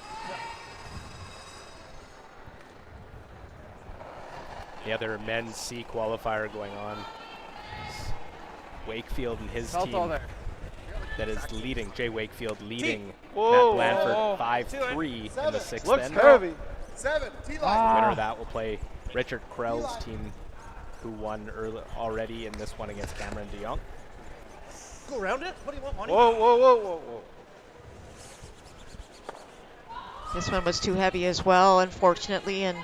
Speaker 4: The other men's C qualifier going on. Wakefield and his
Speaker 16: Felt all
Speaker 4: team
Speaker 16: there.
Speaker 4: that is leading. Jay Wakefield leading
Speaker 10: Whoa,
Speaker 4: Matt Blanford
Speaker 10: whoa.
Speaker 4: 5-3 in the sixth
Speaker 10: Looks
Speaker 4: end.
Speaker 10: heavy.
Speaker 7: 7. T-line.
Speaker 4: Winner of that will play Richard Krell's team, who won already in this one against Cameron DeYoung.
Speaker 11: Go around it? What do you want, Monty?
Speaker 10: Whoa.
Speaker 5: This one was too heavy as well, unfortunately, and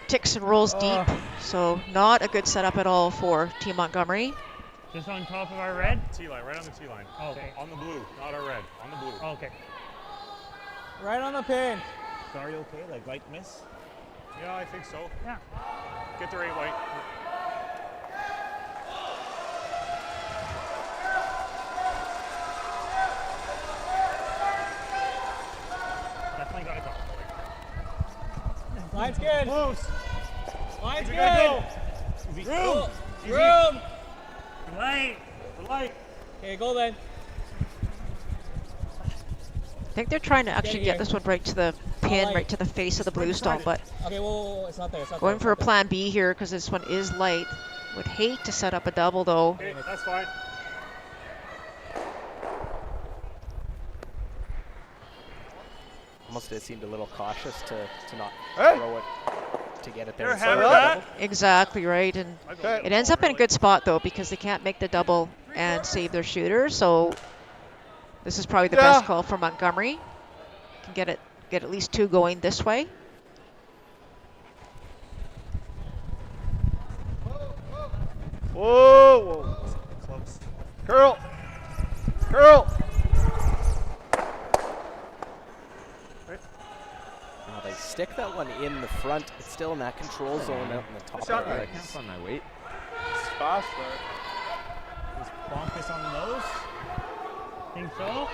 Speaker 5: ticks and rolls deep. So not a good setup at all for Team Montgomery.
Speaker 6: Just on top of our red?
Speaker 8: T-line, right on the T-line.
Speaker 6: Oh, okay.
Speaker 8: On the blue, not our red. On the blue.
Speaker 6: Oh, okay.
Speaker 16: Right on the pin.
Speaker 6: So are you okay? Like light miss?
Speaker 8: Yeah, I think so.
Speaker 6: Yeah.
Speaker 8: Get the right white.
Speaker 6: Definitely got to go.
Speaker 16: Line's good.
Speaker 11: Close.
Speaker 16: Line's
Speaker 11: We
Speaker 16: good.
Speaker 11: gotta go.
Speaker 6: Easy.
Speaker 11: Room.
Speaker 6: Easy.
Speaker 11: Room.
Speaker 6: Light.
Speaker 11: The light.
Speaker 16: Okay, go then.
Speaker 5: I think they're trying to actually get this one right to the pin,
Speaker 16: light.
Speaker 5: right to the face of the blue stone, but
Speaker 16: Okay, whoa, it's not there.
Speaker 5: going for a plan B here because this one is light. Would hate to set up a double though.
Speaker 8: Okay, that's fine.
Speaker 4: Almost it seemed a little cautious to not
Speaker 10: Hey.
Speaker 4: throw it to get it there.
Speaker 11: You're
Speaker 4: and set
Speaker 11: ahead
Speaker 4: up
Speaker 11: of
Speaker 4: a
Speaker 11: that.
Speaker 4: double.
Speaker 5: Exactly right, and it ends up in a good spot though because they can't make the double and save their shooter. So this is probably the best call for Montgomery. Can get at least 2 going this way.
Speaker 10: Whoa, whoa.
Speaker 11: Close.
Speaker 10: Curl. Curl.
Speaker 4: They stick that one in the front. It's still in that control zone out in the top.
Speaker 11: Shot.
Speaker 4: Right.
Speaker 11: I can't find my weight.
Speaker 10: It's fast there.
Speaker 6: Just bonk this on the nose. Think so?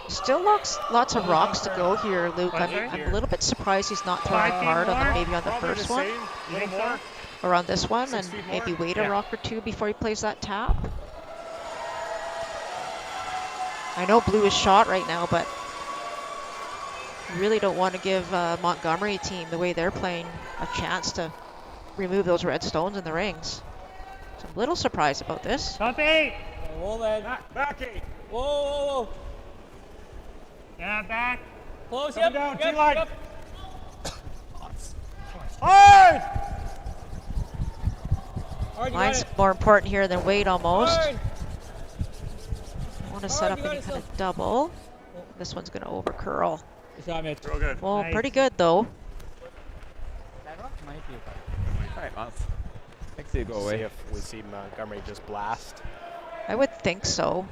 Speaker 5: Still lots of rocks to go here, Luke. I'm a little bit surprised he's not throwing hard on maybe on the first one.
Speaker 11: A little more.
Speaker 5: Or on this one,
Speaker 11: 6
Speaker 5: and
Speaker 11: feet
Speaker 5: maybe
Speaker 11: more?
Speaker 5: wait a rock or two before he plays that tap. I know blue is shot right now, but you really don't want to give Montgomery team, the way they're playing, a chance to remove those red stones in the rings. So I'm a little surprised about this.
Speaker 6: Top 8.
Speaker 16: Roll that.
Speaker 11: Back 8.
Speaker 16: Whoa, whoa, whoa.
Speaker 6: Yeah, back.
Speaker 16: Close,
Speaker 11: Coming
Speaker 16: yep.
Speaker 11: down,
Speaker 16: Yep,
Speaker 11: T-line.
Speaker 16: yep.
Speaker 11: Hard!
Speaker 16: Hard, you
Speaker 5: Line's
Speaker 16: got it.
Speaker 5: more important here than weight almost.
Speaker 16: Hard.
Speaker 5: I want to set up any kind of double. This one's going to over curl.
Speaker 16: Good shot, Mitch.
Speaker 11: Real good.
Speaker 5: Well,
Speaker 6: Nice.
Speaker 5: pretty good though.
Speaker 16: That rock might be
Speaker 7: Alright, well, thanks to go
Speaker 4: See
Speaker 7: away.
Speaker 4: if we see Montgomery just blast.
Speaker 5: I would think so.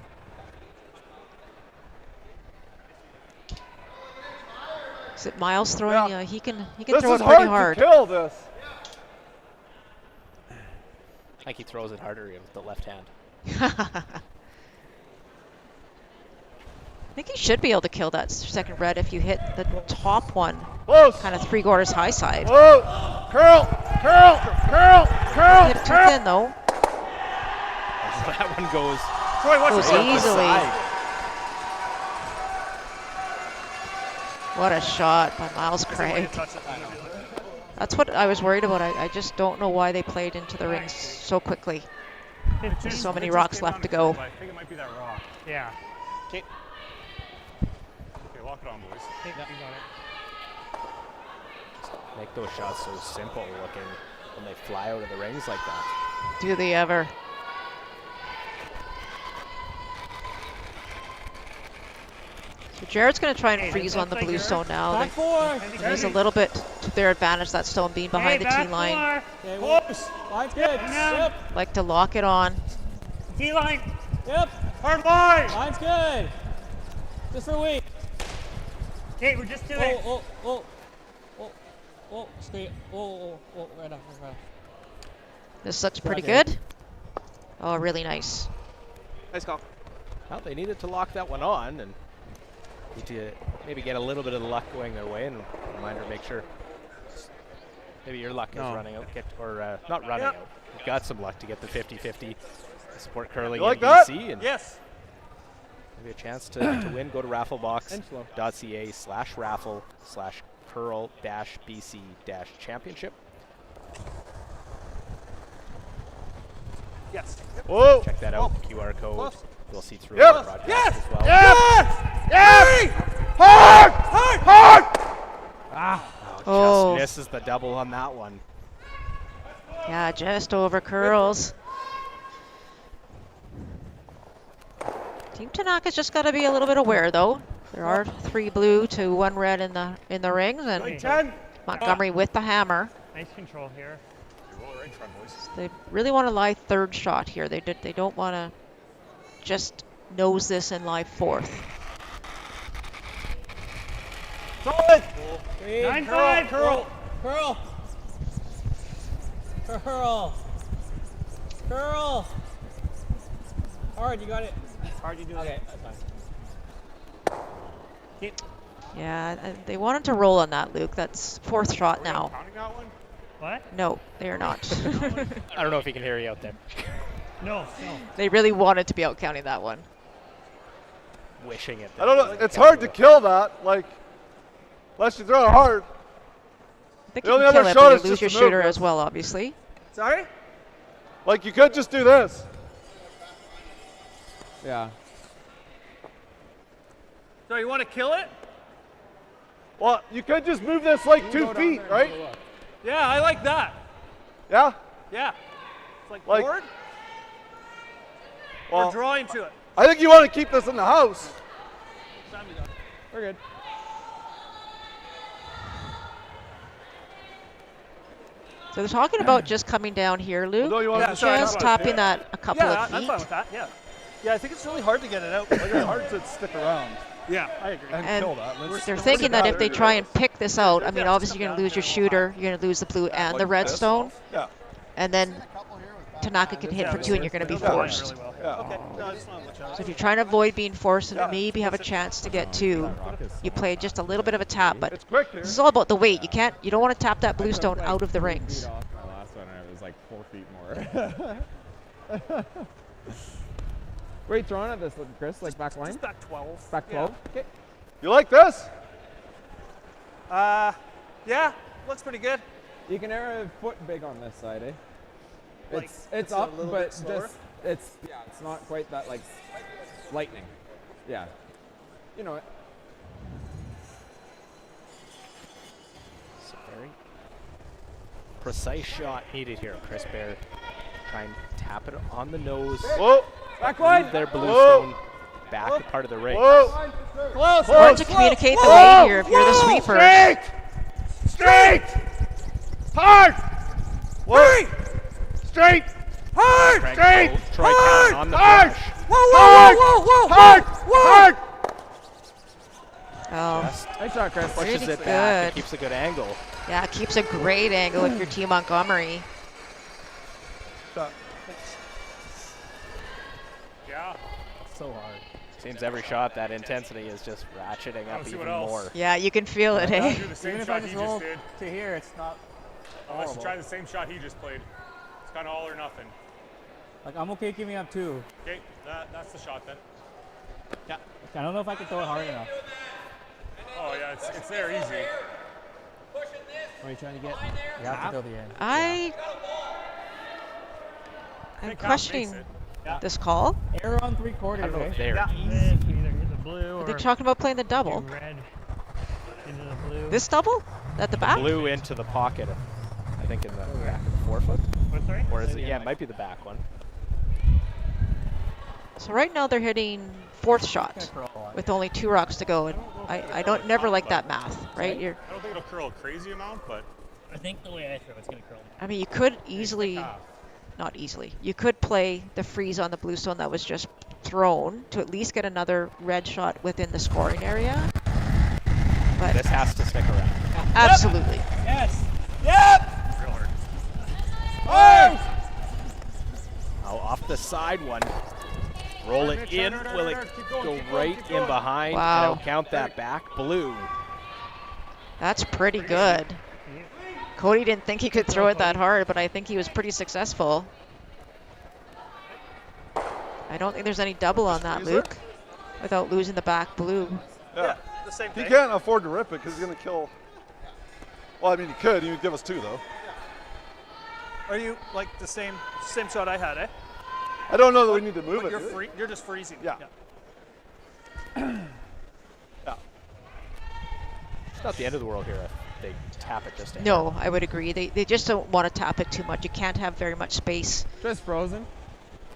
Speaker 5: Is it Miles throwing?
Speaker 10: Yeah.
Speaker 5: He can
Speaker 10: This
Speaker 5: throw
Speaker 10: is
Speaker 5: it pretty
Speaker 10: hard
Speaker 5: hard.
Speaker 10: to kill this.
Speaker 4: I think he throws it harder with the left hand.
Speaker 5: I think he should be able to kill that second red if you hit the top one,
Speaker 10: Close.
Speaker 5: kind of 3/4 high side.
Speaker 10: Whoa. Curl. Curl. Curl. Curl.
Speaker 5: Hit it too
Speaker 10: Curl.
Speaker 5: thin though.
Speaker 4: That one goes.
Speaker 11: Troy, watch
Speaker 5: Goes
Speaker 11: yourself.
Speaker 5: easily. What a shot by Miles Craig. That's what I was worried about. I just don't know why they played into the rings so quickly. There's so many rocks left to go.
Speaker 11: I think it might be that rock.
Speaker 6: Yeah.
Speaker 11: Okay, lock it on, boys.
Speaker 6: You got it.
Speaker 4: Make those shots so simple looking when they fly out of the rings like that.
Speaker 5: Do they ever? So Jared's going to try and freeze on the blue stone now.
Speaker 16: Back 4.
Speaker 5: There's a little bit to their advantage, that stone being behind the tee line.
Speaker 16: Okay, close. Line's good. Yep.
Speaker 5: Like to lock it on.
Speaker 6: T-line.
Speaker 16: Yep.
Speaker 11: Hard line.
Speaker 16: Line's good. Just for a week.
Speaker 6: Okay, we're just doing it.
Speaker 16: Oh, straight. Oh, right off.
Speaker 5: This looks pretty
Speaker 16: Okay.
Speaker 5: good. Oh, really nice.
Speaker 11: Nice call.
Speaker 4: Well, they needed to lock that one on and need to maybe get a little bit of the luck going their way, and a reminder, make sure maybe your luck is running out, not running out. You've got some luck to get the 50-50 support curling
Speaker 10: You like
Speaker 4: in
Speaker 10: that?
Speaker 4: BC, and
Speaker 11: Yes.
Speaker 4: maybe a chance to win. Go to rafflebox.ca/raffle/curl-bc-championship.
Speaker 11: Yes.
Speaker 10: Whoa.
Speaker 4: Check that out. QR code. We'll see through
Speaker 10: Yep.
Speaker 4: the broadcast
Speaker 11: Yes.
Speaker 4: as well.
Speaker 10: Yes. Yes.
Speaker 11: Hard.
Speaker 10: Hard. Hard.
Speaker 5: Oh.
Speaker 4: Just misses the double on that one.
Speaker 5: Yeah, just over curls. Team Tanaka's just got to be a little bit aware, though. There are 3 blue to 1 red in the rings, and
Speaker 11: 10.
Speaker 5: Montgomery with the hammer.
Speaker 6: Nice control here.
Speaker 5: They really want to lie third shot here. They don't want to just nose this and lie fourth.
Speaker 11: Solid.
Speaker 6: 9-5.
Speaker 16: Curl. Hard, you got it.
Speaker 11: Hard, you do
Speaker 16: Okay,
Speaker 11: it.
Speaker 16: that's fine.
Speaker 5: Yeah, they wanted to roll on that, Luke. That's 4th shot now.
Speaker 11: Counting that one?
Speaker 6: What?
Speaker 5: No, they are not.
Speaker 4: I don't know if he can hear you out there.
Speaker 6: No.
Speaker 5: They really wanted to be out counting that one.
Speaker 4: Wishing it.
Speaker 10: I don't know. It's hard to kill that. Like, unless you throw it hard.
Speaker 5: I think
Speaker 10: The
Speaker 5: you
Speaker 10: only
Speaker 5: can
Speaker 10: other
Speaker 5: kill it,
Speaker 10: shot
Speaker 5: but
Speaker 10: is
Speaker 5: you lose your
Speaker 10: just to move
Speaker 5: shooter
Speaker 10: this.
Speaker 5: as well, obviously.
Speaker 11: Sorry?
Speaker 10: Like, you could just do this.
Speaker 7: Yeah.
Speaker 11: So you want to kill it?
Speaker 10: Well, you could just move this like 2 feet, right?
Speaker 11: Yeah, I like that.
Speaker 10: Yeah?
Speaker 11: Yeah. It's like
Speaker 10: Like-
Speaker 11: board.
Speaker 10: Well,
Speaker 11: Or drawing to it.
Speaker 10: I think you want to keep this in the house.
Speaker 16: We're good.
Speaker 5: So they're talking about just coming down here, Luke.
Speaker 11: No, you want to
Speaker 5: just tapping that a couple of feet.
Speaker 11: I'm fine with that. Yeah. Yeah, I think it's really hard to get it out.
Speaker 10: Like, it's hard to stick around.
Speaker 11: Yeah, I agree.
Speaker 5: And
Speaker 10: kill that.
Speaker 5: they're thinking that if they try and pick this out, I mean, obviously you're going to lose your shooter, you're going to lose the blue and the redstone.
Speaker 10: Yeah.
Speaker 5: And then Tanaka can hit for 2 and you're going to be forced. So if you're trying to avoid being forced and maybe have a chance to get 2, you play just a little bit of a tap. But this is all about the weight. You don't want to tap that blue stone out of the rings.
Speaker 16: My last one, it was like 4 feet more. Where are you throwing at this, Chris? Like back line?
Speaker 11: Just back 12.
Speaker 16: Back 12? Okay.
Speaker 10: You like this?
Speaker 11: Yeah, looks pretty good.
Speaker 16: You can err a foot big on this side, eh?
Speaker 11: Like,
Speaker 16: it's
Speaker 11: a
Speaker 16: up,
Speaker 11: little
Speaker 16: but
Speaker 11: bit slower?
Speaker 16: just it's not quite that like lightning. Yeah. You know it.
Speaker 4: So very precise shot needed here. Chris Bear try and tap it on the nose.
Speaker 10: Whoa!
Speaker 16: Back line!
Speaker 4: Their blue stone back part of the ring.
Speaker 10: Whoa!
Speaker 11: Close!
Speaker 5: Hard to communicate the weight here if you're the sweeper.
Speaker 10: Straight! Hard! Whoa! Straight! Hard! Straight!
Speaker 4: Troy Cowan on the
Speaker 10: Hard!
Speaker 4: brush.
Speaker 11: Whoa!
Speaker 10: Hard! Hard!
Speaker 5: Oh,
Speaker 16: Nice shot, Chris.
Speaker 4: Pushes
Speaker 5: Really
Speaker 4: it back and
Speaker 5: good.
Speaker 4: keeps a good angle.
Speaker 5: yeah, it keeps a great angle if you're Team Montgomery.
Speaker 8: Yeah.
Speaker 4: So hard. Seems every shot that intensity is just ratcheting up
Speaker 8: see
Speaker 4: even
Speaker 8: what else.
Speaker 4: more.
Speaker 5: Yeah, you can feel it, eh?
Speaker 8: Do the same
Speaker 9: Even if I
Speaker 8: shot he
Speaker 9: just roll
Speaker 8: just did.
Speaker 9: to here, it's not
Speaker 8: Unless you
Speaker 9: horrible.
Speaker 8: try the same shot he just played. It's kind of all or nothing.
Speaker 9: Like, I'm okay giving up 2.
Speaker 8: Okay, that's the shot then.
Speaker 9: Yeah. I don't know if I can throw it hard enough.
Speaker 8: Oh yeah, it's there easy.
Speaker 9: What are you trying to get? You have to throw the end.
Speaker 5: I'm
Speaker 8: think Cal
Speaker 5: questioning
Speaker 8: makes it.
Speaker 5: this call.
Speaker 9: Error on 3/4,
Speaker 4: I don't know
Speaker 9: eh?
Speaker 4: if they're
Speaker 6: Either hit the blue or
Speaker 5: They're talking about playing the double.
Speaker 6: red into the blue.
Speaker 5: This double? At the back?
Speaker 4: blue into the pocket. I think in the back of the forefoot.
Speaker 6: What, sorry?
Speaker 4: Or is it? Yeah, it might be the back one.
Speaker 5: So right now they're hitting 4th shot with only 2 rocks to go, and I don't never like that math, right?
Speaker 8: I don't think it'll curl a crazy amount, but
Speaker 9: I think the way I throw it's going to curl.
Speaker 5: I mean, you could easily, not easily, you could play the freeze on the blue stone that was just thrown to at least get another red shot within the scoring area. But
Speaker 4: This has to stick around.
Speaker 5: absolutely.
Speaker 9: Yes!
Speaker 11: Yep!
Speaker 8: real hard.
Speaker 11: Hard!
Speaker 4: Oh, off the side one. Roll it in. Will it go right in behind?
Speaker 5: Wow.
Speaker 4: And I'll count that back. Blue.
Speaker 5: That's pretty good. Cody didn't think he could throw it that hard, but I think he was pretty successful. I don't think there's any double on that, Luke, without losing the back blue.
Speaker 10: Yeah.
Speaker 11: The same
Speaker 10: He
Speaker 11: thing.
Speaker 10: can't afford to rip it because he's going to kill. Well, I mean, he could. He would give us 2, though.
Speaker 11: Are you like the same shot I had, eh?
Speaker 10: I don't know that we need to move
Speaker 11: But
Speaker 10: it.
Speaker 11: you're just freezing.
Speaker 10: Yeah. Yeah.
Speaker 4: It's not the end of the world here if they tap it just in.
Speaker 5: No, I would agree. They just don't want to tap it too much. You can't have very much space.
Speaker 16: Just frozen.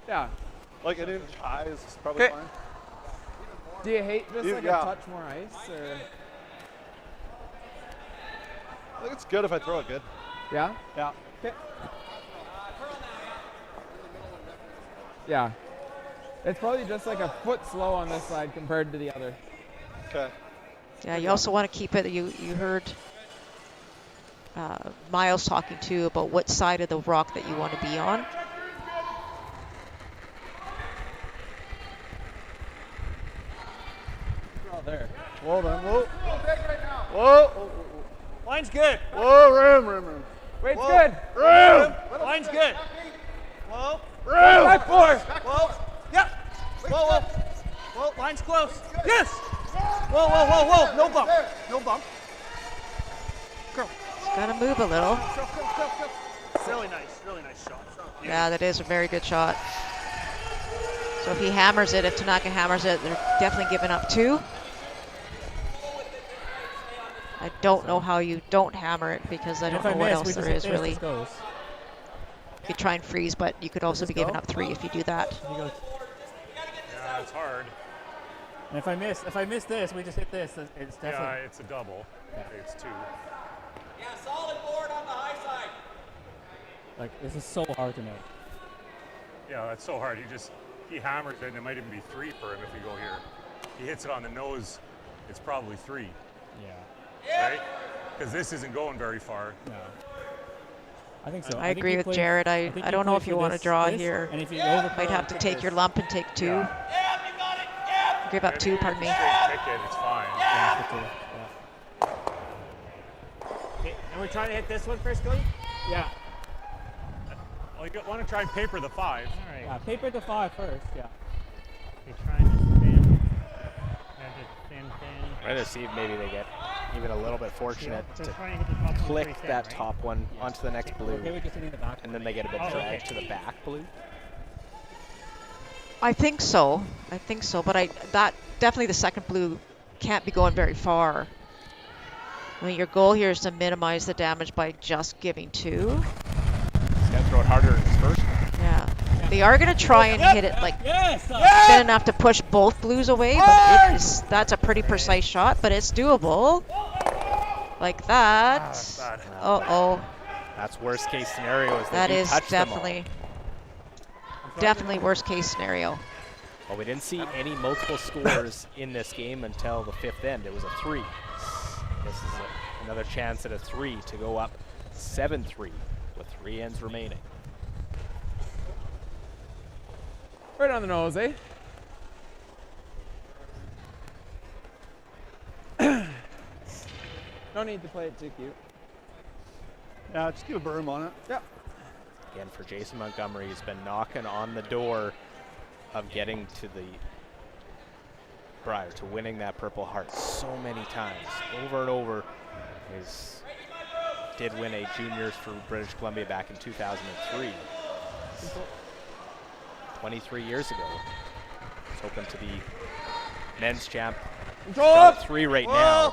Speaker 16: Yeah.
Speaker 10: Like an inch high is probably fine.
Speaker 16: Do you hate just like
Speaker 10: Yeah.
Speaker 16: a touch more ice? Or?
Speaker 10: I think it's good if I throw it good.
Speaker 16: Yeah?
Speaker 10: Yeah.
Speaker 16: Okay. Yeah. It's probably just like a foot slow on this side compared to the other.
Speaker 10: Okay.
Speaker 5: Yeah, you also want to keep it. You heard Miles talking too about what side of the rock that you want to be on.
Speaker 16: There.
Speaker 10: Whoa, then. Whoa. Whoa.
Speaker 11: Line's good.
Speaker 10: Whoa, rim.
Speaker 16: Weight's
Speaker 11: Whoa.
Speaker 16: good.
Speaker 10: Rim.
Speaker 11: Line's good. Whoa.
Speaker 10: Rim.
Speaker 16: Back 4.
Speaker 11: Whoa. Yep. Whoa. Whoa, line's close. Yes. Whoa. No bump. No bump. Curl.
Speaker 5: It's got to move a little.
Speaker 11: Curl. Really nice shot.
Speaker 5: Yeah, that is a very good shot. So if he hammers it, if Tanaka hammers it, they're definitely giving up 2. I don't know how you don't hammer it because I don't know what else there is really. You could try and freeze, but you could also be giving up 3 if you do that.
Speaker 8: Yeah, it's hard.
Speaker 9: And if I miss this, we just hit this. It's definitely.
Speaker 8: Yeah, it's a double. Okay, it's 2.
Speaker 7: Yeah, solid board on the high side.
Speaker 9: Like, this is so hard to make.
Speaker 8: Yeah, that's so hard. He hammers it, and it might even be 3 for him if you go here. He hits it on the nose, it's probably 3.
Speaker 9: Yeah.
Speaker 8: Right? Because this isn't going very far.
Speaker 9: No. I think so.
Speaker 5: I agree with Jared. I don't know if you want to draw here.
Speaker 9: And if you
Speaker 5: might have to take your lump and take 2.
Speaker 8: Yeah.
Speaker 5: Give up 2, pardon me.
Speaker 8: Straight ticket, it's fine.
Speaker 9: Yeah.
Speaker 11: Okay, and we're trying to hit this one first, Cody?
Speaker 9: Yeah.
Speaker 8: Well, you want to try and paper the 5.
Speaker 11: All right.
Speaker 9: Yeah, paper the 5 first, yeah.
Speaker 11: Okay, trying to spin. Thin.
Speaker 4: Try to see if maybe they get even a little bit fortunate
Speaker 11: So
Speaker 4: to
Speaker 11: trying to hit the top one
Speaker 4: click
Speaker 11: pretty thin,
Speaker 4: that
Speaker 11: right?
Speaker 4: top one onto the next blue.
Speaker 9: Okay, we're just hitting the back.
Speaker 4: And then they get a bit
Speaker 11: Oh,
Speaker 4: dragged
Speaker 11: okay.
Speaker 4: to the back blue.
Speaker 5: I think so, but that definitely the second blue can't be going very far. I mean, your goal here is to minimize the damage by just giving 2.
Speaker 4: He's got to throw it harder in his first one.
Speaker 5: Yeah. They are going to try and hit it like
Speaker 9: Yes!
Speaker 5: thin enough to push both blues away, but that's a pretty precise shot, but it's doable. Like that. Uh-oh.
Speaker 4: That's worst case scenario.
Speaker 5: That is definitely worst case scenario.
Speaker 4: Well, we didn't see any multiple scores in this game until the 5th end. It was a 3. This is another chance at a 3 to go up 7-3 with 3 ends remaining.
Speaker 16: Right on the nose, eh? No need to play it too cute.
Speaker 1: Yeah, just give a berm on it.
Speaker 16: Yep.
Speaker 4: Again, for Jason Montgomery, he's been knocking on the door of getting to the Brier, to winning that Purple Heart so many times, over and over. Did win a juniors for British Columbia back in 2003. 23 years ago. He's hoping to be men's champ. Got 3 right now.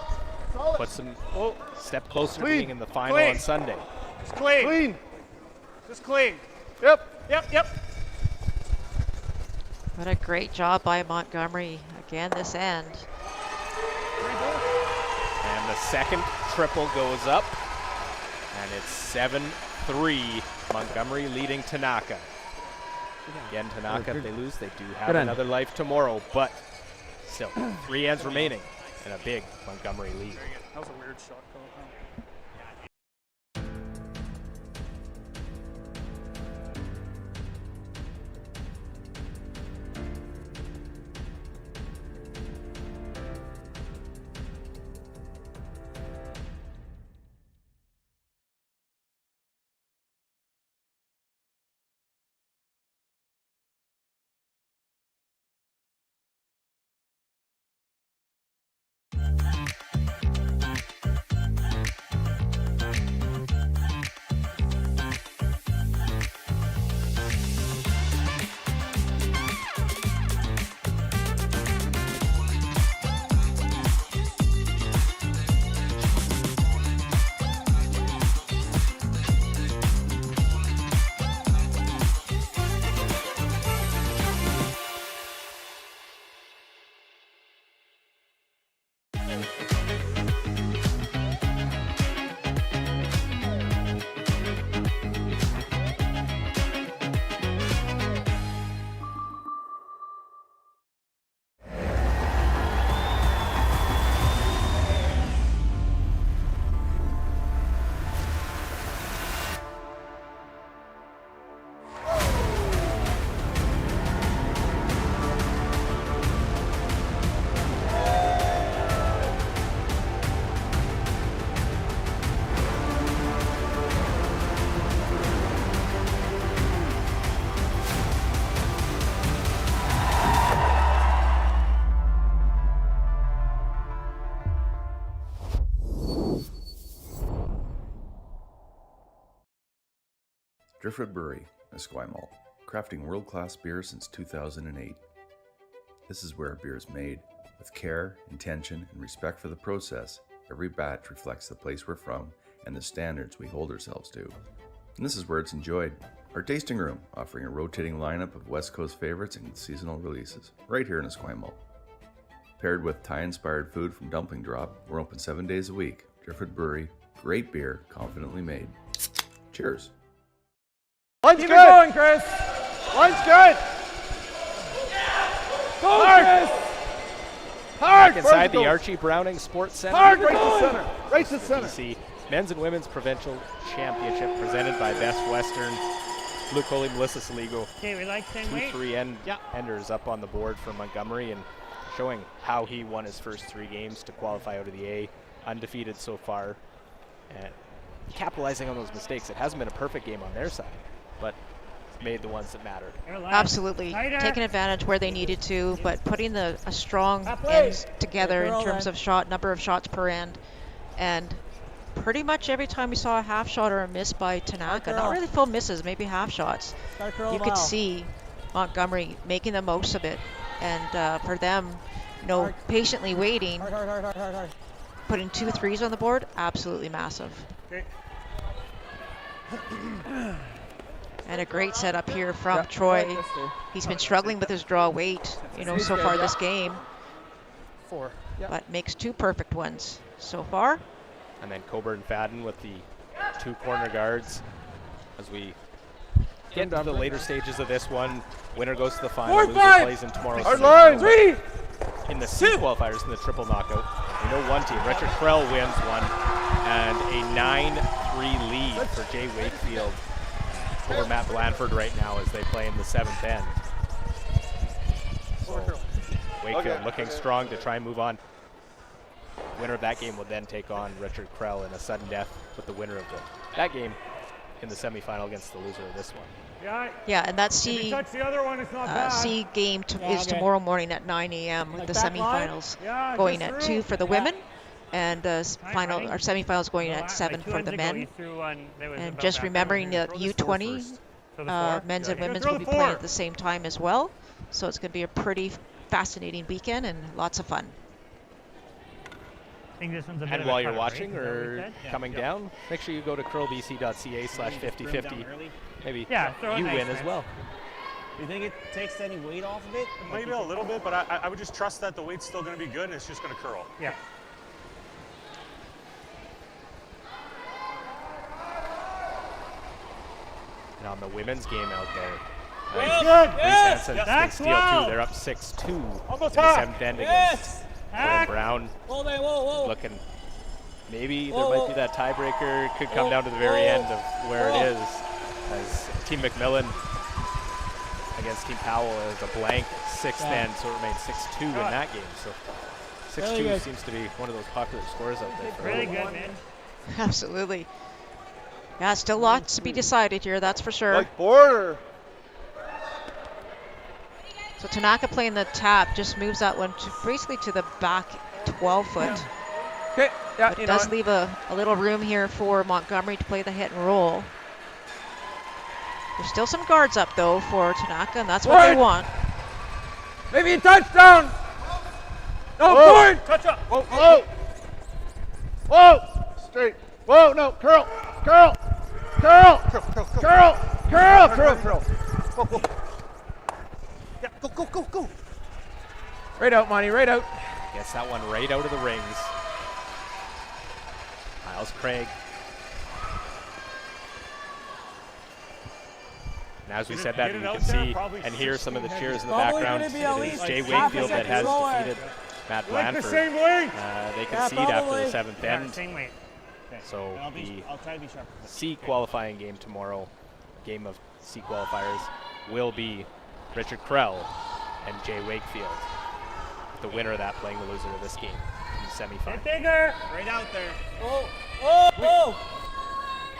Speaker 4: Puts him step closer to being in the final on Sunday.
Speaker 11: Just clean. Just clean.
Speaker 10: Yep.
Speaker 5: What a great job by Montgomery again this end.
Speaker 4: And the second triple goes up, and it's 7-3. Montgomery leading Tanaka. Again, Tanaka, if they lose, they do have another life tomorrow, but still, 3 ends remaining and a big Montgomery lead.
Speaker 1: That was a weird shot call.
Speaker 3: Driftwood Brewery, Esquimalt, crafting world-class beer since 2008. This is where beer is made. With care, intention, and respect for the process, every batch reflects the place we're from and the standards we hold ourselves to. And this is where it's enjoyed. Our tasting room, offering a rotating lineup of West Coast favorites and seasonal releases, right here in Esquimalt. Paired with Thai-inspired food from Dumpling Drop, we're open 7 days a week. Driftwood Brewery, great beer, confidently made. Cheers.
Speaker 10: Line's
Speaker 11: Keep
Speaker 10: good.
Speaker 11: it going, Chris.
Speaker 10: Line's good.
Speaker 11: Go,
Speaker 10: Hard.
Speaker 11: Chris.
Speaker 10: Hard.
Speaker 4: Back inside the Archie Browning Sports Center.
Speaker 10: Hard. Right to center. Right to center.
Speaker 4: BC Men's and Women's Provincial Championship presented by Best Western. Luke Coley, Melissa Saligo.
Speaker 6: Okay, we like same weight.
Speaker 4: 2-3 enders up on the board for Montgomery and showing how he won his first 3 games to qualify out of the A. Undefeated so far. And capitalizing on those mistakes. It hasn't been a perfect game on their side, but made the ones that matter.
Speaker 5: Absolutely. Taking advantage where they needed to, but putting a strong ends together in terms of number of shots per end. And pretty much every time we saw a half shot or a miss by Tanaka, not really full misses, maybe half shots, you could see Montgomery making the most of it. And for them, patiently waiting, putting 2 threes on the board, absolutely massive.
Speaker 6: Okay.
Speaker 5: And a great setup here from Troy. He's been struggling with his draw weight, so far this game.
Speaker 4: 4.
Speaker 5: But makes 2 perfect ones so far.
Speaker 4: And then Coburn Fadden with the 2 corner guards. As we get to the later stages of this one, winner goes to the final. Loser plays in tomorrow's
Speaker 10: Hard line.
Speaker 11: 3.
Speaker 4: In the C qualifiers in the triple knockout. We know one team. Richard Krell wins one. And a 9-3 lead for Jay Wakefield over Matt Blanford right now as they play in the 7th end. So Wakefield looking strong to try and move on. Winner of that game will then take on Richard Krell in a sudden death with the winner of that game in the semifinal against the loser of this one.
Speaker 5: Yeah, and that C game is tomorrow morning at 9 a.m. with the semifinals going at 2 for the women, and semifinals going at 7 for the men. And just remembering that U20 men's and women's will be playing at the same time as well, so it's going to be a pretty fascinating weekend and lots of fun.
Speaker 4: And while you're watching or coming down, make sure you go to curlbc.ca/5050. Maybe you win as well.
Speaker 7: Do you think it takes any weight off of it?
Speaker 8: Maybe a little bit, but I would just trust that the weight's still going to be good and it's just going to curl.
Speaker 6: Yeah.
Speaker 4: And on the women's game out there,
Speaker 6: Good.
Speaker 4: Reese Hansen can steal 2. They're up 6-2 in the 7th end against Corinne Brown. Looking, maybe there might be that tiebreaker. Could come down to the very end of where it is, as Team McMillan against Team Powell is a blank 6th end, so it remains 6-2 in that game. So 6-2 seems to be one of those popular scores out there.
Speaker 6: Really good, man.
Speaker 5: Absolutely. Yeah, still lots to be decided here, that's for sure.
Speaker 10: Like border.
Speaker 5: So Tanaka playing the tap just moves that one basically to the back 12 foot.
Speaker 11: Okay. Yeah,
Speaker 5: but it does leave a little room here for Montgomery to play the hit and roll. There's still some guards up though for Tanaka, and that's what they want.
Speaker 11: Maybe a touchdown. No, board.
Speaker 6: Touch up.
Speaker 10: Whoa, whoa. Whoa. Straight. Whoa, no. Curl. Curl. Curl. Curl. Curl. Curl. Curl. Curl. Yeah, go.
Speaker 11: Right out, Monty, right out.
Speaker 4: Gets that one right out of the rings. Miles Craig. And as we said that, you can see and hear some of the cheers in the background. It is Jay Wakefield that has defeated Matt Blanford. They concede after the 7th end. So the C qualifying game tomorrow, game of C qualifiers, will be Richard Krell and Jay Wakefield. The winner of that playing the loser of this game in the semifinal.
Speaker 6: Get bigger.
Speaker 7: Right out there.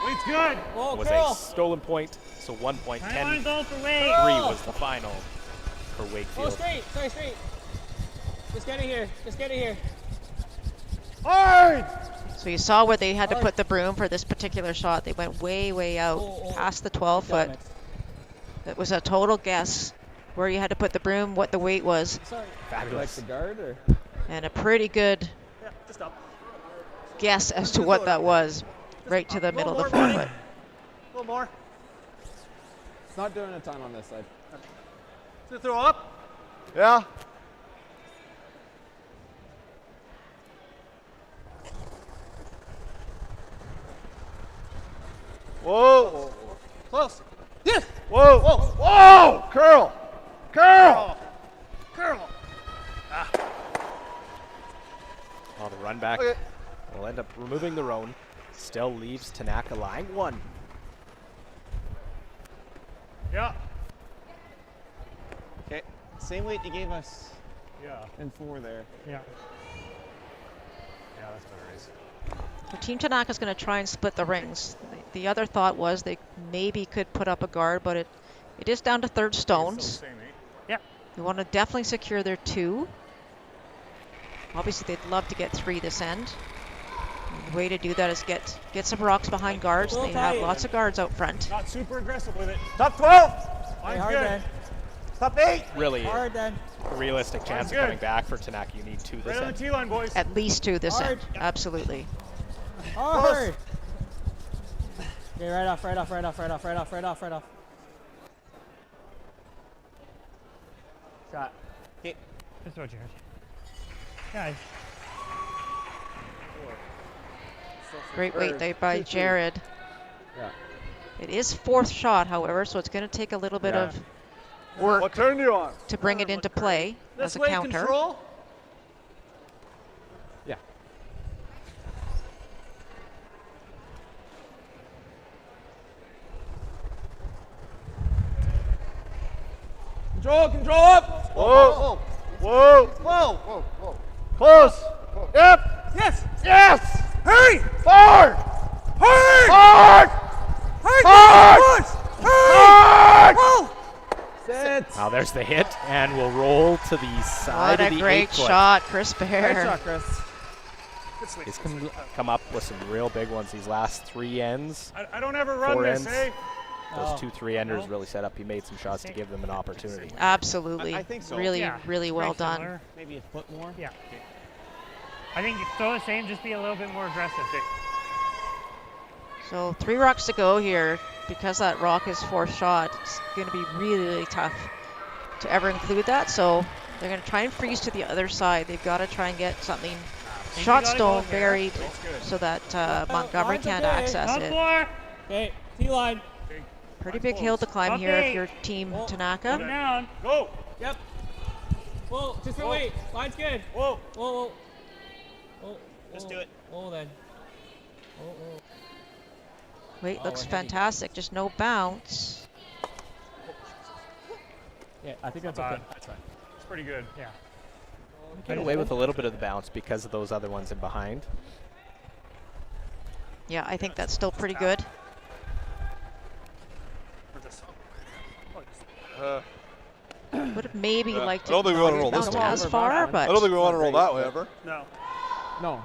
Speaker 6: Weight's good.
Speaker 4: Was a stolen point, so 1 point. 10-3 was the final for Wakefield.
Speaker 7: Straight. Just get it here.
Speaker 10: Hard.
Speaker 5: So you saw where they had to put the broom for this particular shot. They went way out past the 12 foot. It was a total guess where you had to put the broom, what the weight was.
Speaker 4: Fabulous.
Speaker 16: Like the guard, or?
Speaker 5: And a pretty good guess as to what that was, right to the middle of the 4 foot.
Speaker 6: A little more.
Speaker 16: It's not doing a ton on this side.
Speaker 6: To throw up?
Speaker 10: Yeah. Whoa.
Speaker 6: Close. Yes.
Speaker 10: Whoa! Whoa! Whoa! Curl! Curl!
Speaker 11: Curl. Ah.
Speaker 4: Oh, the run back will end up removing the roan. Still leaves Tanaka line 1.
Speaker 11: Yeah.
Speaker 16: Okay. Same weight you gave us.
Speaker 11: Yeah.
Speaker 16: In 4 there.
Speaker 11: Yeah. Yeah, that's better race.
Speaker 5: So Team Tanaka's going to try and split the rings. The other thought was they maybe could put up a guard, but it is down to third stones.
Speaker 11: Yeah.
Speaker 5: You want to definitely secure their 2. Obviously, they'd love to get 3 this end. And the way to do that is get some rocks behind guards. They have lots of guards out front.
Speaker 11: Not super aggressive with it. Top 12.
Speaker 7: Hey, hard
Speaker 11: good.
Speaker 7: then.
Speaker 11: Top 8.
Speaker 4: Really
Speaker 7: Hard then.
Speaker 4: a realistic chance of coming back for Tanaka. You need 2 this
Speaker 11: Right on
Speaker 4: end.
Speaker 11: the T-line, boys.
Speaker 5: At least 2 this
Speaker 7: Hard.
Speaker 5: end. Absolutely.
Speaker 7: Hard. Okay, right off, right off, right off, right off, right off, right off, right off.
Speaker 11: Shot.
Speaker 6: Just throw Jared. Guys.
Speaker 5: Great weight there by Jared.
Speaker 16: Yeah.
Speaker 5: It is 4th shot, however, so it's going to take a little bit of work
Speaker 10: What turn do you on?
Speaker 5: to bring it into play as
Speaker 11: This
Speaker 5: a
Speaker 11: way,
Speaker 5: counter.
Speaker 11: control.
Speaker 16: Yeah.
Speaker 11: Control, control up.
Speaker 10: Whoa! Whoa!
Speaker 11: Whoa. Whoa. Whoa.
Speaker 10: Close! Yep!
Speaker 11: Yes.
Speaker 10: Yes!
Speaker 11: Hurry.
Speaker 10: Forward!
Speaker 11: Hurry.
Speaker 10: Forward!
Speaker 11: Hurry. Push. Hurry. Whoa.
Speaker 16: Sit.
Speaker 4: Now there's the hit, and we'll roll to the side
Speaker 5: What
Speaker 4: of
Speaker 5: a
Speaker 4: the
Speaker 5: great
Speaker 4: 8-foot.
Speaker 5: shot, Chris Bear.
Speaker 16: Great shot, Chris.
Speaker 4: He's come up with some real big ones these last 3 ends.
Speaker 11: I don't ever run
Speaker 4: 4
Speaker 11: this,
Speaker 4: ends.
Speaker 11: eh?
Speaker 4: Those 2 3-enders really set up. He made some shots to give them an opportunity.
Speaker 5: Absolutely.
Speaker 16: I think so.
Speaker 5: Really,
Speaker 6: Yeah.
Speaker 5: really well
Speaker 6: Very
Speaker 5: done.
Speaker 6: similar.
Speaker 16: Maybe a foot more.
Speaker 6: Yeah. I think you throw the same, just be a little bit more aggressive.
Speaker 5: So 3 rocks to go here. Because that rock is 4th shot, it's going to be really, really tough to ever include that. So they're going to try and freeze to the other side. They've got to try and get something shot stone buried so that Montgomery can't access
Speaker 6: Top
Speaker 5: it.
Speaker 6: 4. Okay, T-line.
Speaker 5: Pretty big hill to climb here if you're Team Tanaka.
Speaker 6: Come down.
Speaker 11: Go.
Speaker 6: Yep. Whoa, just for weight. Line's good.
Speaker 11: Whoa.
Speaker 6: Whoa, whoa. Whoa,
Speaker 11: Just do it.
Speaker 6: Whoa, then. Whoa, whoa.
Speaker 5: Weight looks
Speaker 6: we're heavy.
Speaker 5: fantastic, just no bounce.
Speaker 6: Yeah, I think that's
Speaker 11: Not
Speaker 6: okay.
Speaker 11: bad. That's right. It's pretty good.
Speaker 6: Yeah.
Speaker 4: Get away with a little bit of the bounce because of those other ones in behind.
Speaker 5: Yeah, I think that's still pretty good. Would have maybe liked
Speaker 10: I don't think we want to roll
Speaker 5: not
Speaker 10: this
Speaker 5: as
Speaker 10: one.
Speaker 5: far, but
Speaker 10: I don't think we want to roll that way ever.
Speaker 11: No.
Speaker 16: No.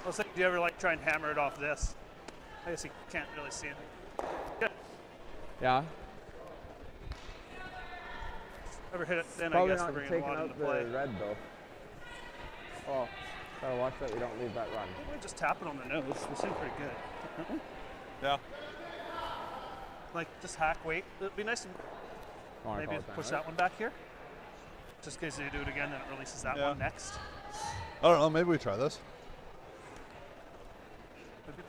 Speaker 11: Let's say, do you ever like try and hammer it off this? I guess you can't really see it. Good.
Speaker 16: Yeah.
Speaker 11: Ever hit it? Then I
Speaker 16: Probably
Speaker 11: guess we're
Speaker 16: not
Speaker 11: bringing
Speaker 16: taking
Speaker 11: water
Speaker 16: out
Speaker 11: into
Speaker 16: the
Speaker 11: play.
Speaker 16: red though. Oh, gotta watch that we don't leave that run.
Speaker 11: We're just tapping on the nose. We seem pretty good.
Speaker 10: Yeah.
Speaker 11: Like just hack weight. It'd be nice to
Speaker 16: Wanna
Speaker 11: maybe
Speaker 16: call it that,
Speaker 11: push
Speaker 16: right?
Speaker 11: that one back here. Just in case they do it again, then it releases that one next.
Speaker 10: I don't know. Maybe we try this.
Speaker 11: It'd be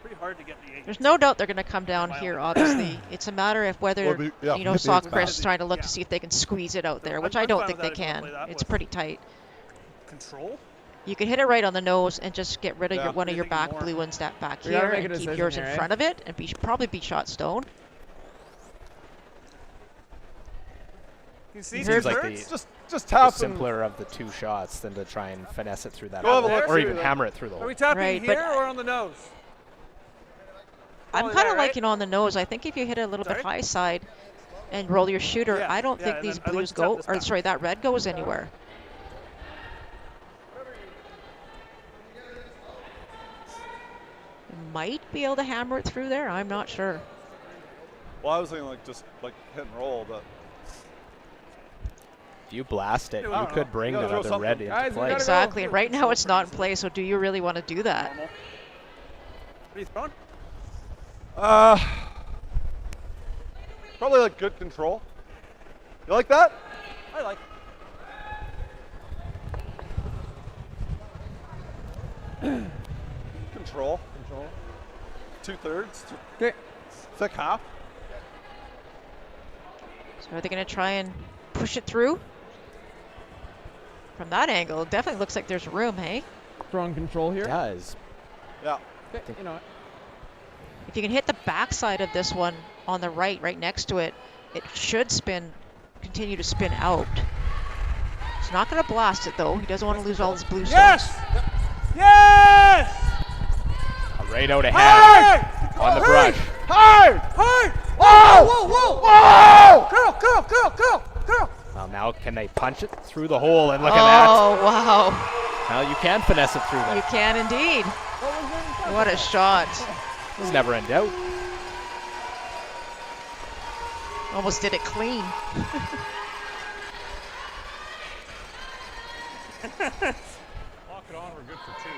Speaker 11: pretty hard to get the 8.
Speaker 5: there's no doubt they're going to come down here, obviously. It's a matter of whether,
Speaker 10: Well, yeah,
Speaker 5: you know,
Speaker 10: hit the
Speaker 5: saw
Speaker 10: eights
Speaker 5: Chris
Speaker 10: back.
Speaker 5: trying to look to see if they can squeeze it out there, which I don't think they can. It's pretty tight.
Speaker 11: Control?
Speaker 5: You can hit it right on the nose and just get rid of
Speaker 10: Yeah.
Speaker 5: one of your back blue ones that back
Speaker 16: We gotta
Speaker 5: here
Speaker 16: make a
Speaker 5: and keep
Speaker 16: decision
Speaker 5: yours
Speaker 16: here,
Speaker 5: in
Speaker 16: eh?
Speaker 5: front of it and probably be shot stone.
Speaker 11: You see,
Speaker 4: Seems like
Speaker 10: Just
Speaker 4: the
Speaker 10: tap
Speaker 4: simpler of the 2 shots than to try and finesse it through that
Speaker 10: Go have a
Speaker 4: hole,
Speaker 10: look,
Speaker 4: or
Speaker 10: see
Speaker 4: even
Speaker 10: what-
Speaker 4: hammer it through the
Speaker 11: Are
Speaker 4: hole.
Speaker 11: we tapping
Speaker 5: Right, but
Speaker 11: here or on the nose?
Speaker 5: I'm
Speaker 11: Probably
Speaker 5: kind of
Speaker 11: there, right?
Speaker 5: liking on the nose. I think if you hit it a little bit high side and roll your shooter,
Speaker 11: Yeah,
Speaker 5: I don't
Speaker 11: yeah,
Speaker 5: think
Speaker 11: and
Speaker 5: these
Speaker 11: then I'd like
Speaker 5: blues
Speaker 11: to tap
Speaker 5: go,
Speaker 11: this
Speaker 5: or
Speaker 11: back.
Speaker 5: sorry, that red goes anywhere. Might be able to hammer it through there. I'm not sure.
Speaker 10: Well, I was thinking like just like hit and roll, but
Speaker 4: If you blast it,
Speaker 10: I
Speaker 4: you
Speaker 10: don't
Speaker 4: could
Speaker 10: know.
Speaker 4: bring
Speaker 10: You gotta
Speaker 4: that
Speaker 10: throw
Speaker 4: other
Speaker 10: something.
Speaker 4: red into
Speaker 16: Guys, we
Speaker 4: play.
Speaker 16: gotta
Speaker 5: Exactly. And right now it's not in play, so do you really want to do that?
Speaker 11: Normal. What are you throwing?
Speaker 10: probably like good control. You like that?
Speaker 11: I like.
Speaker 10: Control. 2/3.
Speaker 16: Okay.
Speaker 10: Thick half.
Speaker 5: So are they going to try and push it through? From that angle, it definitely looks like there's room, hey?
Speaker 16: Strong control here.
Speaker 4: It does.
Speaker 10: Yeah.
Speaker 16: You know what?
Speaker 5: If you can hit the backside of this one on the right next to it, it should continue to spin out. He's not going to blast it though. He doesn't want to lose all his blue stones.
Speaker 11: Yes! Yes!
Speaker 4: Right out ahead on the brush.
Speaker 11: Hard! Hard! Whoa! Whoa! Whoa! Whoa! Girl!
Speaker 4: Well, now can they punch it through the hole and look at that?
Speaker 5: Oh, wow.
Speaker 4: Now you can finesse it through there.
Speaker 5: You can indeed. What a shot.
Speaker 4: It's never in doubt.
Speaker 5: Almost did it clean.
Speaker 8: Lock it on, we're good for 2.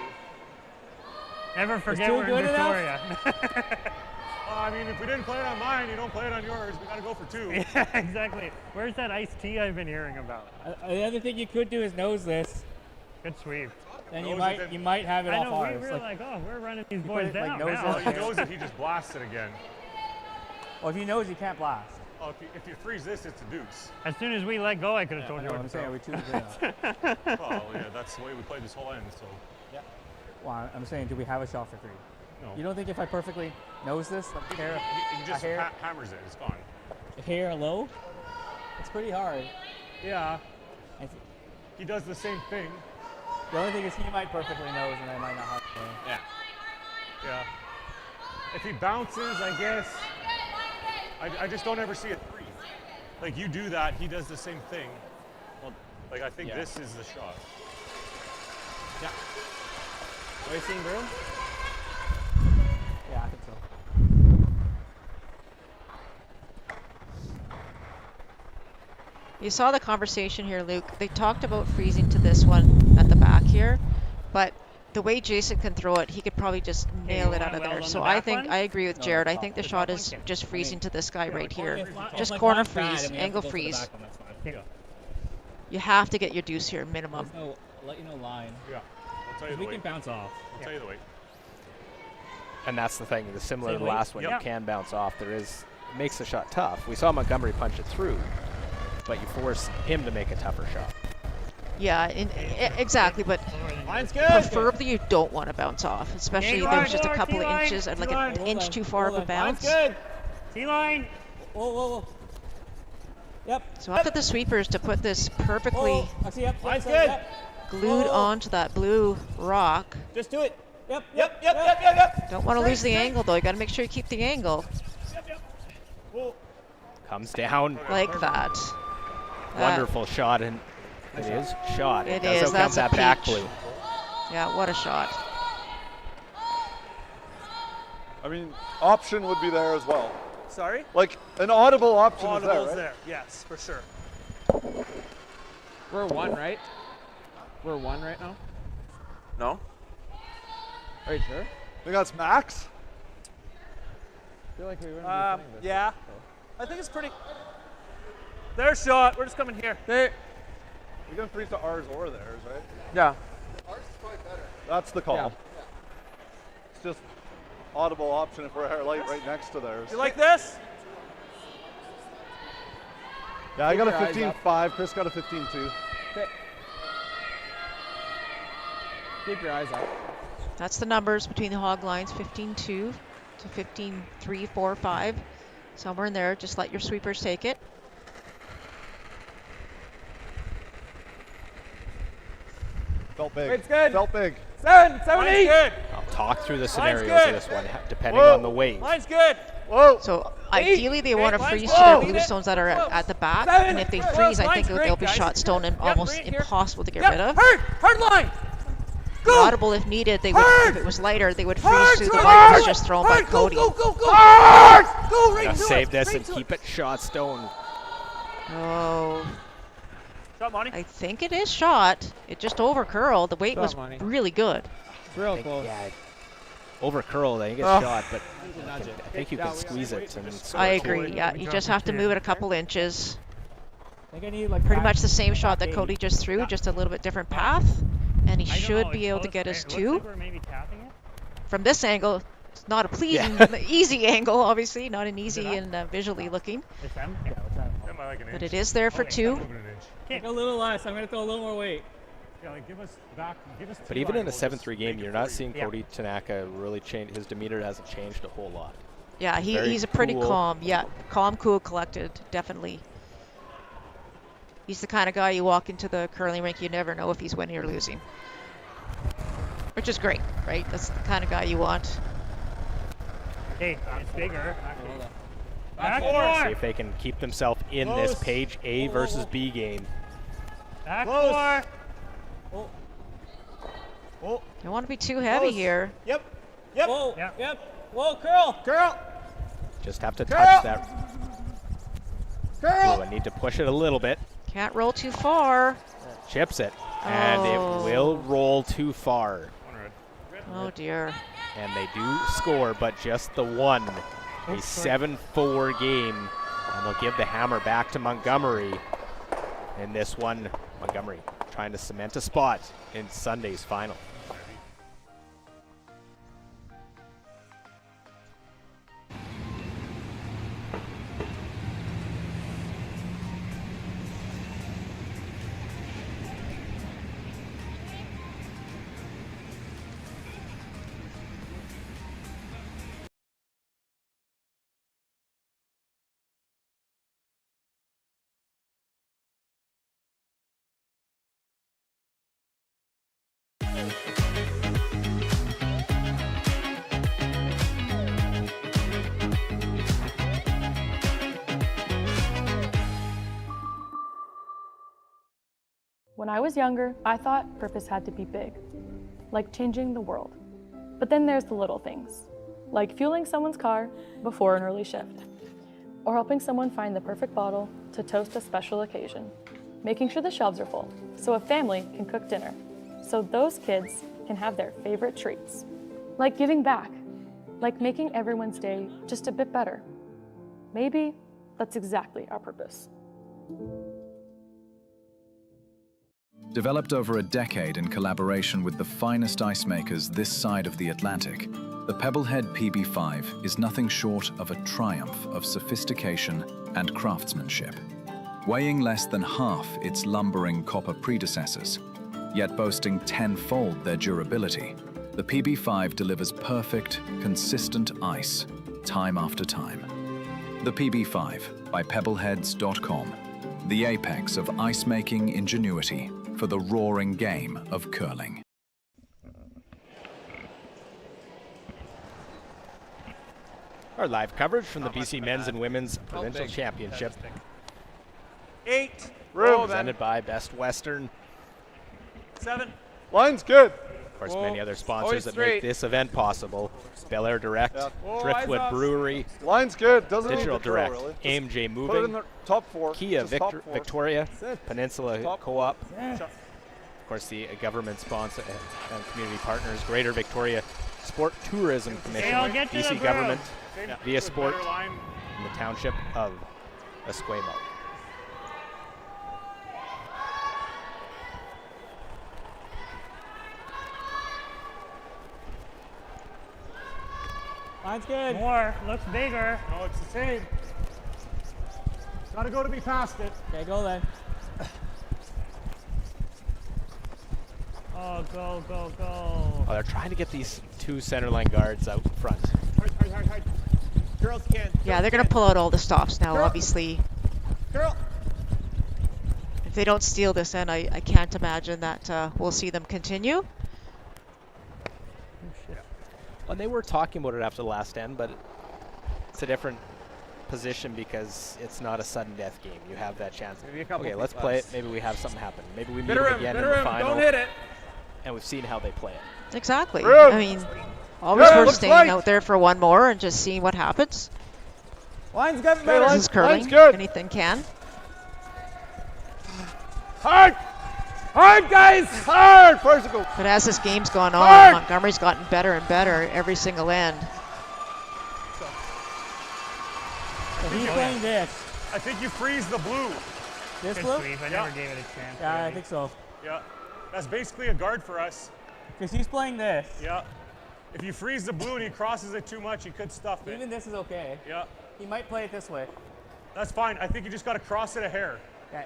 Speaker 11: Never forget
Speaker 7: too
Speaker 11: we're in
Speaker 7: good enough?
Speaker 11: Victoria.
Speaker 8: Well, I mean, if we didn't play it on mine, you don't play it on yours. We got to go for 2.
Speaker 11: Yeah, exactly. Where's that iced tea I've been hearing about?
Speaker 9: The other thing you could do is nose this.
Speaker 11: Good sweep.
Speaker 9: Then
Speaker 8: Nose
Speaker 9: you might have it
Speaker 11: I
Speaker 9: off
Speaker 11: know,
Speaker 9: ours.
Speaker 11: we were like, oh, we're running these
Speaker 9: you
Speaker 11: boys
Speaker 9: put it, like,
Speaker 11: down
Speaker 9: nose
Speaker 11: now.
Speaker 9: it.
Speaker 8: He knows it, he just blasts it again.
Speaker 9: Well, if you nose, you can't blast.
Speaker 8: Oh, if you freeze this, it's a deuce.
Speaker 11: As soon as we let go, I could have told you what
Speaker 9: I'm
Speaker 11: to
Speaker 9: saying,
Speaker 11: throw.
Speaker 9: are we choosing it?
Speaker 8: Well, yeah, that's the way we played this whole end, so.
Speaker 9: Yeah. Well, I'm saying, do we have a shot for 3?
Speaker 8: No.
Speaker 9: You don't think if I perfectly nose this, like hair,
Speaker 8: He just hammers it, it's gone.
Speaker 9: hair low, it's pretty hard.
Speaker 8: Yeah. He does the same thing.
Speaker 9: The only thing is he might perfectly nose and I might not have to.
Speaker 8: Yeah. Yeah. If he bounces, I guess. I just don't ever see it freeze. Like you do that, he does the same thing. Well, like I think this is the shot.
Speaker 9: Yeah. Are you seeing room? Yeah, I think so.
Speaker 5: You saw the conversation here, Luke. They talked about freezing to this one at the back here, but the way Jason can throw it, he could probably just nail it out of there. So I think I agree with Jared. I think the shot is just freezing to this guy right here. Just corner freeze, angle freeze. You have to get your deuce here, minimum.
Speaker 9: There's no, let you know line.
Speaker 8: Yeah. I'll tell you the
Speaker 9: We
Speaker 8: weight.
Speaker 9: can bounce off.
Speaker 8: I'll tell you the weight.
Speaker 4: And that's the thing. The similar to the
Speaker 9: weight?
Speaker 4: last one, you can bounce off. It makes the shot tough. We saw Montgomery punch it through, but you force him to make a tougher shot.
Speaker 5: Yeah, exactly, but preferably you don't want to bounce off, especially if there's just a couple of inches, and like an inch too far of a bounce.
Speaker 11: T-line.
Speaker 9: Whoa. Yep.
Speaker 5: So up to the sweepers to put this perfectly
Speaker 9: Line's good.
Speaker 5: glued onto that blue rock.
Speaker 9: Just do it. Yep.
Speaker 5: Don't want to lose the angle though. You got to make sure you keep the angle
Speaker 4: Comes down.
Speaker 5: like that.
Speaker 4: Wonderful shot, and it is shot.
Speaker 5: It
Speaker 4: does
Speaker 5: is.
Speaker 4: outcome
Speaker 5: That's a
Speaker 4: that back
Speaker 5: peach.
Speaker 4: blue.
Speaker 5: Yeah, what a shot.
Speaker 10: I mean, option would be there as well.
Speaker 11: Sorry?
Speaker 10: Like an audible option is
Speaker 11: Audible's
Speaker 10: there, right?
Speaker 11: there. Yes, for sure.
Speaker 16: We're 1, right? We're 1 right now?
Speaker 10: No.
Speaker 16: Are you sure?
Speaker 10: I think that's max.
Speaker 16: I feel like we wouldn't be playing this.
Speaker 11: Yeah. I think it's pretty. Their shot. We're just coming here.
Speaker 16: There.
Speaker 10: We can freeze to ours or theirs, right?
Speaker 16: Yeah.
Speaker 10: Ours is probably better. That's the call.
Speaker 16: Yeah.
Speaker 10: It's just audible option if we're a hair light right next to theirs.
Speaker 11: You like this?
Speaker 10: Yeah, I
Speaker 16: Keep
Speaker 10: got a
Speaker 16: your eyes
Speaker 10: 15.5. Chris got a 15.2.
Speaker 16: Okay. Keep your eyes up.
Speaker 5: That's the numbers between the hog lines, 15.2 to 15.3, 4, 5. Somewhere in there, just let your sweepers take it.
Speaker 10: Felt big.
Speaker 16: Weight's good.
Speaker 10: Felt big.
Speaker 16: 7,
Speaker 11: Line's
Speaker 16: 8.
Speaker 11: good.
Speaker 4: I'll talk through the scenarios
Speaker 11: good.
Speaker 4: of this one, depending on the weight.
Speaker 11: Line's good.
Speaker 10: Whoa.
Speaker 5: So ideally they want to
Speaker 11: line's
Speaker 5: freeze
Speaker 11: good.
Speaker 5: to their
Speaker 11: Lead
Speaker 5: blue
Speaker 11: it.
Speaker 5: stones that are at the back,
Speaker 11: Seven.
Speaker 5: and if they
Speaker 11: Close.
Speaker 5: freeze, I
Speaker 11: Line's
Speaker 5: think
Speaker 11: great,
Speaker 5: they'll be
Speaker 11: guys.
Speaker 5: shot stone and
Speaker 11: Yep,
Speaker 5: almost
Speaker 11: bring it here.
Speaker 5: impossible to get
Speaker 11: Yep.
Speaker 5: rid of.
Speaker 11: Hard line.
Speaker 5: Audible if needed, they would, if it was lighter, they would freeze
Speaker 11: Hard,
Speaker 5: through the
Speaker 11: hard,
Speaker 5: light that was
Speaker 11: hard,
Speaker 5: just thrown by
Speaker 11: Go,
Speaker 5: Cody.
Speaker 11: go.
Speaker 10: Hard!
Speaker 11: Go right
Speaker 4: Now
Speaker 11: to
Speaker 4: save
Speaker 11: it.
Speaker 4: this
Speaker 11: Straight
Speaker 4: and
Speaker 11: to
Speaker 4: keep it shot stone.
Speaker 5: Oh,
Speaker 11: Shot, Monty.
Speaker 5: I think it is shot. It just over curled. The weight
Speaker 16: Shot,
Speaker 5: was
Speaker 16: Monty.
Speaker 5: really good.
Speaker 16: It's real close.
Speaker 4: Yeah, over curled, I think it's
Speaker 10: Oh.
Speaker 4: shot, but I think you can squeeze it and score
Speaker 5: I
Speaker 4: two.
Speaker 5: agree. Yeah, you just have to move it a couple inches.
Speaker 9: I think I need like
Speaker 5: Pretty
Speaker 9: back-
Speaker 5: much the same shot that
Speaker 9: back
Speaker 5: Cody
Speaker 9: eight.
Speaker 5: just threw, just a little bit different path, and he
Speaker 11: I don't
Speaker 5: should
Speaker 11: know,
Speaker 5: be
Speaker 11: it's
Speaker 5: able to
Speaker 11: close.
Speaker 5: get his
Speaker 11: It looks
Speaker 5: 2.
Speaker 11: like we're maybe tapping it.
Speaker 5: From this angle, it's not a pleasing, easy angle, obviously, not an easy and visually looking.
Speaker 11: It's them. Yeah, it's them.
Speaker 8: by like an
Speaker 5: But
Speaker 8: inch.
Speaker 5: it is there for
Speaker 8: It's
Speaker 5: 2.
Speaker 8: not moving an inch.
Speaker 9: Kick a little less. I'm going to throw a little more weight.
Speaker 8: Yeah, like give us back. Give us.
Speaker 4: But
Speaker 8: two
Speaker 4: even
Speaker 8: line,
Speaker 4: in a
Speaker 8: we'll just
Speaker 4: 7-3 game,
Speaker 8: make it
Speaker 4: you're not
Speaker 8: for you.
Speaker 4: seeing Cody Tanaka really change. His demeanor hasn't changed a whole lot.
Speaker 5: Yeah,
Speaker 4: Very
Speaker 5: he's a pretty
Speaker 4: cool.
Speaker 5: calm. Yeah, calm, cool, collected, definitely. He's the kind of guy you walk into the curling rink, you never know if he's winning or losing. Which is great, right? That's the kind of guy you want.
Speaker 6: Hey, it's bigger.
Speaker 8: Back
Speaker 4: See
Speaker 8: four.
Speaker 4: if they can keep themselves in this page A versus B game.
Speaker 6: Back
Speaker 8: Close.
Speaker 6: 4.
Speaker 8: Oh.
Speaker 5: Don't want to be too heavy here.
Speaker 6: Yep.
Speaker 9: Whoa. Yep. Whoa, curl.
Speaker 6: Curl.
Speaker 4: Just have to touch that. Ooh, I need to push it a little bit.
Speaker 5: Can't roll too far.
Speaker 4: Chips it, and it will roll too far.
Speaker 5: Oh dear.
Speaker 4: And they do score, but just the one. A 7-4 game, and they'll give the hammer back to Montgomery. In this one, Montgomery trying to cement a spot in Sunday's final.
Speaker 17: When I was younger, I thought purpose had to be big, like changing the world. But then there's the little things, like fueling someone's car before an early shift, or helping someone find the perfect bottle to toast a special occasion, making sure the shelves are full so a family can cook dinner, so those kids can have their favorite treats. Like giving back, like making everyone's day just a bit better. Maybe that's exactly our purpose.
Speaker 18: Developed over a decade in collaboration with the finest ice makers this side of the Atlantic, the Pebblehead PB5 is nothing short of a triumph of sophistication and craftsmanship. Weighing less than half its lumbering copper predecessors, yet boasting tenfold their durability, the PB5 delivers perfect, consistent ice, time after time. The PB5 by Pebbleheads.com, the apex of ice-making ingenuity for the roaring game of curling.
Speaker 4: Our live coverage from the BC Men's and Women's Provincial Championship.
Speaker 8: 8.
Speaker 4: Presented by Best Western.
Speaker 8: 7.
Speaker 10: Line's good.
Speaker 4: Of course, many other sponsors that make this event possible. Bel Air Direct, Driftwood Brewery,
Speaker 10: Line's good. Doesn't
Speaker 4: Digital
Speaker 10: need to curl,
Speaker 4: Direct,
Speaker 10: really.
Speaker 4: AMJ
Speaker 10: Put it in
Speaker 4: Moving,
Speaker 10: the top 4.
Speaker 4: Kia
Speaker 10: Just top 4.
Speaker 4: Victoria, Peninsula Co-op,
Speaker 10: Yeah.
Speaker 4: of course the government sponsor and community partners, Greater Victoria Sport Tourism Commission,
Speaker 6: I'll get to the
Speaker 4: BC
Speaker 6: broom.
Speaker 4: government,
Speaker 8: Yeah.
Speaker 4: Via Sport,
Speaker 8: Better line.
Speaker 4: and the township of Esquimalt.
Speaker 7: Line's good.
Speaker 6: More. Looks bigger.
Speaker 8: No, it's the same. Gotta go to be past it.
Speaker 7: Okay, go then.
Speaker 6: Oh, go, go, go.
Speaker 4: Oh, they're trying to get these two centerline guards out front.
Speaker 8: Hide.
Speaker 7: Girls can.
Speaker 5: Yeah, they're going to pull out all the stops now, obviously.
Speaker 7: Girl.
Speaker 5: If they don't steal this end, I can't imagine that we'll see them continue.
Speaker 4: Well, and they were talking about it after the last end, but it's a different position because it's not a sudden death game. You have that chance.
Speaker 7: Maybe a couple
Speaker 4: Okay, let's
Speaker 7: feet
Speaker 4: play it.
Speaker 7: less.
Speaker 4: Maybe we have something happen. Maybe we meet
Speaker 7: Bitter
Speaker 4: them
Speaker 7: rim,
Speaker 4: again in
Speaker 7: bitter
Speaker 4: the
Speaker 7: rim.
Speaker 4: final.
Speaker 7: Don't hit it.
Speaker 4: And we've seen how they play it.
Speaker 5: Exactly.
Speaker 10: Rude.
Speaker 5: I mean, always
Speaker 10: Yeah,
Speaker 5: worth
Speaker 10: looks
Speaker 5: staying
Speaker 10: like.
Speaker 5: out there for one more and just seeing what happens.
Speaker 7: Line's good.
Speaker 10: Hey,
Speaker 5: This
Speaker 10: line's
Speaker 5: is curling.
Speaker 10: good.
Speaker 5: Anything can.
Speaker 10: Hard! Hard, guys! Hard! Bicycle.
Speaker 5: But as this game's gone on,
Speaker 10: Hard.
Speaker 5: Montgomery's gotten better and better every single end.
Speaker 7: So he's playing this.
Speaker 8: I think you freeze the blue.
Speaker 7: This
Speaker 6: Good
Speaker 7: blue?
Speaker 6: sweep. I
Speaker 8: Yeah.
Speaker 6: never gave it a chance.
Speaker 7: Yeah, I
Speaker 6: really.
Speaker 7: think so.
Speaker 8: Yeah. That's basically a guard for us.
Speaker 7: Because he's playing this.
Speaker 8: Yeah. If you freeze the blue and he crosses it too much, he could stuff it.
Speaker 7: Even this is okay.
Speaker 8: Yeah.
Speaker 7: He might play it this way.
Speaker 8: That's fine. I think you just got to cross it a hair.
Speaker 7: Okay.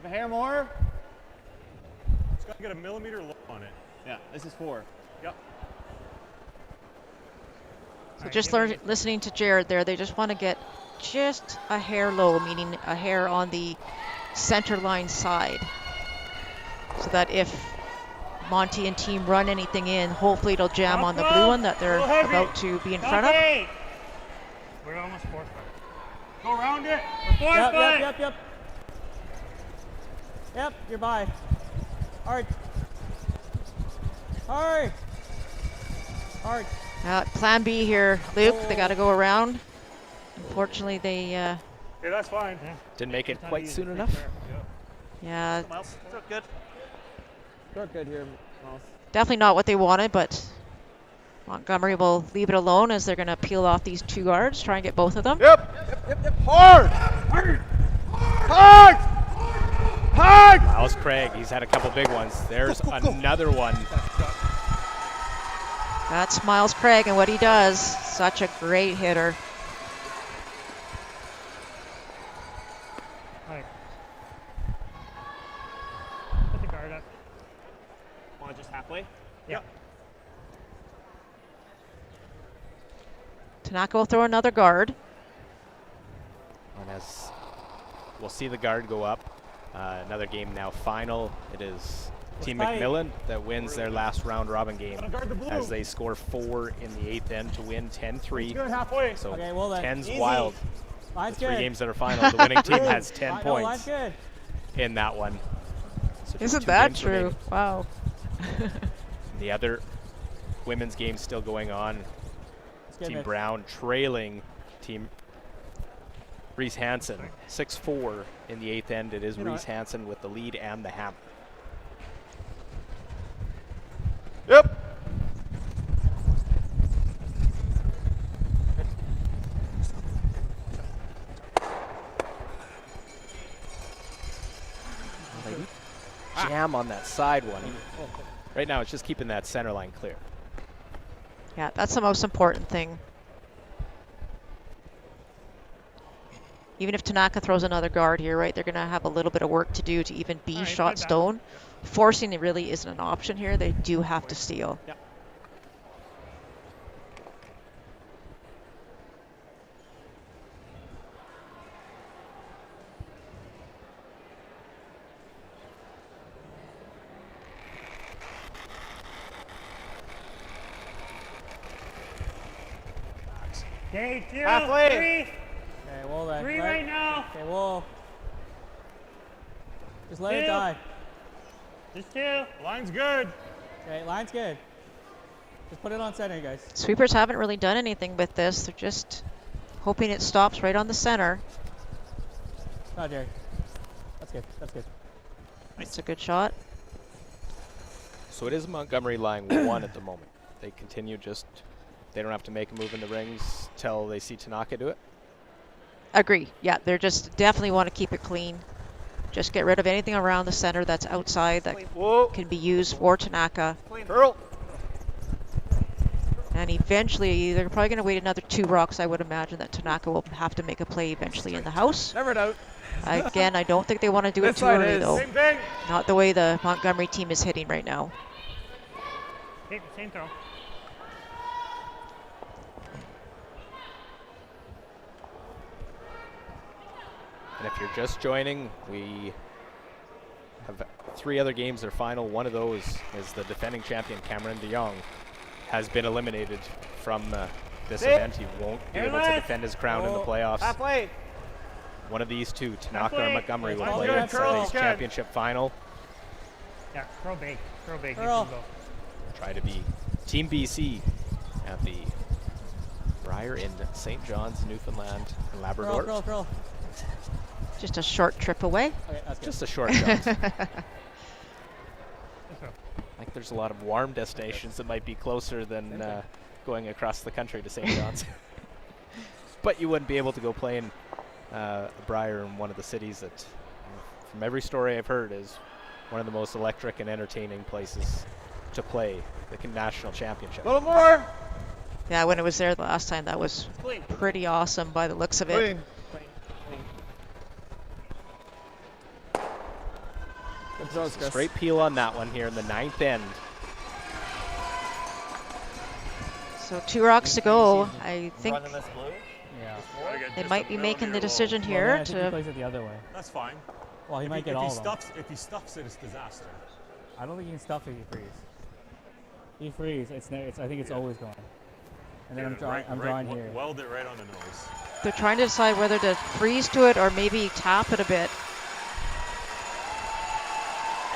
Speaker 7: A hair more.
Speaker 8: Just got to get a millimeter low on it.
Speaker 7: Yeah, this is 4.
Speaker 8: Yep.
Speaker 5: So just listening to Jared there, they just want to get just a hair low, meaning a hair on the center line side. So that if Monty and team run anything in, hopefully it'll jam on the blue one that they're about to be in front of.
Speaker 6: We're almost 4 foot.
Speaker 8: Go around it.
Speaker 6: We're 4 foot.
Speaker 7: Yep. Yep, you're by. Hard.
Speaker 5: Plan B here, Luke. They got to go around. Unfortunately, they.
Speaker 8: Yeah, that's fine.
Speaker 4: Didn't make it quite soon enough.
Speaker 5: Yeah.
Speaker 11: Miles, good.
Speaker 16: Good here, Miles.
Speaker 5: Definitely not what they wanted, but Montgomery will leave it alone as they're going to peel off these 2 guards, try and get both of them.
Speaker 10: Yep. Hard!
Speaker 4: Miles Craig, he's had a couple big ones. There's another one.
Speaker 5: That's Miles Craig and what he does. Such a great hitter.
Speaker 6: Right. Put the guard up.
Speaker 7: Want just halfway?
Speaker 6: Yep.
Speaker 5: Tanaka will throw another guard.
Speaker 4: And as we'll see the guard go up. Another game now final. It is Team McMillan that wins their last round robin game as they score 4 in the 8th end to win 10-3. So
Speaker 7: Okay, well then.
Speaker 4: 10's
Speaker 7: Easy.
Speaker 4: wild.
Speaker 7: Line's
Speaker 4: The 3
Speaker 7: good.
Speaker 4: games that are final, the winning team has 10
Speaker 7: No,
Speaker 4: points
Speaker 7: line's good.
Speaker 4: in that one. So just
Speaker 5: Isn't
Speaker 4: 2
Speaker 5: that
Speaker 4: games
Speaker 5: true?
Speaker 4: remaining.
Speaker 5: Wow.
Speaker 4: The other women's game still going on.
Speaker 7: good,
Speaker 4: Team
Speaker 7: Mitch.
Speaker 4: Brown trailing Team Reese Hansen 6-4 in the 8th end. It is Reese Hansen with the lead and the hammer.
Speaker 10: Yep.
Speaker 4: Jam on that side one. Right now it's just keeping that center line clear.
Speaker 5: Yeah, that's the most important thing. Even if Tanaka throws another guard here, right, they're going to have a little bit of work to do to even be shot stone. Forcing it really isn't an option here. They do have to steal.
Speaker 4: Yep.
Speaker 6: Okay, 2,
Speaker 10: Halfway.
Speaker 6: 3.
Speaker 7: Okay, well then.
Speaker 6: 3 right now.
Speaker 7: Okay, well. Just let it
Speaker 6: 2.
Speaker 7: die.
Speaker 6: Just 2.
Speaker 8: Line's good.
Speaker 7: Okay, line's good. Just put it on center, you guys.
Speaker 5: Sweepers haven't really done anything with this. They're just hoping it stops right on the center.
Speaker 7: Oh, Jerry. That's good. That's good.
Speaker 5: It's a good shot.
Speaker 4: So it is Montgomery line 1 at the moment. They continue just, they don't have to make a move in the rings till they see Tanaka do it.
Speaker 5: Agree. Yeah, they're just definitely want to keep it clean. Just get rid of anything around the center that's outside that can be used for Tanaka.
Speaker 10: Curl.
Speaker 5: And eventually, they're probably going to wait another 2 rocks. I would imagine that Tanaka will have to make a play eventually in the house.
Speaker 10: Never doubt.
Speaker 5: Again, I don't think they want to do it too early, though.
Speaker 8: Same thing.
Speaker 5: Not the way the Montgomery team is hitting right now.
Speaker 6: Okay, same throw.
Speaker 4: And if you're just joining, we have 3 other games that are final. One of those is the defending champion, Cameron DeYoung, has been eliminated from this event. He won't be able to defend his crown in the playoffs.
Speaker 10: Halfway.
Speaker 4: One of these 2, Tanaka or
Speaker 6: Halfway.
Speaker 4: Montgomery, will
Speaker 6: That's
Speaker 4: play
Speaker 6: good,
Speaker 4: in
Speaker 6: curl.
Speaker 4: Sunday's championship final.
Speaker 6: Yeah, throw big. Throw big. You
Speaker 7: Curl.
Speaker 6: can go.
Speaker 4: Try to be Team BC at the Briar in St. John's, Newfoundland, and Labrador.
Speaker 7: Curl, curl, curl.
Speaker 5: Just a short trip away.
Speaker 7: Okay, that's good.
Speaker 4: Just a short shot. Like there's a lot of warm destinations that might be closer than going across the country to St. John's. But you wouldn't be able to go play in Briar in one of the cities that, from every story I've heard, is one of the most electric and entertaining places to play the national championship.
Speaker 10: A little more.
Speaker 5: Yeah, when it was there the last time, that was pretty awesome by the looks of it.
Speaker 16: Good throws, Chris.
Speaker 4: Straight peel on that one here in the 9th end.
Speaker 5: So 2 rocks to go. I think
Speaker 7: Yeah.
Speaker 5: they might be making the decision here
Speaker 7: I think he
Speaker 5: to.
Speaker 7: plays it the other way.
Speaker 8: That's fine.
Speaker 7: Well, he
Speaker 8: If
Speaker 7: might get all of them.
Speaker 8: If he stuffs it, it's disaster.
Speaker 7: I don't think he can stuff it. He freeze. He freeze. I think it's always going. And then I'm drawing here.
Speaker 8: Weld it right on the nose.
Speaker 5: They're trying to decide whether to freeze to it or maybe tap it a bit.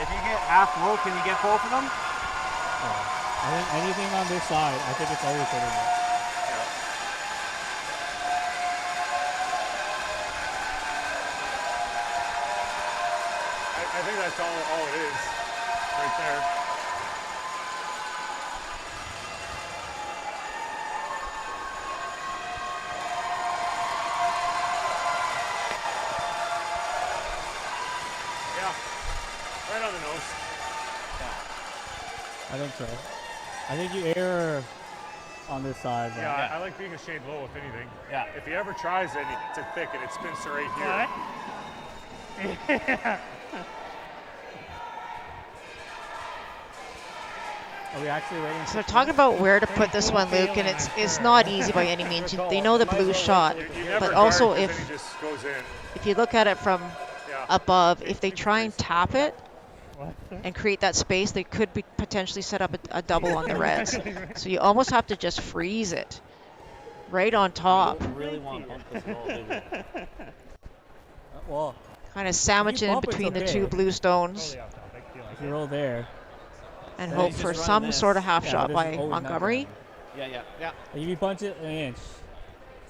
Speaker 21: If you get half low, can you get both of them?
Speaker 7: I think anything on this side, I think it's always hitting it.
Speaker 8: I think that's all it is, right there. Yeah, right on the nose.
Speaker 7: I think so. I think you err on this side.
Speaker 8: Yeah, I like being a shade low, if anything. Yeah. If he ever tries it, he hits it thick and it spins to right here.
Speaker 7: Yeah. Are we actually waiting?
Speaker 5: So they're talking about where to put this one, Luke, and it's not easy by any means. They know the blue shot, but also if you look at it from above, if they try and tap it and create that space, they could be potentially set up a double on the reds. So you almost have to just freeze it right on top.
Speaker 21: Really want to bump this goal, do we?
Speaker 7: Well,
Speaker 5: kind of sandwich it in between the two blue stones.
Speaker 7: If you roll there.
Speaker 5: And hope for some sort of half shot by Montgomery.
Speaker 21: Yeah.
Speaker 7: Like if you punch it an inch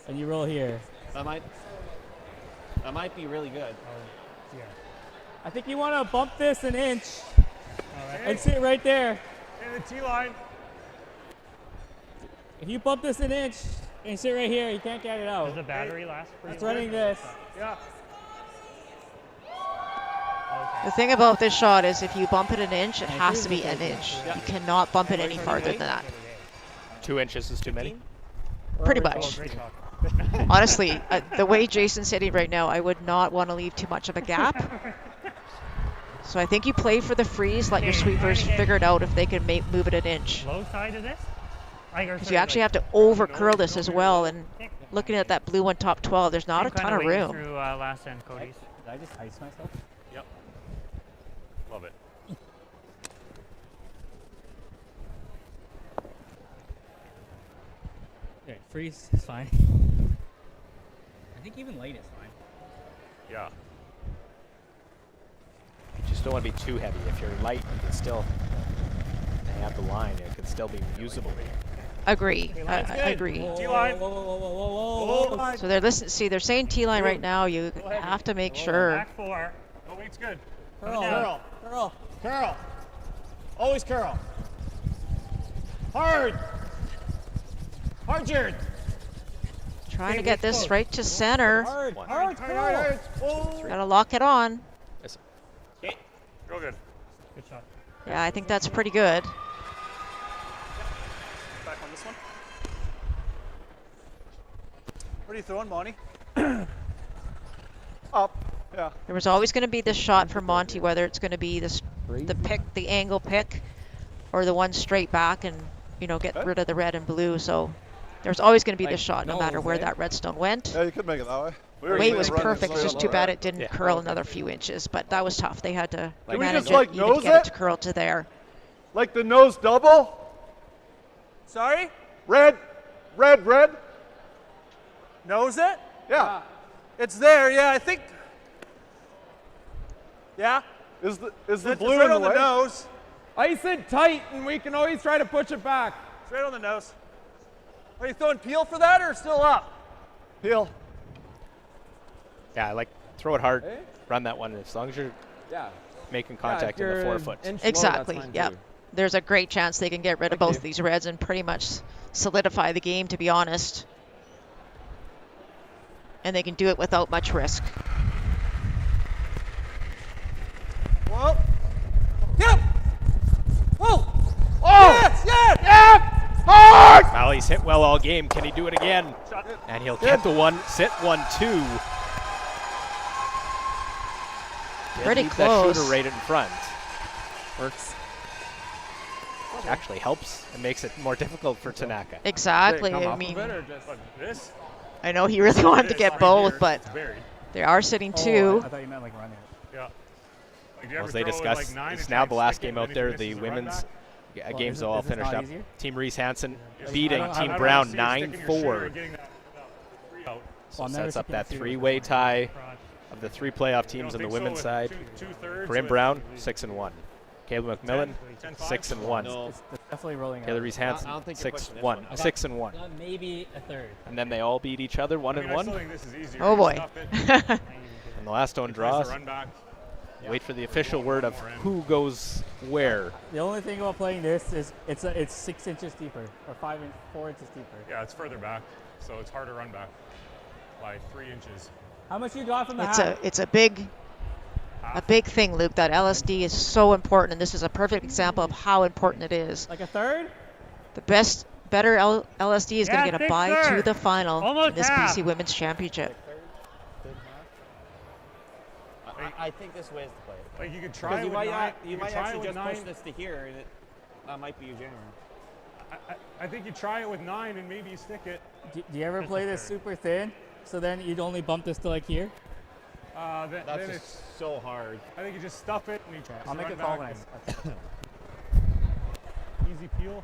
Speaker 7: and you roll here.
Speaker 21: That might be really good.
Speaker 7: Yeah. I think you want to bump this an inch and sit right there.
Speaker 8: In the T line.
Speaker 7: If you bump this an inch and sit right here, you can't get it out.
Speaker 6: Does the battery last for
Speaker 7: It's running this.
Speaker 8: Yeah.
Speaker 5: The thing about this shot is if you bump it an inch, it has to be an inch. You cannot bump it any farther than that.
Speaker 4: 2 inches is too many?
Speaker 5: Pretty much. Honestly, the way Jason's hitting right now, I would not want to leave too much of a gap. So I think you play for the freeze, let your sweepers figure it out if they can move it an inch.
Speaker 6: Low side of this?
Speaker 5: Because you actually have to over curl this as well, and looking at that blue one top 12, there's not a ton of room.
Speaker 6: Through last end, Cody's.
Speaker 7: Did I just ice myself?
Speaker 8: Yep. Love it.
Speaker 9: Okay, freeze is fine. I think even light is fine.
Speaker 8: Yeah.
Speaker 4: You just don't want to be too heavy. If you're light, you can still have the line. It can still be usable.
Speaker 5: Agree. I agree.
Speaker 8: T-line.
Speaker 5: So they're saying T-line right now. You have to make sure.
Speaker 6: Back 4.
Speaker 8: Oh, weight's good.
Speaker 21: Curl. Always curl. Hard, Jared.
Speaker 5: Trying to get this right to center.
Speaker 21: Hard.
Speaker 5: Gotta lock it on.
Speaker 8: Okay. Real good.
Speaker 6: Good shot.
Speaker 5: Yeah, I think that's pretty good.
Speaker 11: Back on this one. What are you throwing, Monty? Up. Yeah.
Speaker 5: There was always going to be this shot for Monty, whether it's going to be the angle pick, or the one straight back and get rid of the red and blue. So there's always going to be this shot, no matter where that redstone went.
Speaker 10: Yeah, you could make it that way.
Speaker 5: Weight was perfect. It's just too bad it didn't curl another few inches, but that was tough. They had to manage it, even get it to curl to there.
Speaker 10: Like the nose double?
Speaker 11: Sorry?
Speaker 10: Red.
Speaker 11: Nose it?
Speaker 10: Yeah.
Speaker 11: It's there, yeah, I think. Yeah?
Speaker 10: Is the
Speaker 11: It's
Speaker 10: blue
Speaker 11: right
Speaker 10: in the
Speaker 11: on
Speaker 10: way?
Speaker 11: the nose.
Speaker 16: Ice it tight, and we can always try to push it back.
Speaker 11: It's right on the nose. Are you throwing peel for that or still up?
Speaker 10: Peel.
Speaker 4: Yeah, I like throw it hard, run that one as long as you're making contact in the forefoot.
Speaker 5: Exactly. Yeah. There's a great chance they can get rid of both these reds and pretty much solidify the game, to be honest. And they can do it without much risk.
Speaker 11: Whoa. Get him! Oh!
Speaker 10: Oh!
Speaker 11: Yes!
Speaker 10: Yeah! Hard!
Speaker 4: Well, he He's hit well all game. Can he do it again? And he'll get the one, sit 1-2.
Speaker 5: Pretty
Speaker 4: That
Speaker 5: close.
Speaker 4: shooter right in front.
Speaker 16: Works.
Speaker 4: Which actually helps and makes it more difficult for Tanaka.
Speaker 5: Exactly. I mean,
Speaker 8: this?
Speaker 5: I know he really wanted to get both, but they are sitting two.
Speaker 7: I thought you meant like running it.
Speaker 8: Yeah. Like,
Speaker 4: As they discussed, it's now the last game out there. The women's games all finished up.
Speaker 7: Easier?
Speaker 4: Team Reese Hansen beating Team Brown 9-4. So sets up that three-way tie of the 3 playoff teams on the women's side. Corinne Brown, 6-1. Caleb McMillan, 6-1.
Speaker 7: It's definitely rolling
Speaker 4: Taylor
Speaker 7: out.
Speaker 4: Reese Hansen, 6-1. 6-1.
Speaker 9: Maybe a third.
Speaker 4: And then they all beat each other 1-1.
Speaker 5: Oh boy.
Speaker 4: And the last one draws. Wait for the official word of who goes where.
Speaker 7: The only thing about playing this is it's 6 inches deeper, or 4 inches deeper.
Speaker 8: Yeah, it's further back, so it's hard to run back by 3 inches.
Speaker 7: How much you got from the half?
Speaker 5: It's a big thing, Luke. That LSD is so important, and this is a perfect example of how important it is.
Speaker 7: Like a third?
Speaker 5: The better LSD is going to get a
Speaker 6: big
Speaker 5: bye
Speaker 6: third.
Speaker 5: to the final
Speaker 6: Almost
Speaker 5: in this
Speaker 6: half.
Speaker 5: BC Women's Championship.
Speaker 21: I think this way is the play.
Speaker 8: Like you could try it with 9.
Speaker 21: You might actually just push this to here, and that might be your jammer.
Speaker 8: I think you try it with 9 and maybe you stick it.
Speaker 7: Do you ever play this super thin? So then you'd only bump this to like here?
Speaker 21: That's
Speaker 8: then
Speaker 21: just
Speaker 8: it's
Speaker 21: so hard.
Speaker 8: I think you just stuff it and you try.
Speaker 7: I'll make a call when I
Speaker 8: Easy peel.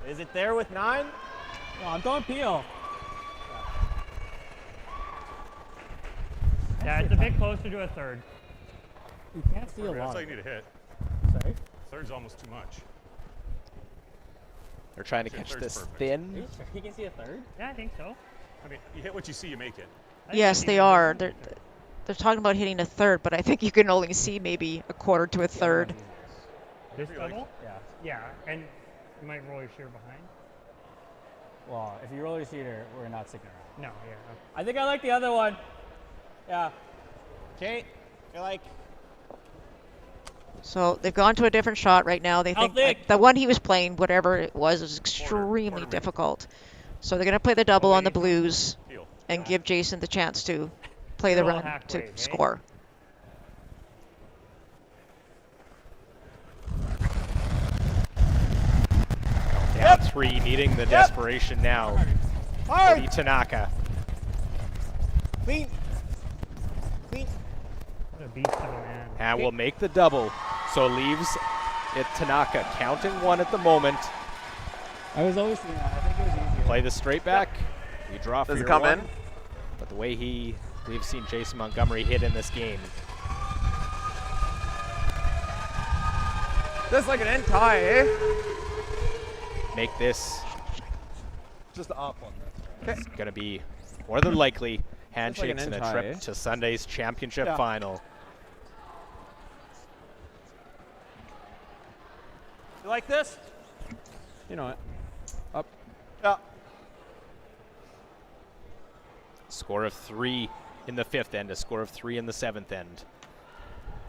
Speaker 21: Is it there with 9?
Speaker 7: No, I'm going peel.
Speaker 6: Yeah, it's a bit closer to a third.
Speaker 7: You can't see a lot.
Speaker 8: That's all you need to hit.
Speaker 7: Sorry?
Speaker 8: Third's almost too much.
Speaker 4: They're trying to catch this thin.
Speaker 7: You can see a third?
Speaker 6: Yeah, I think so.
Speaker 8: I mean, you hit what you see, you make it.
Speaker 5: Yes, they are. They're talking about hitting a third, but I think you can only see maybe a quarter to a third.
Speaker 6: This double?
Speaker 7: Yeah.
Speaker 6: Yeah, and you might roll your shear behind.
Speaker 7: Well, if you roll your sheeter, we're not sticking around.
Speaker 6: No, yeah.
Speaker 7: I think I like the other one. Yeah.
Speaker 21: Okay. You're like.
Speaker 5: So they've gone to a different shot right now. They think the one he was playing, whatever it was extremely difficult. So they're going to play the double on the Blues and give Jason the chance to play the run to score.
Speaker 4: Down 3, needing the desperation now. Cody Tanaka.
Speaker 21: Clean. Clean.
Speaker 6: What a beast of a man.
Speaker 4: And will make the double. So leaves it Tanaka, counting 1 at the moment.
Speaker 7: I was always seeing that. I think it was easier.
Speaker 4: Play the straight back. You draw for
Speaker 16: Does it
Speaker 4: your
Speaker 16: come
Speaker 4: 1.
Speaker 16: in?
Speaker 4: But the way we've seen Jason Montgomery hit in this game.
Speaker 16: That's like an end tie, eh?
Speaker 4: Make this
Speaker 10: Just up on this.
Speaker 4: it's going to be more than likely handshakes
Speaker 16: an
Speaker 4: and a
Speaker 16: end
Speaker 4: trip
Speaker 16: tie, eh?
Speaker 4: to Sunday's championship
Speaker 16: Yeah.
Speaker 4: final.
Speaker 21: You like this?
Speaker 16: You know it. Up.
Speaker 10: Yeah.
Speaker 4: Score of 3 in the 5th end, a score of 3 in the 7th end.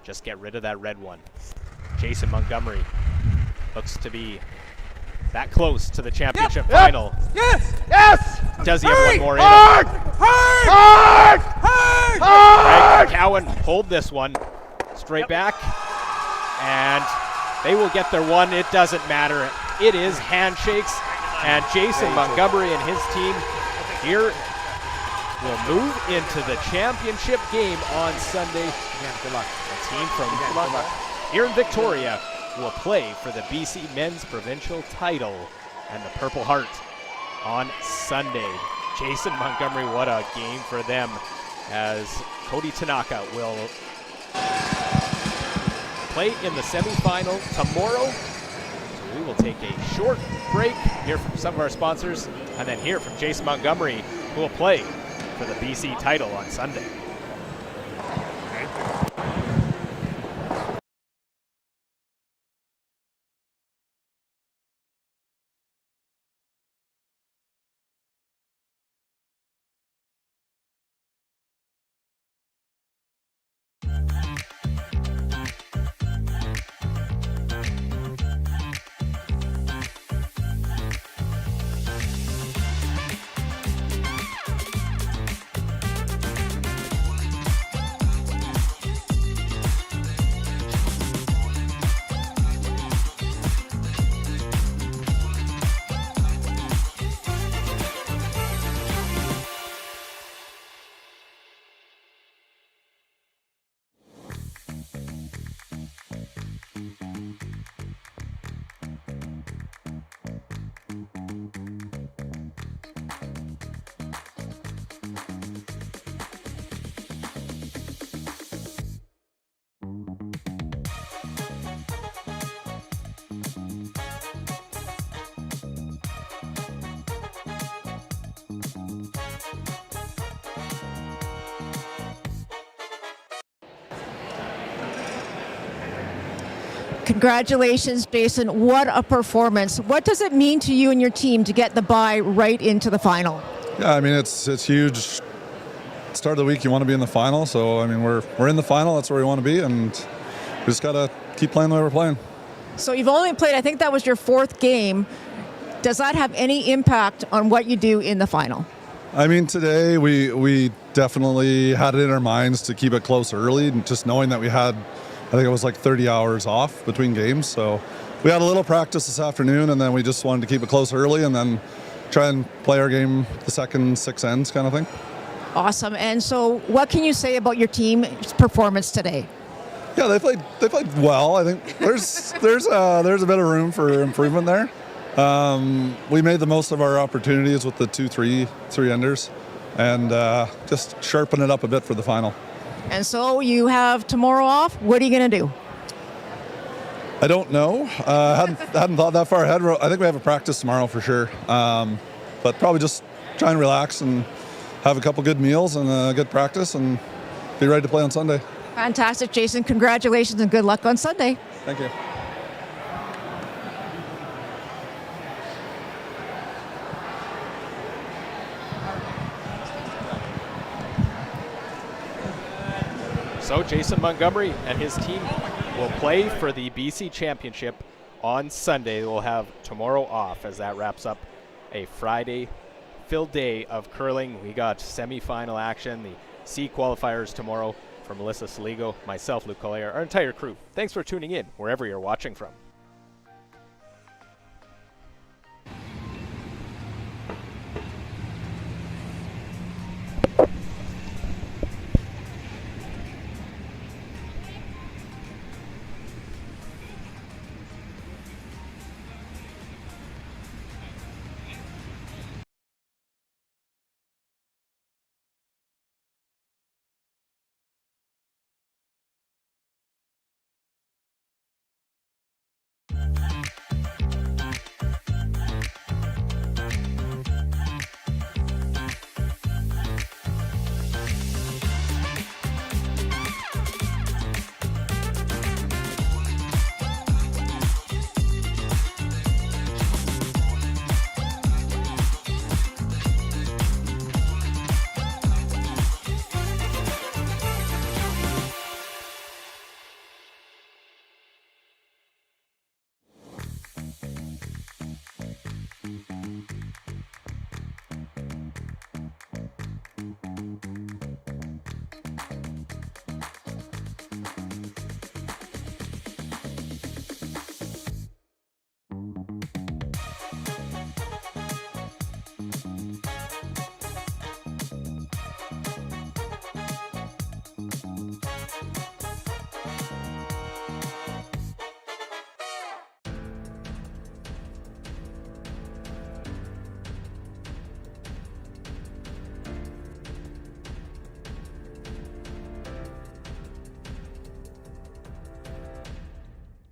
Speaker 4: Just get rid of that red one. Jason Montgomery looks to be that close to the championship final.
Speaker 10: Yes! Yes!
Speaker 4: Does he have one more in him?
Speaker 10: Hard! Hard! Hard! Hard!
Speaker 4: Greg Cowan hold this one straight back, and they will get their 1. It doesn't matter. It is handshakes, and Jason Montgomery and his team here will move into the championship game on Sunday.
Speaker 16: Good luck.
Speaker 4: The team from here in Victoria will play for the BC Men's Provincial title and the Purple Heart on Sunday. Jason Montgomery, what a game for them, as Cody Tanaka will play in the semifinal tomorrow. So we will take a short break, hear from some of our sponsors, and then hear from Jason Montgomery, who will play for the BC title on Sunday.
Speaker 5: Congratulations, Jason. What a performance. What does it mean to you and your team to get the bye right into the final?
Speaker 10: Yeah, I mean, it's huge. Start of the week, you want to be in the final. So, I mean, we're in the final. That's where we want to be. And we just got to keep playing the way we're playing.
Speaker 5: So you've only played, I think that was your 4th game. Does that have any impact on what you do in the final?
Speaker 10: I mean, today we definitely had it in our minds to keep it close early, and just knowing that we had, I think it was like 30 hours off between games. So we had a little practice this afternoon, and then we just wanted to keep it close early and then try and play our game the second 6 ends kind of thing.
Speaker 5: Awesome. And so what can you say about your team's performance today?
Speaker 10: Yeah, they played well. I think there's a bit of room for improvement there. We made the most of our opportunities with the 3-enders, and just sharpen it up a bit for the final.
Speaker 5: And so you have tomorrow off. What are you going to do?
Speaker 10: I don't know. Hadn't thought that far ahead. I think we have a practice tomorrow for sure, but probably just try and relax and have a couple good meals and a good practice and be ready to play on Sunday.
Speaker 5: Fantastic, Jason. Congratulations and good luck on Sunday.
Speaker 10: Thank you.
Speaker 4: So Jason Montgomery and his team will play for the BC Championship on Sunday. They will have tomorrow off as that wraps up a Friday-filled day of curling. We got semifinal action, the C qualifiers tomorrow. For Melissa Saligo, myself, Luke Collier, our entire crew, thanks for tuning in wherever you're watching from.